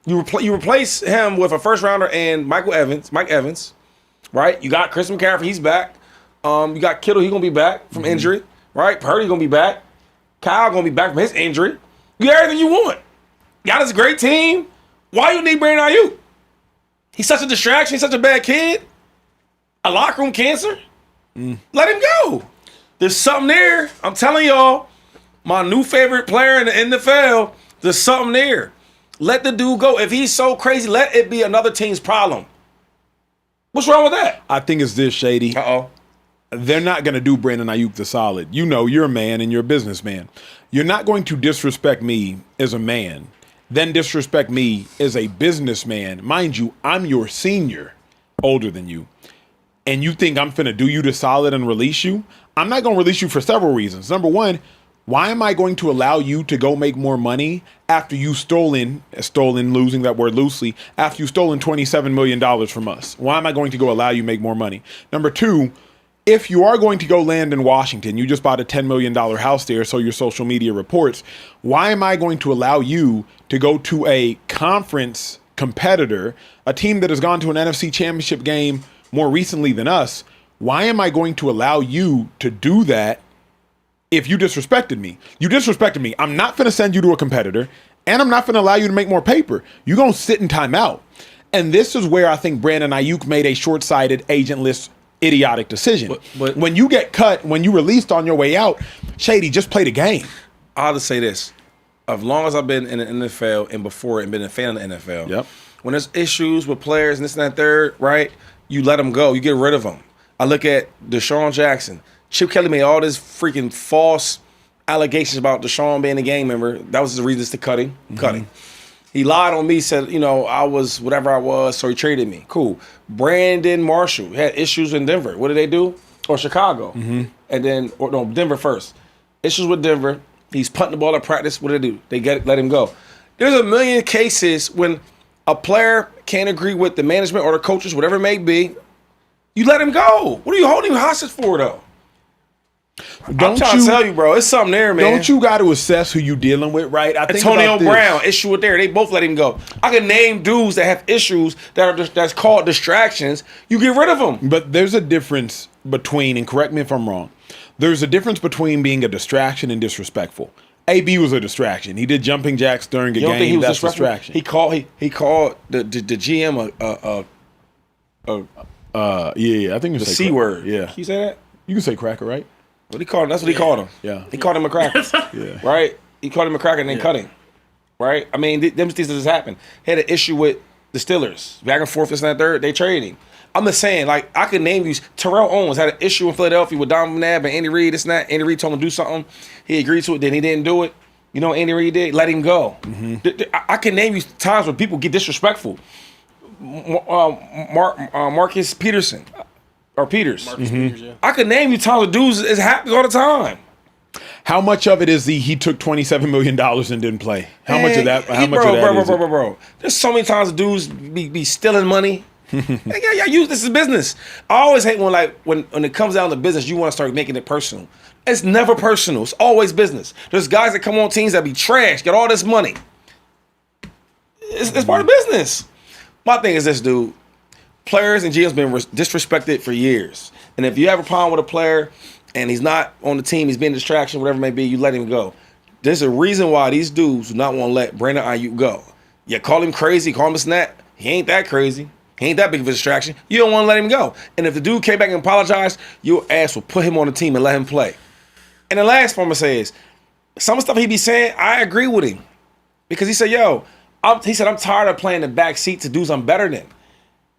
you replace him with a first rounder and Mike Evans, right? You got Chris McCaffrey, he's back. You got Kittle, he's gonna be back from injury, right? Purdy's gonna be back. Kyle gonna be back from his injury. You got everything you want. Y'all this great team. Why you need Brandon Aiyuk? He's such a distraction. He's such a bad kid. A locker room cancer. Let him go. There's something there. I'm telling y'all, my new favorite player in the NFL, there's something there. Let the dude go. If he's so crazy, let it be another team's problem. What's wrong with that? I think it's this, Shady. Uh-oh. They're not going to do Brandon Aiyuk the solid. You're a man and you're a businessman. You're not going to disrespect me as a man, then disrespect me as a businessman. Mind you, I'm your senior, older than you. And you think I'm finna do you the solid and release you? I'm not gonna release you for several reasons. Number one, Why am I going to allow you to go make more money after you stolen, losing that word loosely, after you stolen $27 million from us? Why am I going to go allow you make more money? Number two, if you are going to go land in Washington, you just bought a $10 million house there, so your social media reports, why am I going to allow you to go to a conference competitor, a team that has gone to an NFC championship game more recently than us? Why am I going to allow you to do that if you disrespected me? You disrespected me. I'm not going to send you to a competitor, and I'm not going to allow you to make more paper. You're going to sit in timeout. And this is where I think Brandon Aiyuk made a short-sighted, agentless, idiotic decision. But when you get cut, when you released on your way out, Shady, just play the game. I'll just say this. As long as I've been in the NFL and before and been a fan of the NFL, yep. When there's issues with players and this and that third, right, you let them go. You get rid of them. I look at Deshaun Jackson. Chip Kelly made all this freaking false allegations about Deshaun being a gang member. That was the reason to cut him. He lied on me, said, I was whatever I was, so he traded me. Cool. Brandon Marshall had issues in Denver. What did they do? Or Chicago. And then, Denver first. Issues with Denver. He's punting the ball at practice. What did they do? Let him go. There's a million cases when a player can't agree with the management or the coaches, whatever it may be. You let him go. What are you holding him hostage for, though? I'm trying to tell you, bro. It's something there, man. Don't you got to assess who you dealing with, right? I think Antonio Brown, issue with there. They both let him go. I can name dudes that have issues that's called distractions. You get rid of them. But there's a difference between, and correct me if I'm wrong, there's a difference between being a distraction and disrespectful. AB was a distraction. He did jumping jacks during a game. Think he was That's distraction. He called the GM I think the C word. Yeah. Can you say that? You can say cracker, right? What he called him? That's what he called him. Yeah. He called him a cracker. Yeah. Right? He called him a cracker and then cut him. Right? I mean, them things just happened. He had an issue with the Steelers. Back and forth, this and that third. They traded him. I'm just saying, like, I could name these. Terrell Owens had an issue in Philadelphia with Don McNabb and Andy Reid, this and that. Andy Reid told him to do something. He agreed to it, then he didn't do it. You know what Andy Reid did? Let him go. I can name you times when people get disrespectful. Marcus Peterson. Or Peters. Marcus Peters, yeah. I could name you times where dudes is happening all the time. How much of it is he took $27 million and didn't play? How much of that? How much of that is it? Bro. There's so many times dudes be stealing money. This is business. I always hate when it comes down to business, you want to start making it personal. It's never personal. It's always business. There's guys that come on teams that be trash, get all this money. It's part of business. My thing is this, dude. Players and GMs been disrespected for years. And if you have a problem with a player and he's not on the team, he's being a distraction, whatever it may be, you let him go. There's a reason why these dudes do not want to let Brandon Aiyuk go. You call him crazy, call him a snap. He ain't that crazy. He ain't that big of a distraction. You don't want to let him go. And if the dude came back and apologized, your ass will put him on the team and let him play. And the last form I say is, some of the stuff he be saying, I agree with him. Because he said, he said, I'm tired of playing the back seat to dudes I'm better than.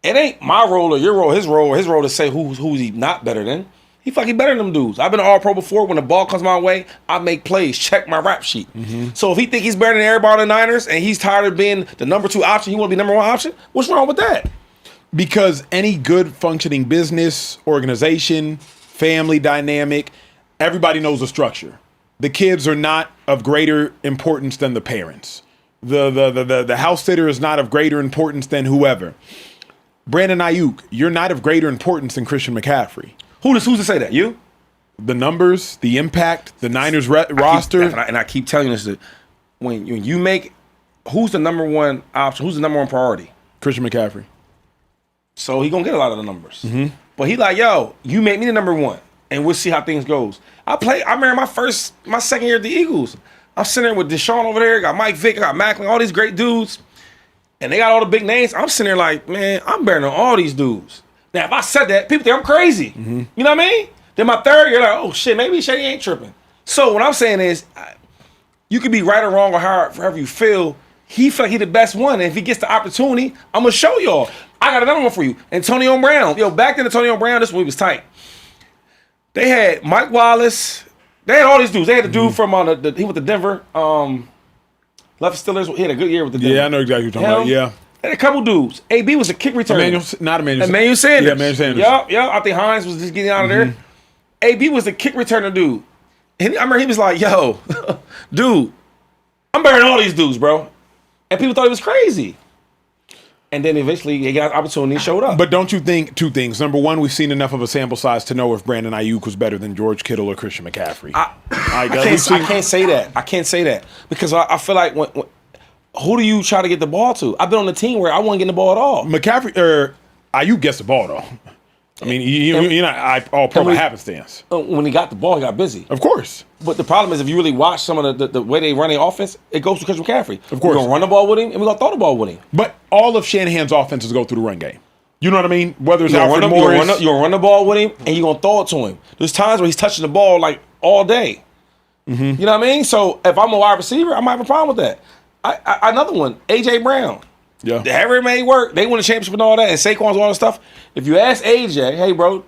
It ain't my role or your role, his role to say who's he not better than. He fucking better than them dudes. I've been an All-Pro before. When the ball comes my way, I make plays. Check my rap sheet. So if he think he's better than everybody in the Niners and he's tired of being the number 2 option, he want to be number 1 option, what's wrong with that? Because any good functioning business, organization, family dynamic, everybody knows the structure. The kids are not of greater importance than the parents. The house sitter is not of greater importance than whoever. Brandon Aiyuk, you're not of greater importance than Christian McCaffrey. Who's to say that? You? The numbers, the impact, the Niners roster. And I keep telling you this, that when you make, who's the number 1 option? Who's the number 1 priority? Christian McCaffrey. So he gonna get a lot of the numbers. But he like, you make me the number 1, and we'll see how things goes. I remember my second year at the Eagles. I'm sitting there with Deshaun over there, got Mike Vick, got Macklin, all these great dudes. And they got all the big names. I'm sitting there like, man, I'm better than all these dudes. Now, if I said that, people think I'm crazy. You know what I mean? Then my third year, like, oh shit, maybe Shady ain't tripping. So what I'm saying is, you could be right or wrong or however you feel. He felt like he the best one. And if he gets the opportunity, I'm going to show y'all. I got another one for you. Antonio Brown. Back then, Antonio Brown, this one he was tight. They had Mike Wallace. They had all these dudes. They had the dude from, he went to Denver. Left Steelers. He had a good year with the Denver. Yeah, I know exactly what you're talking about. Yeah. They had a couple dudes. AB was a kick returner. Emmanuel Sanders. Yeah, Emmanuel Sanders. Yup. I think Hines was just getting out of there. AB was the kick returner dude. And I remember he was like, yo, dude, I'm better than all these dudes, bro. And people thought he was crazy. And then eventually he got an opportunity and showed up. But don't you think two things? Number one, we've seen enough of a sample size to know if Brandon Aiyuk was better than George Kittle or Christian McCaffrey. I can't say that. I can't say that because I feel like when who do you try to get the ball to? I've been on the team where I wasn't getting the ball at all. McCaffrey or Aiyuk gets the ball though. I mean, you're not all pro by happenstance. When he got the ball, he got busy. Of course. But the problem is, if you really watch some of the way they run their offense, it goes to Christian McCaffrey. Of course. We're going to run the ball with him, and we're going to throw the ball with him. But all of Shanahan's offenses go through the run game. You know what I mean? Whether it's You're Alfred going Morris. to run the ball with him, and you're going to throw it to him. There's times where he's touching the ball like all day. Mm-hmm. You know what I mean? So if I'm a wide receiver, I might have a problem with that. Another one, A.J. Brown. Yeah. The Harry made work. They won the championship and all that, and Saquon's all that stuff. If you ask A.J., hey, bro,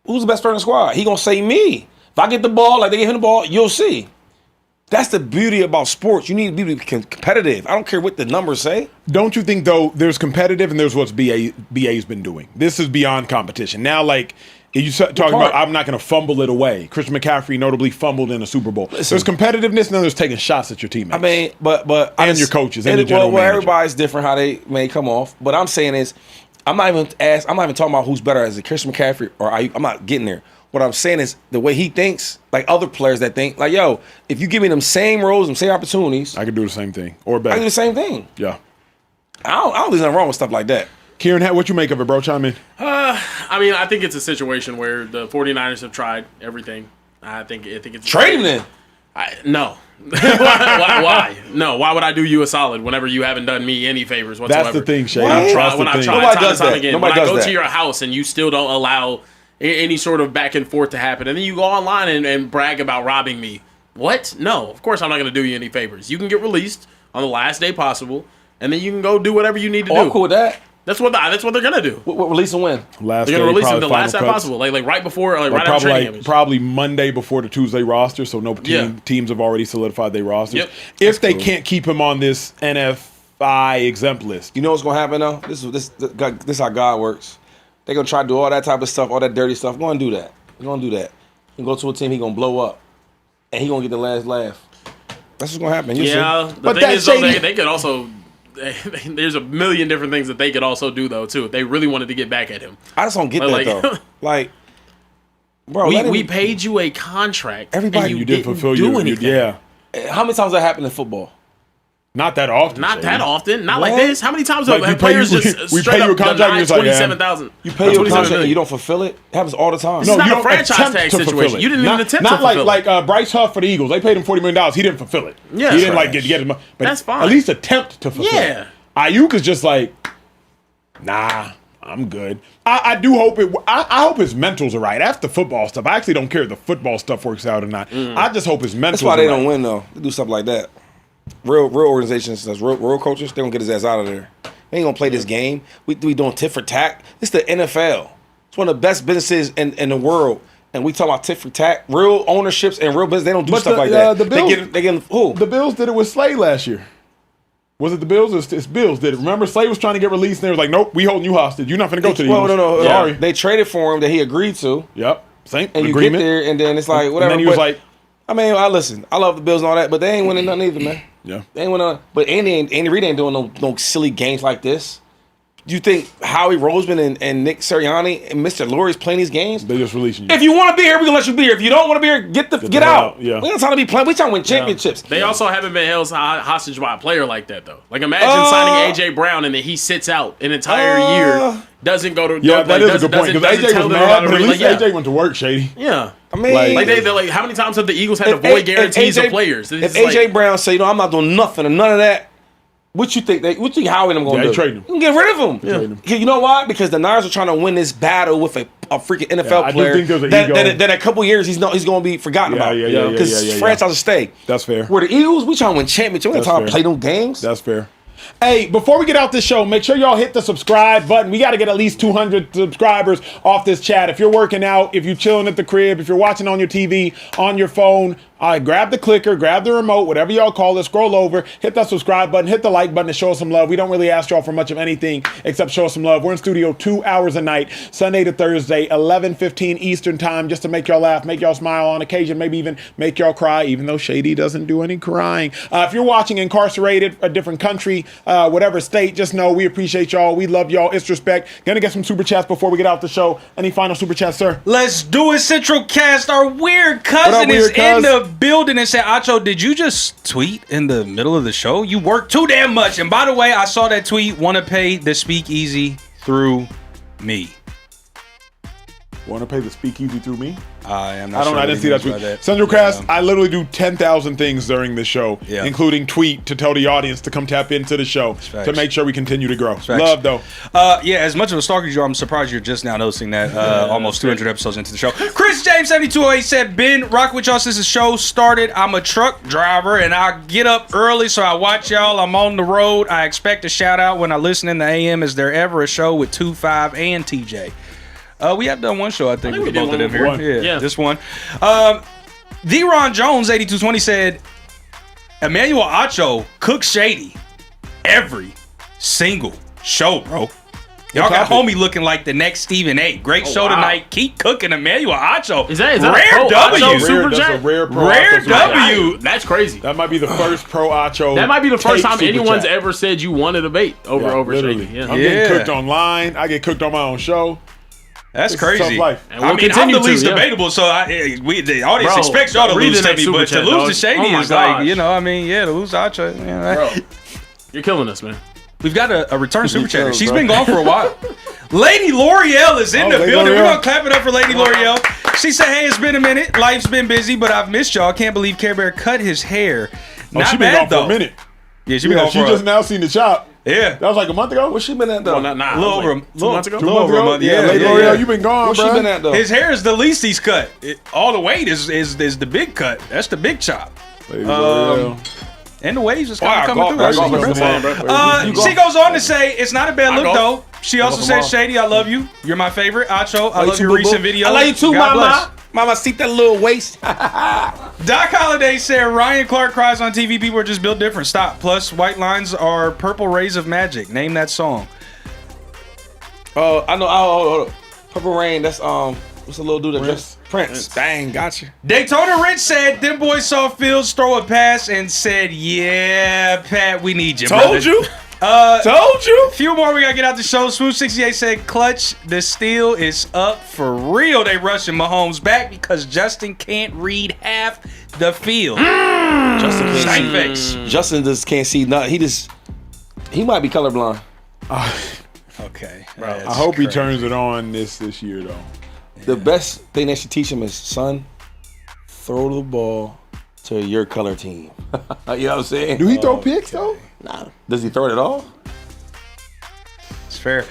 who's the best player in the squad? He going to say me. If I get the ball like they give him the ball, you'll see. That's the beauty about sports. You need to be competitive. I don't care what the numbers say. Don't you think, though, there's competitive and there's what BA's been doing? This is beyond competition. Now, like, you talking about I'm not going to fumble it away. Christian McCaffrey notably fumbled in a Super Bowl. Listen, there's competitiveness and then there's taking shots at your teammates. I mean, but and your coaches and your general manager. Everybody's different how they may come off. But I'm saying is, I'm not even talking about who's better as a Christian McCaffrey or Aiyuk. I'm not getting there. What I'm saying is the way he thinks, like other players that think, like, yo, if you give me them same roles and same opportunities, I can do the same thing or better. I can do the same thing. Yeah. I don't think there's nothing wrong with stuff like that. Kieran, what you make of it, bro? Chime in. I mean, I think it's a situation where the 49ers have tried everything. I think it's trade him then. No. Why? No. Why would I do you a solid whenever you haven't done me any favors whatsoever? That's the thing, Shady. When I've tried Nobody time does and time that. again. Nobody when I does go that. to your house and you still don't allow any sort of back and forth to happen, and then you go online and brag about robbing me. What? No. Of course I'm not going to do you any favors. You can get released on the last day possible, and then you can go do whatever you need to do. I'm cool with that. That's what they're gonna do. What release and when? Last they're gonna day, release them the final last time cuts. possible, like right before, like right probably after training. probably Monday before the Tuesday roster, so no teams have already solidified their rosters. Yep. If they can't keep him on this NFI exempt list, you know what's gonna happen though? This is how God works. They're gonna try to do all that type of stuff, all that dirty stuff. Go and do that. You're gonna do that. You go to a team, he gonna blow up, and he gonna get the last laugh. That's what's gonna happen. You see. The thing is, though, they could also. There's a million different things that they could also do though too if they really wanted to get back at him. I just don't get that though. Like, bro, we paid you a contract. Everybody, and you didn't fulfill do your anything. Yeah. How many times that happened in football? Not that often. Not that often. Not What? like this. How many times Like, have players just we straight pay you a up contract, denied you're like, yeah. $27,000? You pay your contract $27,000. and you don't fulfill it. It happens all the time. It's not you a don't franchise attempt tag to fulfill situation. it. You didn't even attempt to not fulfill like it. Bryce Huff for the Eagles. They paid him $40 million. He didn't fulfill it. Yeah, he didn't that's get him. But That's fine. At least attempt to fulfill Yeah. it. Aiyuk is just like, nah, I'm good. I do hope it. I hope his mentals are right. After the football stuff, I actually don't care if the football stuff works out or not. I just hope his mentals. That's why they are right. don't win though. They do stuff like that. Real organizations, that's real coaches. They gonna get his ass out of there. They ain't gonna play this game. We doing tit for tat. It's the NFL. It's one of the best businesses in the world. And we talk about tit for tat. Real ownerships and real business. They don't do stuff like that. The Bills, they get who? The Bills did it with Slay last year. Was it the Bills? It's Bills did it. Remember, Slay was trying to get released, and they was like, "Nope, we holding you hostage. You're not going to go to the Eagles." No. Sorry. They traded for him that he agreed to. Yep. Same And you agreement. get there, and then it's like whatever. And then he was like, I mean, listen. I love the Bills and all that, but they ain't winning nothing either, man. "Yeah." They ain't winning. But Andy Reid ain't doing no silly games like this. Do you think Howie Roseman and Nick Sirianni and Mr. Lurie's playing these games? They just releasing you. If you want to be here, we gonna let you be here. If you don't want to be here, get the out. hell, yeah. We don't trying to be playing. We trying to win championships. They also haven't been held hostage by a player like that, though. Like, imagine signing A.J. Brown and then he sits out an entire year, doesn't go to... Yeah, that is a good point, because AJ was mad, but at least AJ AJ went to work, Shady. Yeah. I mean... Like, they're like, how many times have the Eagles had to void guarantees of players? If A.J. Brown say, I'm not doing nothing and none of that, what you think Howie and them gonna do? They trade him. You can get rid of him. Yeah. You know why? Because the Niners are trying to win this battle with a freaking NFL player. I do think there's an ego. That a couple years he's going to be forgotten about. Because franchises stay. That's fair. Where the Eagles, we trying to win championships. We ain't trying to play them games. That's fair. Hey, before we get out this show, make sure y'all hit the subscribe button. We got to get at least 200 subscribers off this chat. If you're working out, if you're chilling at the crib, if you're watching on your TV, on your phone, All right, grab the clicker, grab the remote, whatever y'all call it, scroll over, hit that subscribe button, hit the like button to show us some love. We don't really ask y'all for much of anything except show us some love. We're in studio 2 hours a night, Sunday to Thursday, 11:15 Eastern time, just to make y'all laugh, make y'all smile, on occasion, maybe even make y'all cry, even though Shady doesn't do any crying. If you're watching incarcerated, a different country, whatever state, just know we appreciate y'all. We love y'all. It's respect. Gonna get some super chats before we get out the show. Any final super chats, sir? Let's do it, Central Cast. Our weird cousin is in the building and said, Acho, did you just tweet in the middle of the show? You work too damn much. And by the way, I saw that tweet. Want to pay the Speakeasy through me. Want to pay the Speakeasy through me? I'm not sure. I didn't see that tweet. Central Cast, I literally do 10,000 things during the show, including tweet to tell the audience to come tap into the show to make sure we continue to grow. Love, though. Yeah, as much of a stalker as you are, I'm surprised you're just now noticing that almost 200 episodes into the show. Chris James 7208 said, been rocking with y'all since the show started. I'm a truck driver, and I get up early, so I watch y'all. I'm on the road. I expect a shout-out when I listen in the AM. Is there ever a show with 2-5 and TJ? We have done one show, I think with both of them here. Yeah, this one. D-Ron Jones, 8220, said, Emmanuel Acho cooks Shady every single show, bro. Y'all got homie looking like the next Stephen A. Great show tonight. Keep cooking, Emmanuel Acho. Is that rare a W? Acho super That's chat? a rare pro Rare Acho W. That's crazy. That might be the first pro Acho. That might be the first time super anyone's chat. ever said you won a debate over literally. Shady. I'm getting cooked online. I get cooked on my own show. That's It's a tough crazy. life. And we'll I'm continue the least to, debatable, so the audience expects y'all to read lose the to next me, super but to chat, lose dog. to Shady Oh my is like, gosh. to lose to Acho. Bro, you're killing us, man. We've got a return super chatter. She's been gone for a while. Lady L'Oreal is in the Lady building. L'Oreal. We're going to clap it up for Lady L'Oreal. She said, hey, it's been a minute. Life's been busy, but I've missed y'all. Can't believe Carebear cut his hair. Not She been bad, gone though. for a minute. Yeah, she been gone She for just now seen the chop. Yeah. That was like a month ago. Where she been at though? Well, A little over 2 months ago. 2 months ago. Yeah, Lady L'Oreal, you been gone, Where she bro. been at though? His hair is the least he's cut. All the weight is the big cut. That's the big chop. Lady L'Oreal. And the waves is kind of coming golf, through. golf, She goes on to say, it's not a bad look, though. She also golf said, tomorrow. Shady, I love you. You're my favorite. Acho, I love too, your boo-boo. recent videos. I love you too, God mama. bless. Mama, see that little waist. Doc Holliday said, Ryan Clark cries on TV. People are just built different. Stop. Plus, white lines are purple rays of magic. Name that song. I know. Hold up. Purple Rain. That's what's the little dude that dressed Prince? Dang, gotcha. Daytona Rich said, them boys saw Fields throw a pass and said, yeah, Pat, we need you, brother. Told you. Told you. A few more we gotta get out the show. Smooth68 said, clutch, the steal is up for real. They rushing Mahomes back because Justin can't read half the field. Justin can't Stank see. face. Justin just can't see nothing. He might be colorblind. Okay. I hope he turns it on this year, though. The best thing they should teach him is, son, throw the ball to your color team. You know what I'm saying? Do he throw picks, though? Nah. Does he throw it at all? It's fair.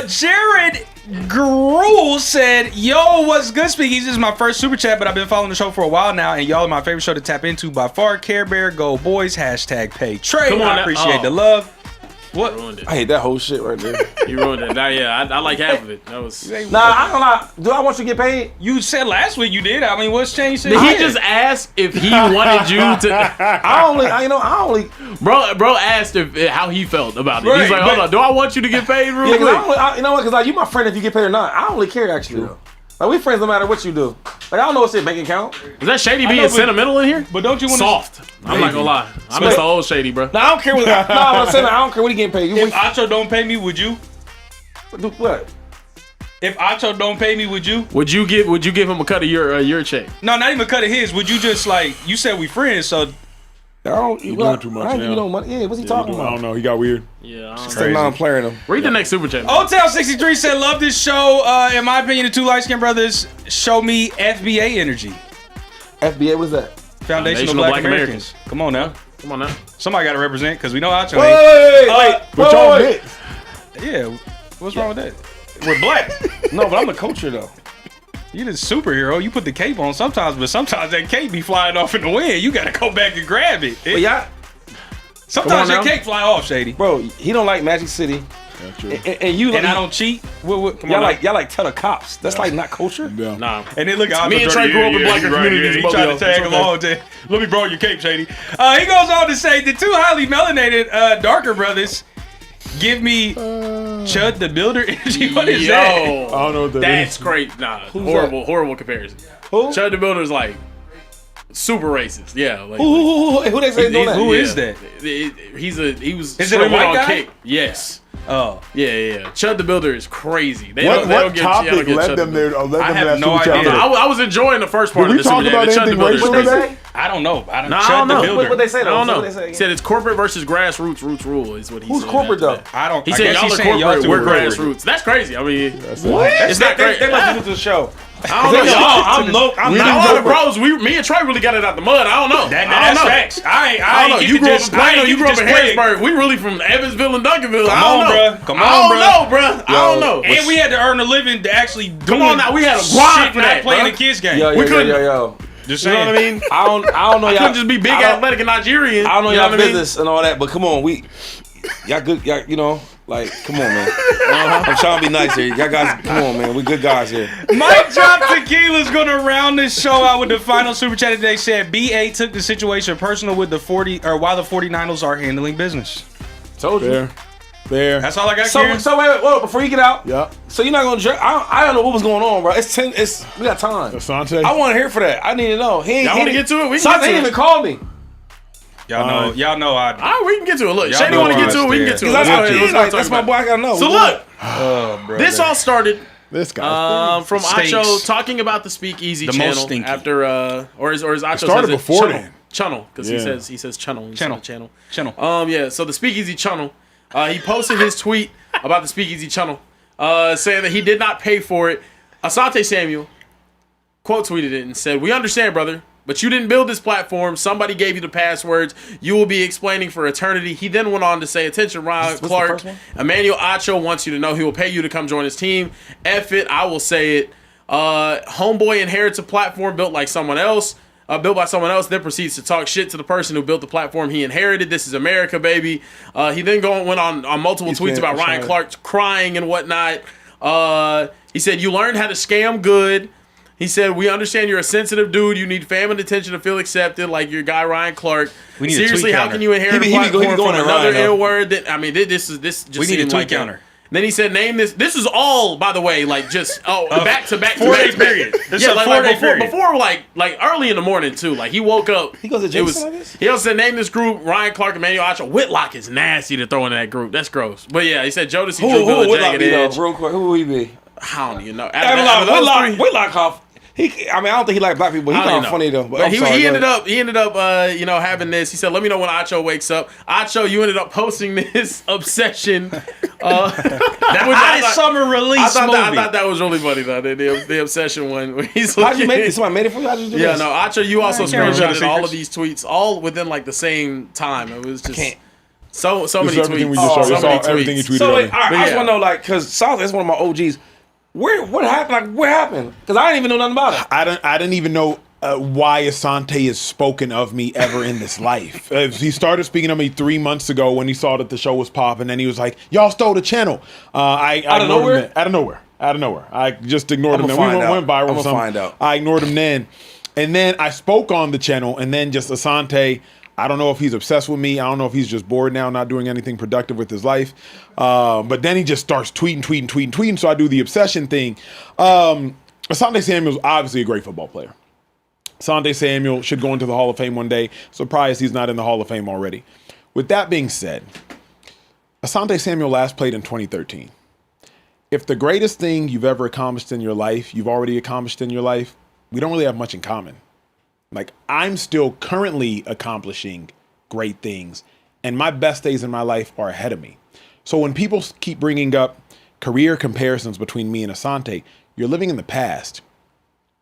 Jared Gruel said, yo, what's good, Speakeasy? This is my first super chat, but I've been following the show for a while now, and y'all are my favorite show to tap into by far. Care Bear, go boys, hashtag pay trade. Come on I now. appreciate the love. What? Ruined it. I hate that whole shit right there. You ruined it. Nah, yeah, I like half of it. That was. Nah, I ain't gonna lie. Do I want you to get paid? You said last week you did. I mean, what's changed since Did he then? just ask if he wanted you to? I only. Bro asked if how he felt about it. Right, He's like, hold on, do I want you to get paid real Yeah, quick? you know what? Because like you my friend if you get paid or not. I don't really care actually. Though. Like we friends no matter what you do. Like I don't know what's in bank account. Is that Shady I being know, but- sentimental in here? But don't you want Soft. I'm not gonna lie. I miss the old Shady, bro. No, I don't care what. No, I'm saying I don't care what he getting paid. You If Acho don't pay me, would you? do what? If Acho don't pay me, would you? Would you give him a cut of your check? No, not even a cut of his. Would you just like you said we friends? So I don't. You're doing too much I ain't now. give you no money. Yeah, what's he talking I about? don't know. He got weird. Yeah. Still non-player them. Read the next super chat. Otel63 said, love this show. In my opinion, the two light-skinned brothers show me FBA energy. FBA, what's that? Foundational Black Americans. Come on now. Come on now. Somebody got to represent because we know Acho ain't. Wait. But y'all mix. Yeah. What's wrong with that? We're black. No, but I'm the culture though. You the superhero. You put the cape on sometimes, but sometimes that cape be flying off in the wind. You got to go back and grab it. But y'all, Sometimes Come on that now. cape fly off, Shady. bro, he don't like Magic City. And you and I don't cheat. Y'all like tell the cops. That's like not culture. Yeah. Nah. And then look, Me and Trey grew up in black communities. He tried to tag along. Let me borrow your cape, Shady. He goes on to say the two highly melanated darker brothers give me Chud the Builder energy. What is that? I don't know what that That's is. great. Nah, horrible comparison. Who? Chud the Builder is like super racist. Yeah. Like, Who they say doing that? Who is that? He was. Is it a white guy? Kick. Yes. Oh. Yeah. Chud the Builder is crazy. What topic led them there? I have no idea. I was enjoying the first part Did of we this. talk about anything racial today? I don't know. I don't know. What they say though? I don't know. What they say He said it's corporate versus grassroots. Roots rule is what he Who's said. corporate though? I don't. He I said guess y'all he's are saying corporate. y'all We're two are grassroots. That's crazy. I mean, What? it's not great. They must listen to the show. I don't know. I'm a not lot of bros. Me and Trey really got it out the mud. I don't know. That's facts. I don't know. You grew up in Plano. You grew up in Harrisburg. We really from Evansville and Duncanville. Come on, bro. I don't know. And we had to earn a living to actually do. Come on now. We had a grind for that. Playing the kids game. We couldn't. Yo. Just You know saying. what I mean? I don't know. I Y'all couldn't just be big, athletic, and Nigerian. I don't know You y'all what I mean? business and all that, but come on, y'all good. Y'all, you know, like, come on, man. I'm trying to be nice here. Y'all guys, come on, man. We good guys here. Mike Drop Tequila's gonna round this show out with the final super chat today. Said BA took the situation personal with while the 49ers are handling business. Told you. There. That's all I got. So wait, before you get out. Yeah. So you're not gonna jerk? I don't know what was going on, bro. We got time. Asante. I want to hear for that. I need to know. Y'all want to get to it? We can Asante get to didn't it. even call me. Y'all know. All right, we can get to it. Look, Y'all Shady know want to why get to it. We can get to it. Let's go ahead. That's my boy. I gotta know. So look, bro. this all started This guy. from Steaks. Acho talking about the Speakeasy The most channel stinky. after or is Acho started says it before channel. then. Channel because Yeah. he says channel instead of channel. Channel. So the Speakeasy channel. He posted his tweet about the Speakeasy channel, saying that he did not pay for it. Asante Samuel quote tweeted it and said, "We understand, brother, but you didn't build this platform. Somebody gave you the passwords. You will be explaining for eternity." He then went on to say, "Attention, Ryan Clark. Emmanuel Acho wants you to know he will pay you to come join his team. F it, I will say it. Homeboy inherits a platform built by someone else, then proceeds to talk shit to the person who built the platform he inherited. This is America, baby." He then went on multiple tweets about Ryan Clark crying and whatnot. He said, "You learned how to scam good." He said, "We understand you're a sensitive dude. You need fam and attention to feel accepted, like your guy Ryan Clark. We need a Seriously, tweet how counter. can you inherit a He be platform going from at another Ryan, N word? This just We need a seemed tweet like counter. Then he said, "Name this." This is all, by the way, like just back to back. 4-day period. This is a 4-day period. Before like early in the morning too. Like he woke up. He goes to jail it was, like this? He also said, "Name this group: Ryan Clark, Emmanuel Acho." Whitlock is nasty to throw into that group. That's gross. But yeah, he said Jodeci, Drew Who Bill, would Jagged be though? Edge. Real quick, who would he be? I don't even know. Out of those three- Whitlock off. I don't think he like black people. He I don't kind of know. funny though. But I'm sorry, he go ended ahead. up having this. He said, "Let me know when Acho wakes up." Acho, you ended up posting this obsession. That was hottest summer release movie. I thought that was really funny though. The obsession one. Where he's How'd you looking- make this? Somebody made it for you? How'd you do Yeah, this? no, Acho, you also can't remember screenshotted the all of secrets. these tweets, all within like the same time. It was just so many It's everything tweets. we just saw. So We saw many everything you tweets. tweeted. So wait, already. all right, I just yeah. want to know, like, because South is one of my OGs. What happened? Like, what happened? Because I didn't even know nothing about it. I didn't even know why Asante has spoken of me ever in this life. He started speaking of me 3 months ago when he saw that the show was popping, and he was like, "Y'all stole the channel." I Out of ignored him nowhere? then. Out of nowhere. I just ignored him. I'ma Then we find out. went viral. I'ma or something. find out. I ignored him then, and then I spoke on the channel, and then just Asante. I don't know if he's obsessed with me. I don't know if he's just bored now, not doing anything productive with his life. But then he just starts tweeting. So I do the obsession thing. Asante Samuel's obviously a great football player. Asante Samuel should go into the Hall of Fame one day. Surprised he's not in the Hall of Fame already. With that being said, Asante Samuel last played in 2013. If the greatest thing you've ever accomplished in your life, you've already accomplished in your life, we don't really have much in common. Like, I'm still currently accomplishing great things, and my best days in my life are ahead of me. So when people keep bringing up career comparisons between me and Asante, you're living in the past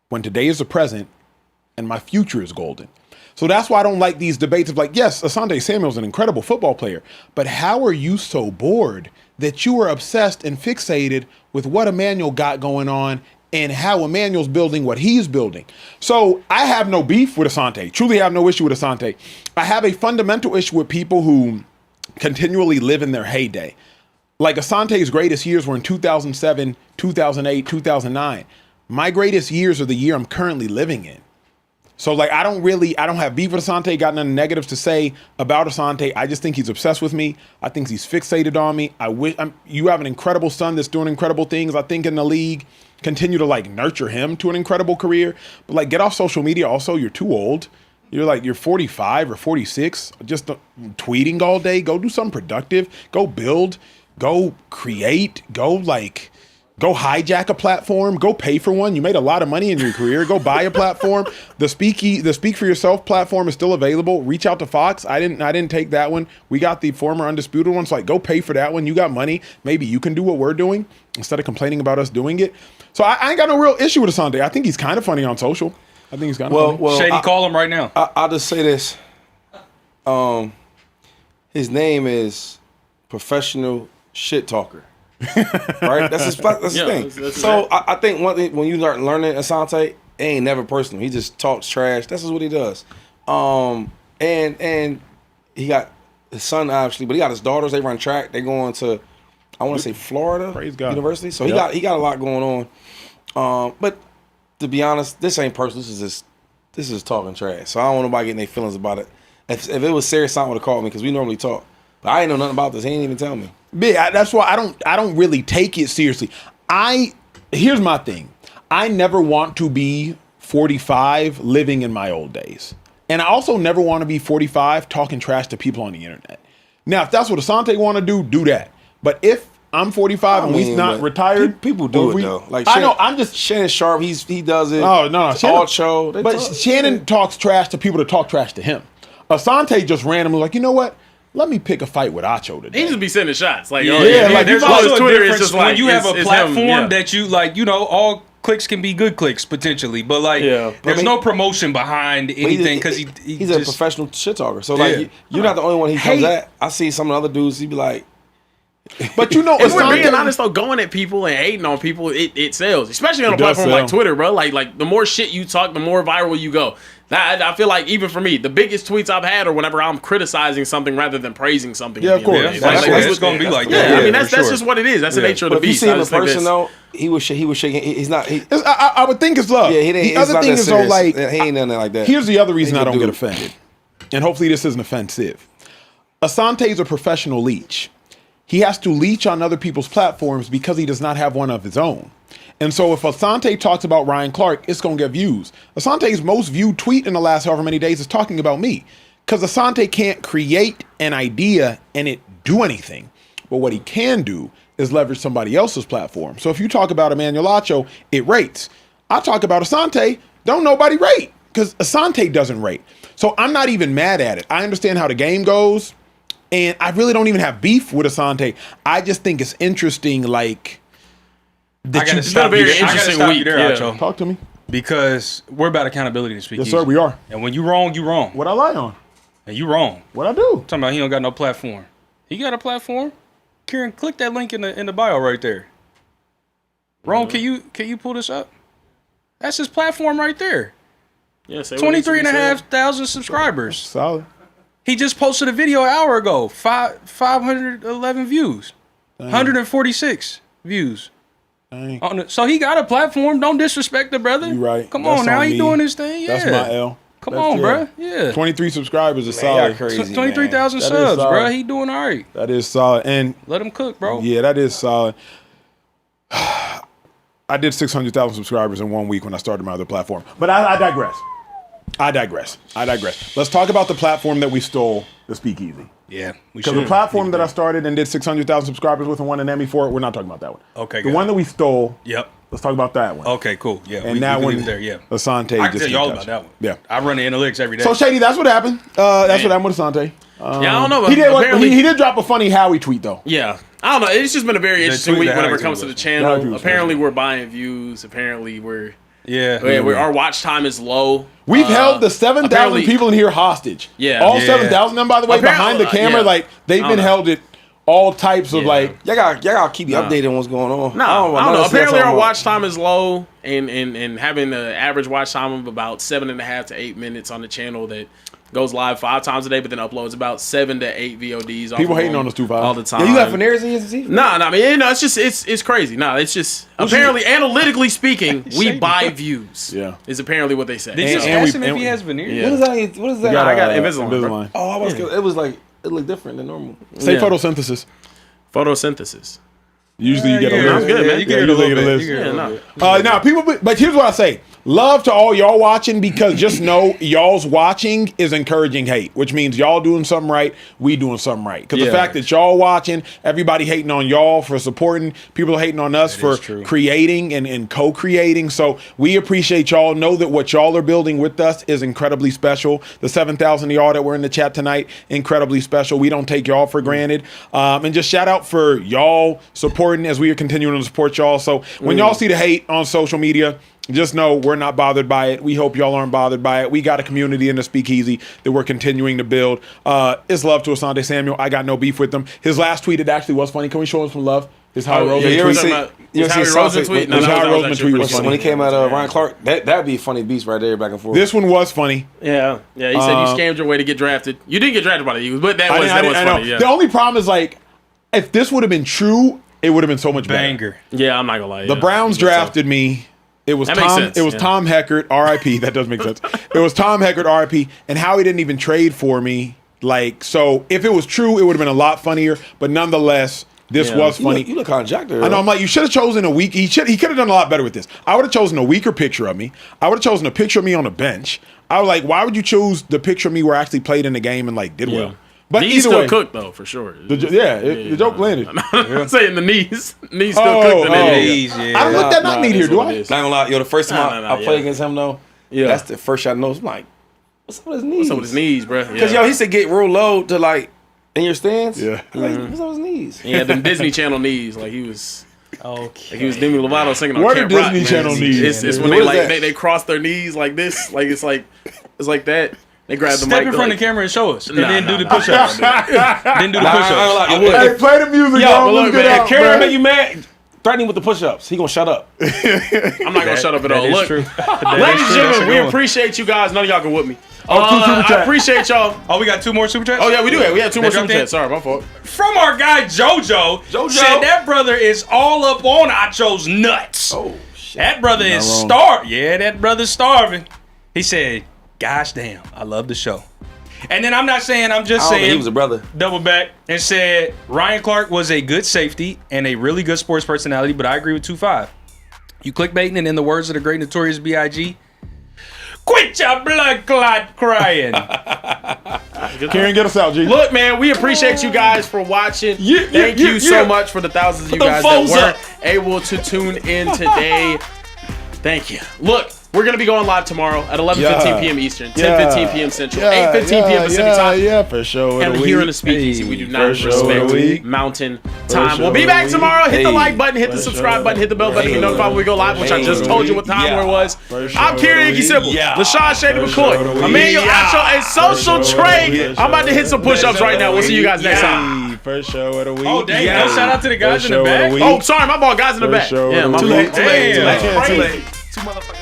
when today is the present and my future is golden. So that's why I don't like these debates of like, yes, Asante Samuel's an incredible football player, but how are you so bored that you are obsessed and fixated with what Emmanuel got going on and how Emmanuel's building what he's building? So I have no beef with Asante, truly have no issue with Asante. I have a fundamental issue with people who continually live in their heyday. Like Asante's greatest years were in 2007, 2008, 2009. My greatest years are the year I'm currently living in. So like I don't have beef with Asante, got none negatives to say about Asante. I just think he's obsessed with me. I think he's fixated on me. You have an incredible son that's doing incredible things, I think, in the league. Continue to like nurture him to an incredible career. But like get off social media also. You're too old. You're 45 or 46, just tweeting all day. Go do something productive. Go build, go create, go hijack a platform, go pay for one. You made a lot of money in your career. Go buy a platform. The Speak for Yourself platform is still available. Reach out to Fox. I didn't take that one. We got the former Undisputed one. So like go pay for that one. You got money. Maybe you can do what we're doing instead of complaining about us doing it. So I ain't got no real issue with Asante. I think he's kind of funny on social. I think he's kind of funny. Well, Shady, call him right now. I'll just say this. His name is Professional Shit Talker. Right? That's his thing. So I think one thing when you learning Asante, it ain't never personal. He just talks trash. That's just what he does. And he got his son obviously, but he got his daughters. They run track. They going to, I want to say Florida University. So he got a lot going on. But to be honest, this ain't personal. This is talking trash. So I don't want nobody getting their feelings about it. If it was serious, someone would have called me because we normally talk. But I ain't know nothing about this. He ain't even tell me. Yeah, that's why I don't really take it seriously. Here's my thing. I never want to be 45 living in my old days. And I also never want to be 45 talking trash to people on the internet. Now, if that's what Asante want to do that. But if I'm 45 and we not retired, people do it though. Like I know, I'm just Shannon Sharp. He does it. Oh no, Acho. But Shannon talks trash to people that talk trash to him. Asante just randomly like, you know what? Let me pick a fight with Acho today. He just be sending shots. Like, like there's also Twitter, a difference when you have a platform that that you like. All clicks can be good clicks potentially, but like there's no promotion behind anything because he's a professional shit talker. So like you're not the only one he comes at. I see some of the other dudes. He be like. But if we're being honest though, going at people and hating on people, it sells. Especially on a platform like Twitter, bro. Like the more shit you talk, the more viral you go. I feel like even for me, the biggest tweets I've had are whenever I'm criticizing something rather than praising something. Yeah, of course. That's what's going to be like. Yeah, I mean that's just what it is. That's the nature of the beast. If you see him in person though, he was shaking. He's not. I would think it's love. Yeah, the other thing is though, like he ain't nothing like that. Here's the other reason I don't get offended, and hopefully this isn't offensive. Asante's a professional leech. He has to leech on other people's platforms because he does not have one of his own. And so if Asante talks about Ryan Clark, it's going to get views. Asante's most viewed tweet in the last however many days is talking about me. Because Asante can't create an idea and it do anything. But what he can do is leverage somebody else's platform. So if you talk about Emmanuel Acho, it rates. I talk about Asante, don't nobody rate. Because Asante doesn't rate. So I'm not even mad at it. I understand how the game goes. And I really don't even have beef with Asante. I just think it's interesting, like that it's been a very interesting week. Talk to me. Because we're about accountability to Speakeasy. Yes, sir, we are. And when you wrong, you wrong. What I lie on? And you wrong. What I do? Talking about he don't got no platform. He got a platform. Kieran, click that link in the bio right there. Ron, can you pull this up? That's his platform right there. Yeah, 23,500 subscribers. Solid. He just posted a video an hour ago. 511 views. 146 views. So he got a platform. Don't disrespect the brother. You right. Come on now. He doing his thing. Yeah. That's my L. Come on, bro. Yeah. 23 subscribers is solid. 23,000 subs, bro. He doing all right. That is solid. And let him cook, bro. Yeah, that is solid. I did 600,000 subscribers in 1 week when I started my other platform. But I digress. I digress. Let's talk about the platform that we stole, the Speakeasy. Yeah. Because the platform that I started and did 600,000 subscribers with and won an Emmy for it, we're not talking about that one. Okay, The one that we stole. Yep. Let's talk about that one. Okay, cool. Yeah. And that one, there, yeah. Asante. I can tell you all about that one. Yeah. I run the analytics every day. So, Shady, that's what happened. That's what happened with Asante. Yeah, I don't know. He did drop a funny Howie tweet, though. Yeah. I don't know. It's just been a very interesting week whenever it comes to the channel. Apparently, we're buying views. Apparently, we're... our watch time is low. We've held the 7,000 people in here hostage. Yeah. All 7,000 of them, by the way, behind the camera, like, they've been held at all types of, like... Y'all gotta keep you updated on what's going on. No, I don't know. Apparently, our watch time is low, and having an average watch time of about 7.5 to 8 minutes on the channel that goes live 5 times a day, but then uploads about 7 to 8 VODs. People hating on us 2-5 all the time. Yeah, you got Finares in your season? Nah, I mean, it's just it's crazy. Nah, it's just apparently analytically speaking, we buy views. Yeah, is apparently what they say. Did you just ask him if he has veneers? Yeah. What is that? I got Invisalign. Oh, it was like it looked different than normal. Say photosynthesis. Photosynthesis. Usually you get a list. Good, man. You get a little bit. Yeah, now people, but here's what I say: love to all y'all watching, because just know y'all's watching is encouraging hate, which means y'all doing something right, we doing something right. Because the fact that y'all watching, everybody hating on y'all for supporting, people hating on us for creating and co-creating. So we appreciate y'all. Know that what y'all are building with us is incredibly special. The 7,000 of y'all that were in the chat tonight, incredibly special. We don't take y'all for granted. And just shout out for y'all supporting as we are continuing to support y'all. So when y'all see the hate on social media, just know we're not bothered by it. We hope y'all aren't bothered by it. We got a community in the Speakeasy that we're continuing to build. It's love to Asante Samuel. I got no beef with him. His last tweet, it actually was funny. Can we show him some love? His Howie Roseman tweet. His Howie Roseman tweet? His Howie Roseman tweet was funny. When he came out Ryan Clark, that'd be a funny beast right there, back and forth. This one was funny. Yeah. He said you scammed your way to get drafted. You didn't get drafted by the Eagles, but that was funny. Yeah. The only problem is, like, if this would have been true, it would have been so much banger. Better. Yeah, I'm not gonna lie. The Browns drafted me. It was Tom. It was Tom Heckert, R.I.P. That does make sense. It was Tom Heckert, R.I.P. And Howie didn't even trade for me. Like, so if it was true, it would have been a lot funnier. But nonetheless, this was funny. You look kind of jacked there. I know. I'm like, you should have chosen a week. He could have done a lot better with this. I would have chosen a weaker picture of me. I would have chosen a picture of me on the bench. I was like, why would you choose the picture of me where I actually played in the game and like did well? But knees still cooked though, for sure. The joke landed. I'm saying the knees still cooked. The knees. I don't look that not need here, do I? Not gonna lie, the first time I played against him though, that's the first shot I know. I'm like, what's up with his knees? What's up with his knees, bro? Because he said get real low to like in your stance. Yeah. Like, what's up with his knees? Yeah, them Disney Channel knees, like he was. Okay. Like he was Demi Lovato singing on What Camp are Rock. Disney Channel knees? It's when they cross their knees like this, like it's like that. They grab the mic. Step in front of the camera and show us. And then do the push-ups. Then do the push-ups. Hey, play the music, yo. Look, man, if Carebear make you mad, threaten him with the push-ups. He gonna shut up. I'm not gonna shut up at all. Look, true. ladies and gentlemen, we appreciate you guys. None of y'all can whoop me. I appreciate y'all. Oh, we got 2 more super chats? Oh, yeah, we do. We have 2 more super chats. Sorry, my fault. From our guy JoJo said that brother is all up on Acho's nuts. Oh, shit. That brother is starving. Yeah, that brother's starving. He said, gosh damn, I love the show. And then I'm not saying, I'm just saying. He was a brother. Double back and said, Ryan Clark was a good safety and a really good sports personality, but I agree with 2-5. You clickbaiting, and in the words of the great Notorious B.I.G., quit your blood clot crying. Karen, get us out, G. Look, man, we appreciate you guys for watching. Thank you so much for the thousands of you guys that were able to tune in today. Thank you. Look, we're going to be going live tomorrow at 11:15 p.m. Eastern, 10:15 p.m. Central, 8:15 p.m. Pacific time. Yeah, for sure. And here in the Speakeasy, we do not respect Mountain Time. We'll be back tomorrow. Hit the like button, hit the subscribe button, hit the bell button to be notified when we go live, which I just told you what time it was. I'm Kieran Icky Simple, LaShawn Shady McCoy, Emmanuel Acho, and Social Trade. I'm about to hit some push-ups right now. We'll see you guys next time. First show of the week. Oh, dang. No shout out to the guys in the back. Oh, sorry, my ball, guys in the back. Yeah, my Too ball. late. Too late. Too motherfucking